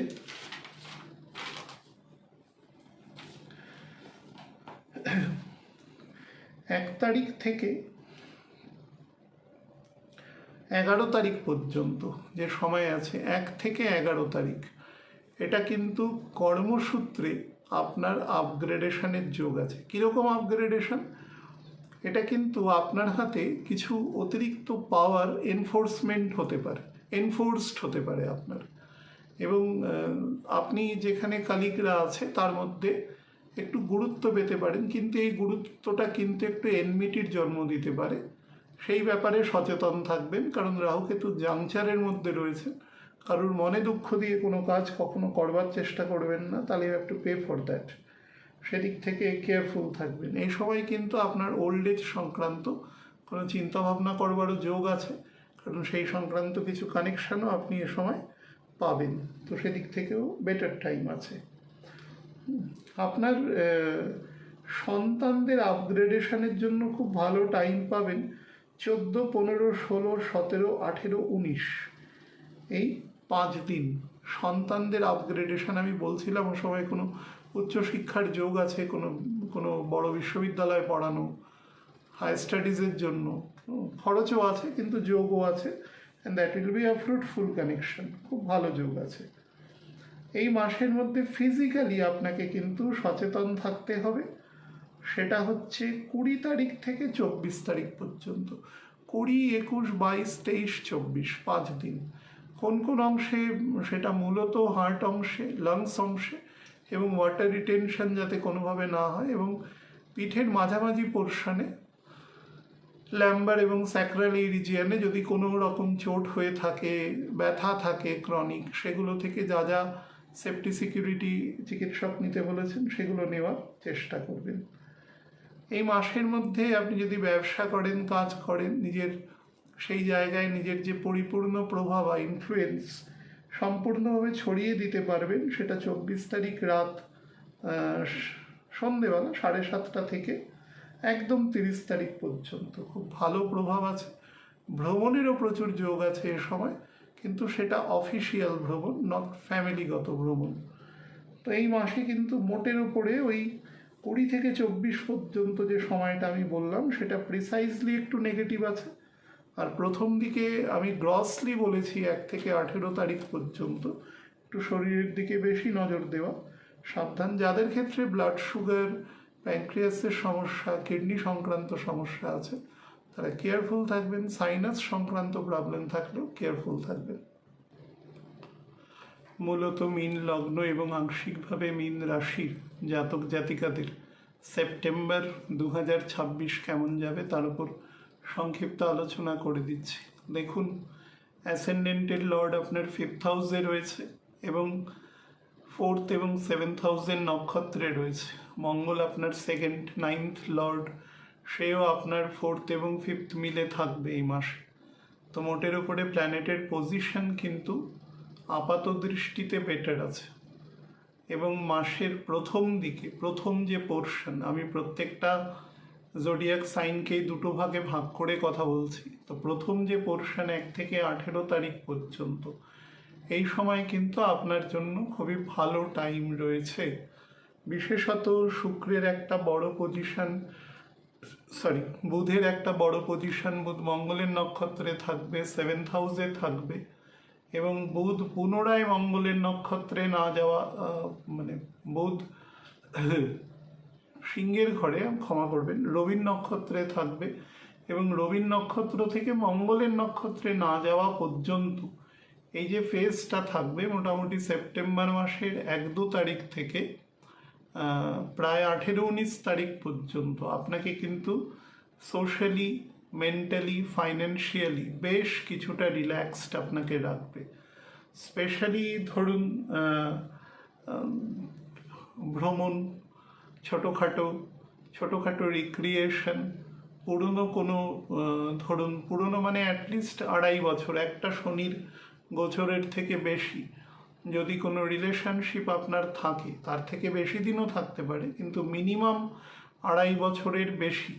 1 তারিখ থেকে 11 তারিখ পর্যন্ত যে সময় আছে, 1 থেকে 11 তারিখ, এটা কিন্তু কর্মসূত্রে আপনার আপগ্রেডেশনের যোগ আছে। কীরকম আপগ্রেডেশন? এটা কিন্তু আপনার হাতে কিছু অতিরিক্ত পাওয়ার এনফোর্সড হতে পারে আপনার। এবং আপনি যেখানে কালিকরা আছে তার মধ্যে একটু গুরুত্ব পেতে পারেন, কিন্তু এই গুরুত্বটা কিন্তু একটু এনমিটির জন্ম দিতে পারে। সেই ব্যাপারে সচেতন থাকবেন, কারণ রাহুকেতু জাংচারের মধ্যে রয়েছে। কারোর মনে দুঃখ দিয়ে কোনো কাজ কখনো করবার চেষ্টা করবেন না, তাহলে you have to pay for that. সেদিক থেকে কেয়ারফুল থাকবেন। এই সময় কিন্তু আপনার ওল্ড এজ সংক্রান্ত কোনো চিন্তাভাবনা করবারও যোগ আছে, কারণ সেই সংক্রান্ত কিছু কানেকশানও আপনি এ সময় পাবেন, তো সেদিক থেকেও বেটার টাইম আছে। আপনার সন্তানদের আপগ্রেডেশনের জন্য খুব ভালো টাইম পাবেন 14, 15, 16, 17, 18, 19, এই 5 দিন। সন্তানদের আপগ্রেডেশন আমি বলছিলাম, ও সময় কোনো উচ্চশিক্ষার যোগ আছে, কোনো বড় বিশ্ববিদ্যালয়ে পড়ানো, হাই স্টাডিজের জন্য খরচও আছে, কিন্তু যোগও আছে। And that will be a fruitful connection, খুব ভালো যোগ আছে। এই মাসের মধ্যে ফিজিক্যালি আপনাকে কিন্তু সচেতন থাকতে হবে। সেটা হচ্ছে 20 তারিখ থেকে 24 তারিখ পর্যন্ত। 20, 21, 22, 23, 24, 5 দিন। কোন কোন অংশে? সেটা মূলত হার্ট অংশে, লাংস অংশে, এবং ওয়াটার রিটেনশন যাতে কোনোভাবে না হয়, এবং পিঠের মাঝামাঝি পোর্শনে, ল্যাম্বার এবং স্যাক্রাল এই রিজিয়নে যদি কোনো রকম চোট হয়ে থাকে, ব্যথা থাকে ক্রনিক, সেগুলো থেকে যা যা সেফটি সিকিউরিটি চিকিৎসক নিতে বলেছেন সেগুলো নেওয়ার চেষ্টা করবেন। এই মাসের মধ্যে আপনি যদি ব্যবসা করেন, কাজ করেন, সেই জায়গায় নিজের যে পরিপূর্ণ প্রভাব বা ইনফ্লুয়েন্স সম্পূর্ণভাবে ছড়িয়ে দিতে পারবেন। সেটা 24 তারিখ রাত সন্ধেবেলা 7:30 থেকে একদম 30 তারিখ পর্যন্ত খুব ভালো প্রভাব আছে। ভ্রমণেরও প্রচুর যোগ আছে এ সময়, কিন্তু সেটা অফিসিয়াল ভ্রমণ, নট ফ্যামিলিগত ভ্রমণ। তো এই মাসে কিন্তু মোটের উপরে ওই 20 থেকে 24 পর্যন্ত যে সময়টা আমি বললাম সেটা প্রিসাইজলি একটু নেগেটিভ আছে। আর প্রথম দিকে আমি গ্রসলি বলেছি 1 থেকে 18 তারিখ পর্যন্ত একটু শরীরের দিকে বেশি নজর দেওয়া, সাবধান। যাদের ক্ষেত্রে ব্লাড সুগার, প্যানক্রিয়াসের সমস্যা, কিডনি সংক্রান্ত সমস্যা আছে তারা কেয়ারফুল থাকবেন। সাইনাস সংক্রান্ত প্রবলেম থাকলেও কেয়ারফুল থাকবেন। মূলত মীন লগ্ন এবং আংশিকভাবে মীন রাশির জাতক জাতিকাদের সেপ্টেম্বর 2026 কেমন যাবে তার উপর সংক্ষিপ্ত আলোচনা করে দিচ্ছি। দেখুন, অ্যাসেন্ডেন্টের লর্ড আপনার 5th হাউসে রয়েছে এবং 4th এবং 7th হাউসের নক্ষত্রে রয়েছে। মঙ্গল আপনার 2nd 9th লর্ড, সেও আপনার 4th এবং 5th মিলে থাকবে এই মাসে। তো মোটের উপরে প্ল্যানেটের পজিশন কিন্তু আপাত দৃষ্টিতে বেটার আছে। এবং মাসের প্রথম দিকে প্রথম যে পোর্শন, আমি প্রত্যেকটা জোডিয়াক সাইনকেই দুটো ভাগে ভাগ করে কথা বলছি, তো প্রথম যে পোর্শন 1 থেকে 18 তারিখ পর্যন্ত, এই সময় কিন্তু আপনার জন্য খুবই ভালো টাইম রয়েছে। বিশেষত শুক্রের একটা বড় পজিশন, বুধের একটা বড় পজিশন, বুধ মঙ্গলের নক্ষত্রে থাকবে, 7th হাউসে থাকবে। এবং বুধ পুনরায় মঙ্গলের নক্ষত্রে না যাওয়া, মানে বুধ সিংহের ঘরে, ক্ষমা করবেন, রবির নক্ষত্রে থাকবে এবং রবির নক্ষত্র থেকে মঙ্গলের নক্ষত্রে না যাওয়া পর্যন্ত এই যে ফেজটা থাকবে মোটামুটি সেপ্টেম্বর মাসের 1-2 তারিখ থেকে প্রায় 18-19 তারিখ পর্যন্ত আপনাকে কিন্তু সোশ্যালি, মেন্টালি, ফাইন্যান্সিয়ালি বেশ কিছুটা রিল্যাক্সড আপনাকে রাখবে। স্পেশালি ধরুন ভ্রমণ, ছোটোখাটো রিক্রিয়েশন, পুরনো মানে অ্যাটলিস্ট 2.5 বছর, একটা শনির গোচরের থেকে বেশি যদি কোনো রিলেশনশিপ আপনার থাকে, তার থেকে বেশি দিনও থাকতে পারে, কিন্তু মিনিমাম 2.5 বছরের বেশি,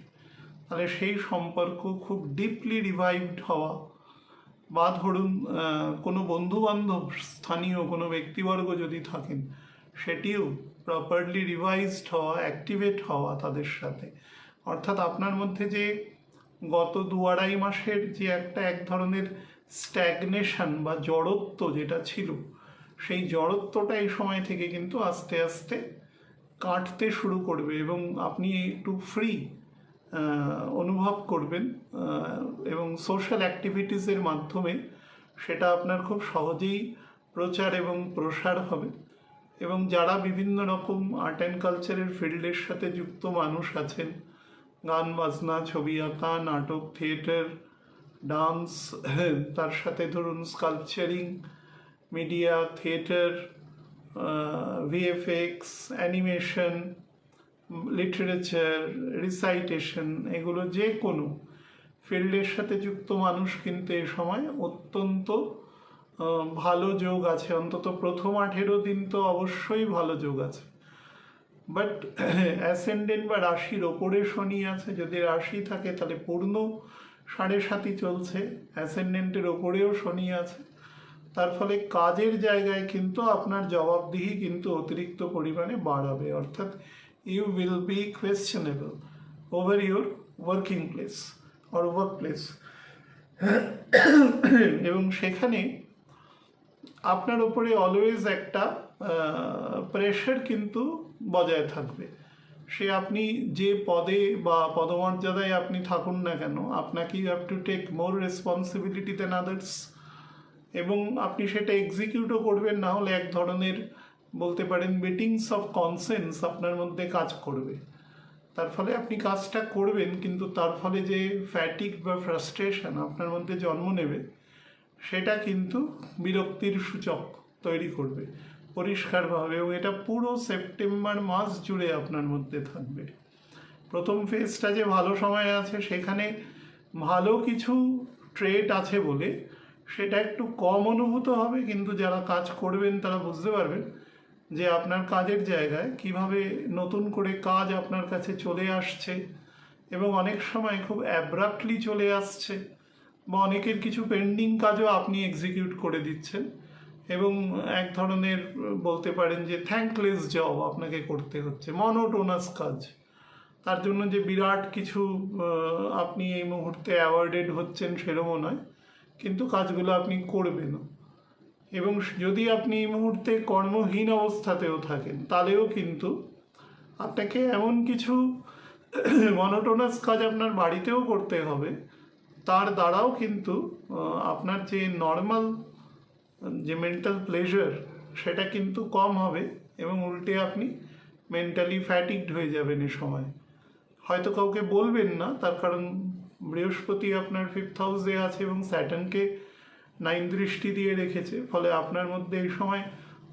তাহলে সেই সম্পর্ক খুব ডিপলি রিভাইভড হওয়া, বা ধরুন কোনো বন্ধুবান্ধব, স্থানীয় কোনো ব্যক্তিবর্গ যদি থাকেন, সেটিও প্রপারলি রিভাইজড হওয়া, অ্যাক্টিভেট হওয়া তাদের সাথে। অর্থাৎ আপনার মধ্যে যে গত 2-2.5 মাসের যে এক ধরনের স্ট্যাগনেশন বা জড়ত্ব যেটা ছিল, সেই জড়ত্বটা এই সময় থেকে কিন্তু আস্তে আস্তে কাটতে শুরু করবে এবং আপনি একটু ফ্রি অনুভব করবেন এবং সোশ্যাল অ্যাক্টিভিটিসের মাধ্যমে সেটা আপনার খুব সহজেই প্রচার এবং প্রসার হবে। এবং যারা বিভিন্ন রকম আর্ট অ্যান্ড কালচারের ফিল্ডের সাথে যুক্ত মানুষ আছেন, গান বাজনা, ছবি আঁকা, নাটক, থিয়েটার, ডান্স, তার সাথে ধরুন sculpturing, media, theatre, VFX, animation, literature, recitation, এগুলো যে কোনো ফিল্ডের সাথে যুক্ত মানুষ কিন্তু এই সময় অত্যন্ত ভালো যোগ আছে। অন্তত প্রথম 18 দিন তো অবশ্যই ভালো যোগ আছে। বাট অ্যাসেন্ডেন্ট বা রাশির ওপরে শনি আছে, যদি রাশি থাকে তাহলে পূর্ণ 7.5 চলছে, অ্যাসেন্ডেন্টের ওপরেও শনি আছে, তার ফলে কাজের জায়গায় কিন্তু আপনার জবাবদিহি কিন্তু অতিরিক্ত পরিমাণে বাড়াবে। অর্থাৎ you will be questionable over your working place or workplace এবং সেখানে আপনার উপরে অলওয়েজ একটা প্রেশার কিন্তু বজায় থাকবে। সে আপনি যে পদে বা পদমর্যাদায় আপনি থাকুন না কেন, আপনাকে you have to take more responsibility than others, এবং আপনি সেটা এক্সিকিউটও করবেন, না হলে এক ধরনের বলতে পারেন মিটিংস অফ কনসেন্স আপনার মধ্যে কাজ করবে। তার ফলে আপনি কাজটা করবেন, কিন্তু তার ফলে যে ফ্যাটিক বা ফ্রাস্ট্রেশন আপনার মধ্যে জন্ম নেবে, সেটা কিন্তু বিরক্তির সূচক তৈরি করবে পরিষ্কারভাবে। এবং এটা পুরো সেপ্টেম্বর মাস জুড়ে আপনার মধ্যে থাকবে। প্রথম ফেজটা যে ভালো সময় আছে, সেখানে ভালো কিছু ট্রেড আছে বলে সেটা একটু কম অনুভূত হবে, কিন্তু যারা কাজ করবেন তারা বুঝতে পারবেন যে আপনার কাজের জায়গায় কিভাবে নতুন করে কাজ আপনার কাছে চলে আসছে, এবং অনেক সময় খুব অ্যাব্রাপ্টলি চলে আসছে, বা অনেকের কিছু পেন্ডিং কাজও আপনি এক্সিকিউট করে দিচ্ছেন, এবং এক ধরনের বলতে পারেন যে থ্যাঙ্কলেস জব আপনাকে করতে হচ্ছে, মনোটোনাস কাজ। তার জন্য যে বিরাট কিছু আপনি এই মুহূর্তে অ্যাওয়ার্ডেড হচ্ছেন সেরকমও নয়, কিন্তু কাজগুলো আপনি করবেনও। এবং যদি আপনি এই মুহূর্তে কর্মহীন অবস্থাতেও থাকেন তাহলেও কিন্তু আপনাকে এমন কিছু মনোটোনাস কাজ আপনার বাড়িতেও করতে হবে, তার দ্বারাও কিন্তু আপনার যে নর্মাল যে মেন্টাল প্লেজার সেটা কিন্তু কম হবে এবং উল্টে আপনি মেন্টালি ফ্যাটিকড হয়ে যাবেন এ সময়। হয়তো কাউকে বলবেন না, তার কারণ বৃহস্পতি আপনার 5th হাউসে আছে এবং স্যাটার্নকে 9 দৃষ্টি দিয়ে রেখেছে, ফলে আপনার মধ্যে এই সময়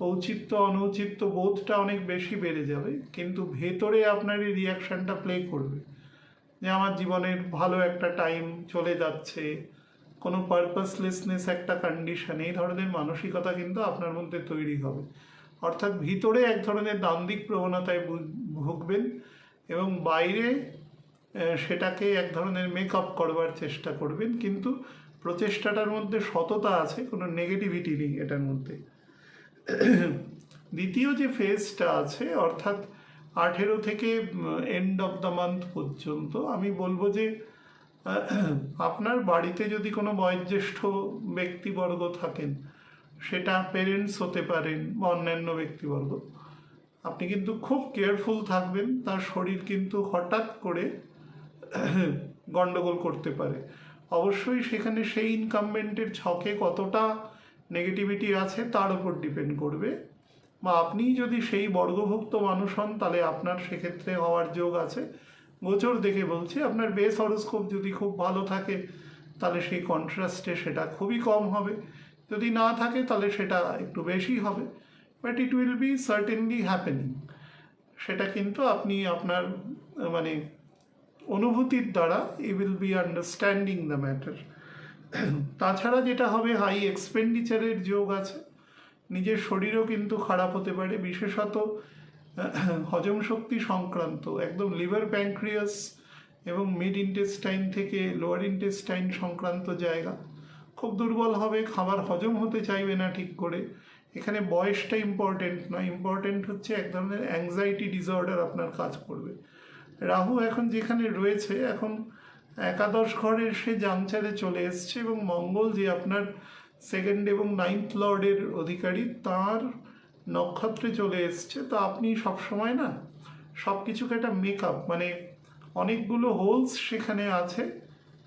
ঔচিত্য অনৌচিত্য বোধটা অনেক বেশি বেড়ে যাবে, কিন্তু ভেতরে আপনার এই রিয়াকশানটা প্লে করবে যে আমার জীবনের ভালো একটা টাইম চলে যাচ্ছে, কোনো পারপাসলেসনেস একটা কন্ডিশন, এই ধরনের মানসিকতা কিন্তু আপনার মধ্যে তৈরি হবে। অর্থাৎ ভিতরে এক ধরনের দ্বান্দ্বিক প্রবণতায় ভুগবেন এবং বাইরে সেটাকে এক ধরনের মেকআপ করবার চেষ্টা করবেন, কিন্তু প্রচেষ্টাটার মধ্যে সততা আছে, কোনো নেগেটিভিটি নেই এটার মধ্যে। দ্বিতীয় যে ফেজটা আছে অর্থাৎ 18 থেকে এন্ড অফ দ্য মান্থ পর্যন্ত, আমি বলবো যে আপনার বাড়িতে যদি কোনো বয়োজ্যেষ্ঠ ব্যক্তিবর্গ থাকেন, সেটা পেরেন্টস হতে পারেন বা অন্যান্য ব্যক্তিবর্গ, আপনি কিন্তু খুব কেয়ারফুল থাকবেন। তার শরীর কিন্তু হঠাৎ করে গন্ডগোল করতে পারে। অবশ্যই সেখানে সেই ইনকামবেন্টের ছকে কতটা নেগেটিভিটি আছে তার উপর ডিপেন্ড করবে, বা আপনি যদি সেই বর্গভুক্ত মানুষ হন তাহলে আপনার সেক্ষেত্রে হওয়ার যোগ আছে। গোচর দেখে বলছি, আপনার বেস হরোস্কোপ যদি খুব ভালো থাকে তাহলে সেই কন্ট্রাস্টে সেটা খুবই কম হবে, যদি না থাকে তাহলে সেটা একটু বেশি হবে, but it will be certainly happening. সেটা কিন্তু আপনি আপনার মানে অনুভূতির দ্বারা you will be understanding the matter. তাছাড়া যেটা হবে, হাই এক্সপেন্ডিচারের যোগ আছে, নিজের শরীরও কিন্তু খারাপ হতে পারে, বিশেষত হজম শক্তি সংক্রান্ত একদম লিভার, প্যানক্রিয়াস এবং মিড ইন্টেস্টাইন থেকে লোয়ার ইন্টেস্টাইন সংক্রান্ত জায়গা খুব দুর্বল হবে, খাবার হজম হতে চাইবে না ঠিক করে। এখানে বয়সটা ইম্পর্টেন্ট নয়, ইম্পর্টেন্ট হচ্ছে এক ধরনের অ্যাংজাইটি ডিসঅর্ডার আপনার কাজ করবে। রাহু এখন যেখানে রয়েছে, এখন একাদশ ঘরের সে জাংচারে চলে এসছে এবং মঙ্গল যে আপনার 2nd এবং 9th লর্ডের অধিকারী, তার নক্ষত্রে চলে এসছে। তো আপনি সবসময় না সব কিছুকে একটা মেকআপ, মানে অনেকগুলো হোলস সেখানে আছে,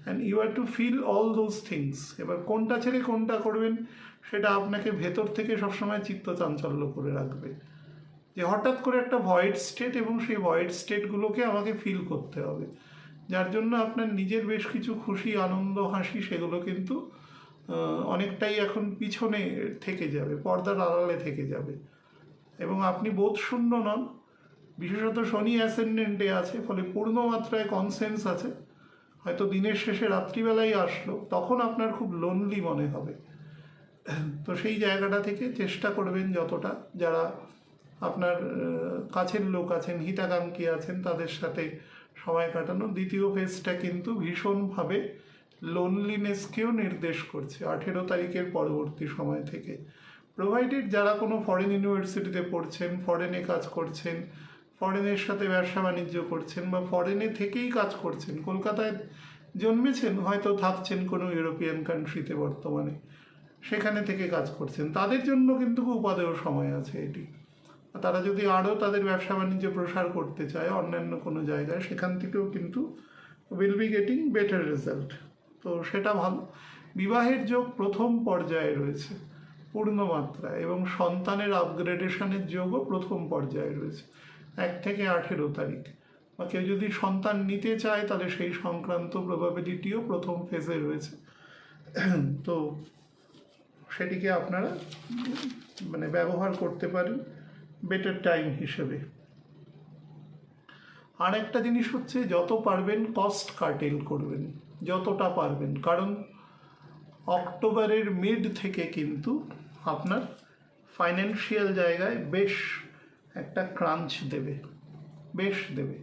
and you have to fill all those things. এবার কোনটা ছেড়ে কোনটা করবেন সেটা আপনাকে ভেতর থেকে সবসময় চিত্তচাঞ্চল্য করে রাখবে, যে হঠাৎ করে একটা ভয়েড স্টেট, এবং সেই ভয়েড স্টেটগুলোকে আমাকে ফিল করতে হবে, যার জন্য আপনার নিজের বেশ কিছু খুশি, আনন্দ, হাসি সেগুলো কিন্তু অনেকটাই এখন পিছনে থেকে যাবে, পর্দার আড়ালে থেকে যাবে, এবং আপনি বোধশূন্য নন। বিশেষত শনি অ্যাসেন্ডেন্টে আছে, ফলে পূর্ণ মাত্রায় কনসেন্স আছে। হয়তো দিনের শেষে রাত্রিবেলায় আসলো, তখন আপনার খুব লোনলি মনে হবে। তো সেই জায়গাটা থেকে চেষ্টা করবেন যতটা, যারা আপনার কাছের লোক আছেন, হিতাকাঙ্ক্ষী আছেন, তাদের সাথে সময় কাটানো। দ্বিতীয় ফেজটা কিন্তু ভীষণভাবে লোনলিনেসকেও নির্দেশ করছে 18 তারিখের পরবর্তী সময় থেকে। প্রোভাইডেড যারা কোনো ফরেন ইউনিভার্সিটিতে পড়ছেন, ফরেনে কাজ করছেন, ফরেনের সাথে ব্যবসা বাণিজ্য করছেন, বা ফরেনে থেকেই কাজ করছেন, কলকাতায় জন্মেছেন, হয়তো থাকছেন কোনো ইউরোপিয়ান কান্ট্রিতে বর্তমানে, সেখানে থেকে কাজ করছেন, তাদের জন্য কিন্তু খুব উপাদেয় সময় আছে এটি। তারা যদি আরও তাদের ব্যবসা বাণিজ্য প্রসার করতে চায় অন্যান্য কোনো জায়গায়, সেখান থেকেও কিন্তু will be getting better result. তো সেটা ভালো। বিবাহের যোগ প্রথম পর্যায়ে রয়েছে পূর্ণ মাত্রায়, এবং সন্তানের আপগ্রেডেশনের যোগও প্রথম পর্যায়ে রয়েছে 1 থেকে 18 তারিখ। বা কেউ যদি সন্তান নিতে চায় তাহলে সেই সংক্রান্ত প্রবাবিলিটিও প্রথম ফেজে রয়েছে। তো সেটিকে আপনারা মানে ব্যবহার করতে পারেন বেটার টাইম হিসেবে। আর একটা জিনিস হচ্ছে, যত পারবেন কস্ট কাটেল করবেন, যতটা পারবেন, কারণ অক্টোবরের মিড থেকে কিন্তু আপনার ফাইন্যান্সিয়াল জায়গায় বেশ একটা ক্রাঞ্চ দেবে, বেশ দেবে।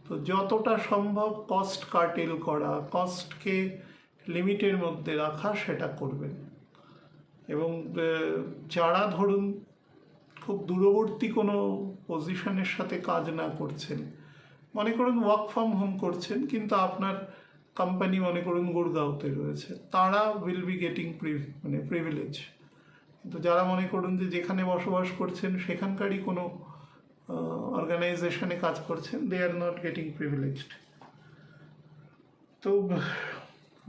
তো যতটা সম্ভব কস্ট কাটেল করা, কস্টকে লিমিটের মধ্যে রাখা, সেটা করবেন। এবং যারা ধরুন খুব দূরবর্তী কোনো পজিশনের সাথে কাজ না করছেন, মনে করুন ওয়ার্ক ফ্রম হোম করছেন কিন্তু আপনার কোম্পানি মনে করুন গুড়গাঁওতে রয়েছে, তারা উইল বি গেটিং প্রিভিলেজ। কিন্তু যারা মনে করুন যে যেখানে বসবাস করছেন সেখানকারই কোনো অর্গানাইজেশনে কাজ করছেন, দে আর নট গেটিং প্রিভিলেজড। তো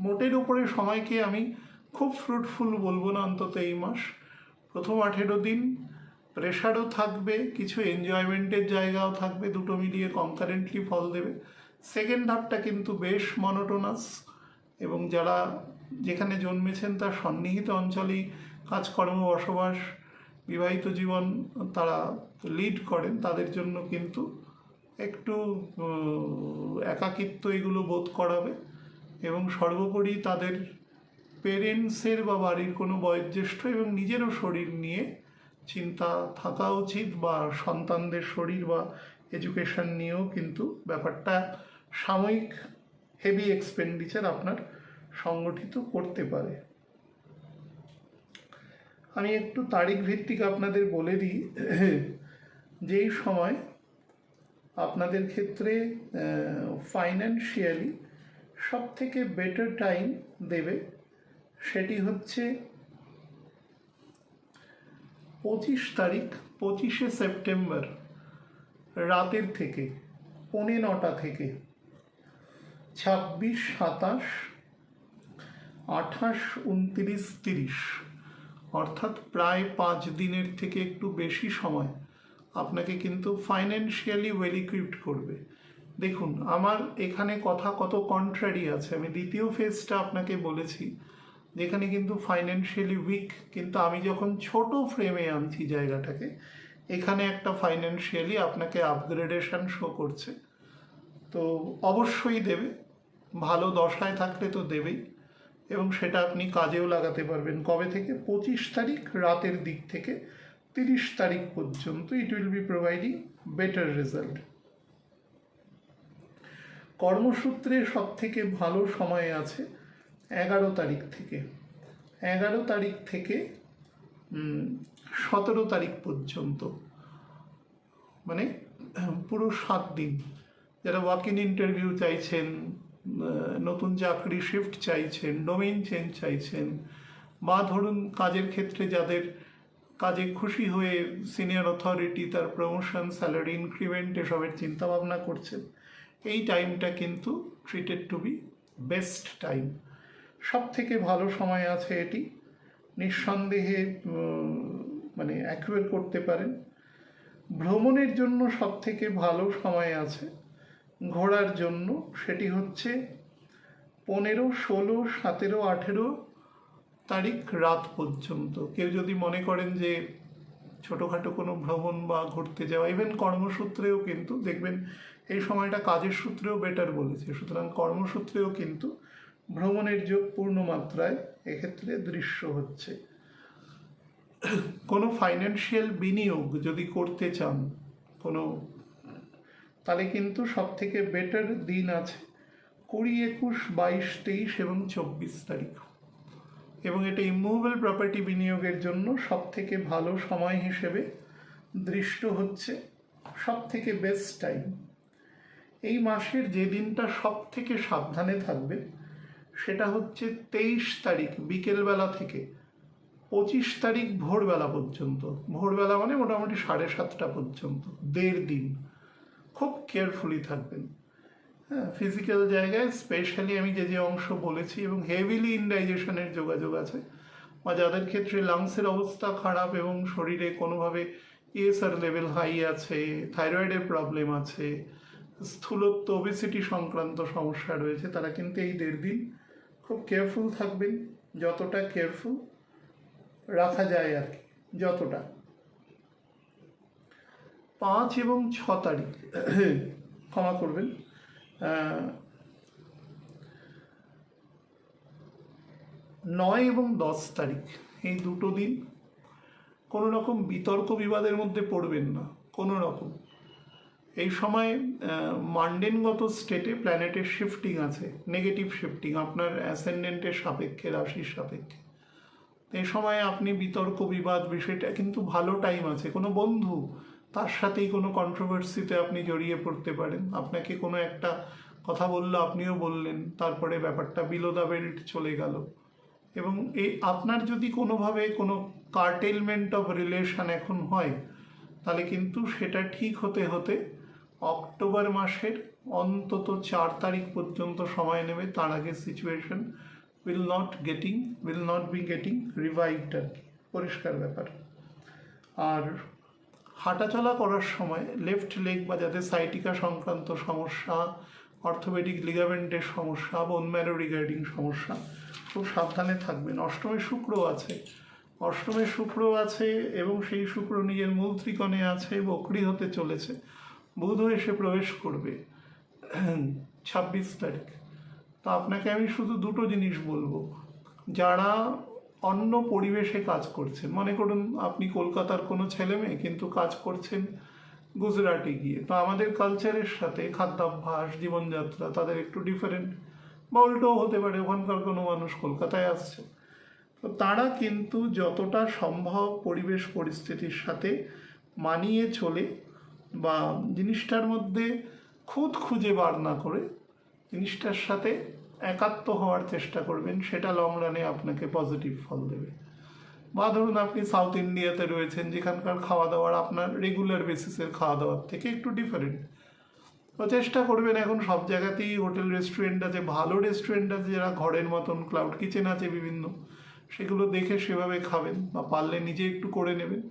মোটের উপরে সময়কে আমি খুব ফ্রুটফুল বলবো না, অন্তত এই মাস প্রথম 18 দিন প্রেশারও থাকবে, কিছু এনজয়মেন্টের জায়গাও থাকবে, দুটো মিলিয়ে কনকারেন্টলি ফল দেবে। সেকেন্ড হাফটা কিন্তু বেশ মনোটোনাস, এবং যারা যেখানে জন্মেছেন তার সন্নিহিত অঞ্চলেই কাজকর্ম, বসবাস, বিবাহিত জীবন তারা লিড করেন, তাদের জন্য কিন্তু একটু একাকিত্ব এগুলো বোধ করাবে। এবং সর্বোপরি তাদের পেরেন্টসের বা বাড়ির কোনো বয়োজ্যেষ্ঠ এবং নিজেরও শরীর নিয়ে চিন্তা থাকা উচিত, বা সন্তানদের শরীর বা এডুকেশন নিয়েও কিন্তু ব্যাপারটা সাময়িক হেভি এক্সপেন্ডিচার আপনার সংগঠিত করতে পারে। আমি একটু তারিখ ভিত্তিক আপনাদের বলে দিই, যেই সময় আপনাদের ক্ষেত্রে ফাইন্যান্সিয়ালি সব থেকে বেটার টাইম দেবে সেটি হচ্ছে 25 তারিখ, 25শে সেপ্টেম্বর রাতের থেকে 9:45 থেকে 26, 27, 28, 29, 30, অর্থাৎ প্রায় 5 দিনের থেকে একটু বেশি সময় আপনাকে কিন্তু ফাইন্যান্সিয়ালি ওয়েল ইকুইপড করবে। দেখুন, আমার এখানে কথা কত কন্ট্রারি আছে। আমি দ্বিতীয় ফেজটা আপনাকে বলেছি যেখানে কিন্তু ফাইন্যান্সিয়ালি উইক, কিন্তু আমি যখন ছোট ফ্রেমে আনছি জায়গাটাকে, এখানে একটা ফাইন্যান্সিয়ালি আপনাকে আপগ্রেডেশন শো করছে। তো অবশ্যই দেবে, ভালো দশায় থাকলে তো দেবেই, এবং সেটা আপনি কাজেও লাগাতে পারবেন। কবে থেকে? 25 তারিখ রাতের দিক থেকে 30 তারিখ পর্যন্ত ইট will B providing better result. কর্মসূত্রে সব থেকে ভালো সময় আছে 11 তারিখ থেকে 17 তারিখ পর্যন্ত, মানে পুরো 7 দিন। যারা ওয়াক ইন ইন্টারভিউ চাইছেন, নতুন চাকরি শিফট চাইছেন, ডোমেইন চেঞ্জ চাইছেন, বা ধরুন কাজের ক্ষেত্রে যাদের কাজে খুশি হয়ে সিনিয়র অথরিটি তার প্রমোশন, স্যালারি ইনক্রিমেন্ট এসবের চিন্তাভাবনা করছেন, এই টাইমটা কিন্তু treated to be best time. সব থেকে ভালো সময় আছে এটি, নিঃসন্দেহে অ্যাকুয়ার করতে পারেন। ভ্রমণের জন্য সব থেকে ভালো সময় আছে ঘোরার জন্য, সেটি হচ্ছে 15, 16, 17, 18 তারিখ রাত পর্যন্ত। কেউ যদি মনে করেন যে ছোটোখাটো কোনো ভ্রমণ বা ঘুরতে যাওয়া, ইভেন কর্মসূত্রেও কিন্তু দেখবেন এই সময়টা কাজের সূত্রেও বেটার বলেছে, সুতরাং কর্মসূত্রেও কিন্তু ভ্রমণের যোগ পূর্ণ মাত্রায় এক্ষেত্রে দৃশ্য হচ্ছে। কোনো ফাইন্যান্সিয়াল বিনিয়োগ যদি করতে চান তাহলে কিন্তু সব থেকে বেটার দিন আছে 20, 21, 22, 23 এবং 24 তারিখ। এবং এটা ইমুভেবল প্রপার্টি বিনিয়োগের জন্য সব থেকে ভালো সময় হিসেবে দৃষ্ট হচ্ছে, সব থেকে বেস্ট টাইম। এই মাসের যে দিনটা সব থেকে সাবধানে থাকবে সেটা হচ্ছে 23 তারিখ বিকেলবেলা থেকে 25 তারিখ ভোরবেলা পর্যন্ত। ভোরবেলা মানে মোটামুটি 7:30 পর্যন্ত, 1.5 দিন খুব কেয়ারফুলি থাকবেন। হ্যাঁ, ফিজিক্যাল জায়গায় স্পেশালি আমি যে অংশ বলেছি, এবং হেভিলি ইনডাইজেশনের যোগাযোগ আছে, বা যাদের ক্ষেত্রে লাংসের অবস্থা খারাপ এবং শরীরে কোনোভাবে ইএসআর লেভেল হাই আছে, থাইরয়েডের প্রবলেম আছে, স্থূলত্ব, ওবেসিটি সংক্রান্ত সমস্যা রয়েছে, তারা কিন্তু এই 1.5 দিন খুব কেয়ারফুল থাকবেন, যতটা কেয়ারফুল রাখা যায় আর কি, যতটা। 5 এবং 6 তারিখ, ক্ষমা করবেন, 9 এবং 10 তারিখ, এই দুটো দিন কোনো রকম বিতর্ক বিবাদের মধ্যে পড়বেন না কোনো রকম। এই সময় মান্ডেনগত স্টেটে প্ল্যানেটের শিফটিং আছে, নেগেটিভ শিফটিং আপনার অ্যাসেন্ডেন্টের সাপেক্ষে, রাশির সাপেক্ষে। এই সময় আপনি বিতর্ক বিবাদ বিষয়টা কিন্তু ভালো টাইম আছে, কোনো বন্ধু তার সাথেই কোনো কন্ট্রোভার্সিতে আপনি জড়িয়ে পড়তে পারেন, আপনাকে কোনো একটা কথা বললো আপনিও বললেন, তারপরে ব্যাপারটা বিলো দ্য বেল্ট চলে গেল। এবং এই আপনার যদি কোনোভাবে কোনো কার্টেলমেন্ট অফ রিলেশন এখন হয়, তাহলে কিন্তু সেটা ঠিক হতে হতে অক্টোবর মাসের অন্তত 4 তারিখ পর্যন্ত সময় নেবে। তার আগে situation will not be getting revived আর কি, পরিষ্কার ব্যাপার। আর হাঁটাচলা করার সময় লেফট লেগ বা যাদের সাইটিকা সংক্রান্ত সমস্যা, অর্থোপেডিক লিগামেন্টের সমস্যা, বোন ম্যারো রিগার্ডিং সমস্যা, খুব সাবধানে থাকবেন। অষ্টমে শুক্র আছে এবং সেই শুক্র নিজের মূল ত্রিকোণে আছে, বকরি হতে চলেছে। বুধ এসে প্রবেশ করবে 26 তারিখ। তো আপনাকে আমি শুধু দুটো জিনিস বলবো, যারা অন্য পরিবেশে কাজ করছেন, মনে করুন আপনি কলকাতার কোনো ছেলে মেয়ে কিন্তু কাজ করছেন গুজরাটে গিয়ে, তো আমাদের কালচারের সাথে খাদ্যাভ্যাস, জীবনযাত্রা তাদের একটু ডিফারেন্ট, বা উল্টোও হতে পারে, ওখানকার কোনো মানুষ কলকাতায় আসছে, তো তারা কিন্তু যতটা সম্ভব পরিবেশ পরিস্থিতির সাথে মানিয়ে চলে বা জিনিসটার মধ্যে খুঁত খুঁজে বার না করে জিনিসটার সাথে একাত্ম হওয়ার চেষ্টা করবেন, সেটা লং রানে আপনাকে পজিটিভ ফল দেবে। বা ধরুন আপনি সাউথ ইন্ডিয়াতে রয়েছেন, যেখানকার খাওয়া দাওয়ার আপনার রেগুলার বেসিসের খাওয়া দাওয়ার থেকে একটু ডিফারেন্ট, তো চেষ্টা করবেন। এখন সব জায়গাতেই হোটেল রেস্টুরেন্ট আছে, ভালো রেস্টুরেন্ট আছে, যারা ঘরের মতন ক্লাউড কিচেন আছে বিভিন্ন, সেগুলো দেখে সেভাবে খাবেন, বা পারলে নিজে একটু করে নেবেন।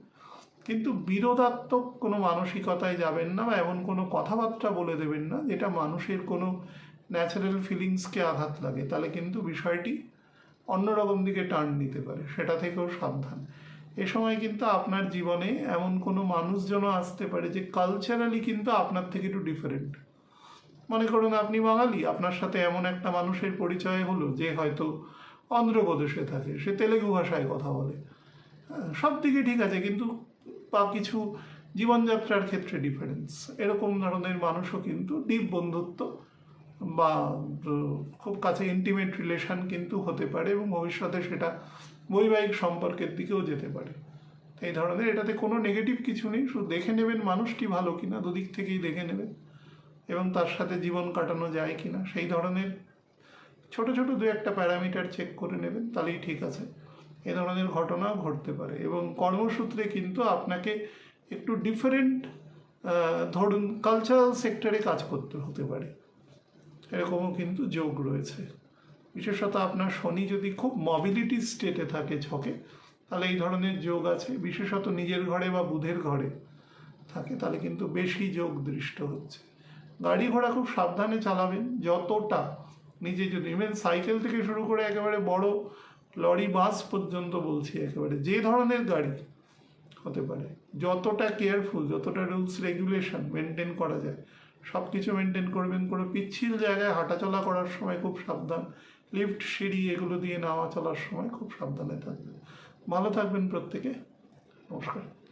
কিন্তু বিরোধাত্মক কোনো মানসিকতায় যাবেন না, বা এমন কোনো কথাবার্তা বলে দেবেন না যেটা মানুষের কোনো ন্যাচারাল ফিলিংসকে আঘাত লাগে, তাহলে কিন্তু বিষয়টি অন্যরকম দিকে টার্ন নিতে পারে, সেটা থেকেও সাবধান। এ সময় কিন্তু আপনার জীবনে এমন কোনো মানুষজন আসতে পারে যে কালচারালি কিন্তু আপনার থেকে একটু ডিফারেন্ট। মনে করুন আপনি বাঙালি, আপনার সাথে এমন একটা মানুষের পরিচয় হলো যে হয়তো অন্ধ্রপ্রদেশে থাকে, সে তেলেগু ভাষায় কথা বলে, সব দিকে ঠিক আছে, কিন্তু বা কিছু জীবনযাত্রার ক্ষেত্রে ডিফারেন্স, এরকম ধরনের মানুষও কিন্তু ডিপ বন্ধুত্ব বা খুব কাছে ইন্টিমেট রিলেশন কিন্তু হতে পারে, এবং ভবিষ্যতে সেটা বৈবাহিক সম্পর্কের দিকেও যেতে পারে। এই ধরনের, এটাতে কোনো নেগেটিভ কিছু নেই, শুধু দেখে নেবেন মানুষটি ভালো কিনা, দুদিক থেকেই দেখে নেবেন, এবং তার সাথে জীবন কাটানো যায় কিনা সেই ধরনের ছোট ছোট দু একটা প্যারামিটার চেক করে নেবেন, তাহলেই ঠিক আছে। এ ধরনের ঘটনাও ঘটতে পারে, এবং কর্মসূত্রে কিন্তু আপনাকে একটু ডিফারেন্ট ধরুন কালচারাল সেক্টরে কাজ করতে হতে পারে, এরকমও কিন্তু যোগ রয়েছে। বিশেষত আপনার শনি যদি খুব মোবিলিটি স্টেটে থাকে ছকে, তাহলে এই ধরনের যোগ আছে। বিশেষত নিজের ঘরে বা বুধের ঘরে থাকে, তাহলে কিন্তু বেশি যোগ দৃষ্ট হচ্ছে। গাড়ি ঘোড়া খুব সাবধানে চালাবেন, যতটা নিজে যদি, ইভেন সাইকেল থেকে শুরু করে একেবারে বড় লরি বাস পর্যন্ত বলছি, একেবারে যে ধরনের গাড়ি হতে পারে, যতটা কেয়ারফুল, যতটা রুলস রেগুলেশন মেনটেন করা যায় সব কিছু মেনটেন করবেন। কোনো পিচ্ছিল জায়গায় হাঁটাচলা করার সময় খুব সাবধান, লিফট, সিঁড়ি এগুলো দিয়ে নামা চলার সময় খুব সাবধানে থাকবেন। ভালো থাকবেন প্রত্যেকে, নমস্কার।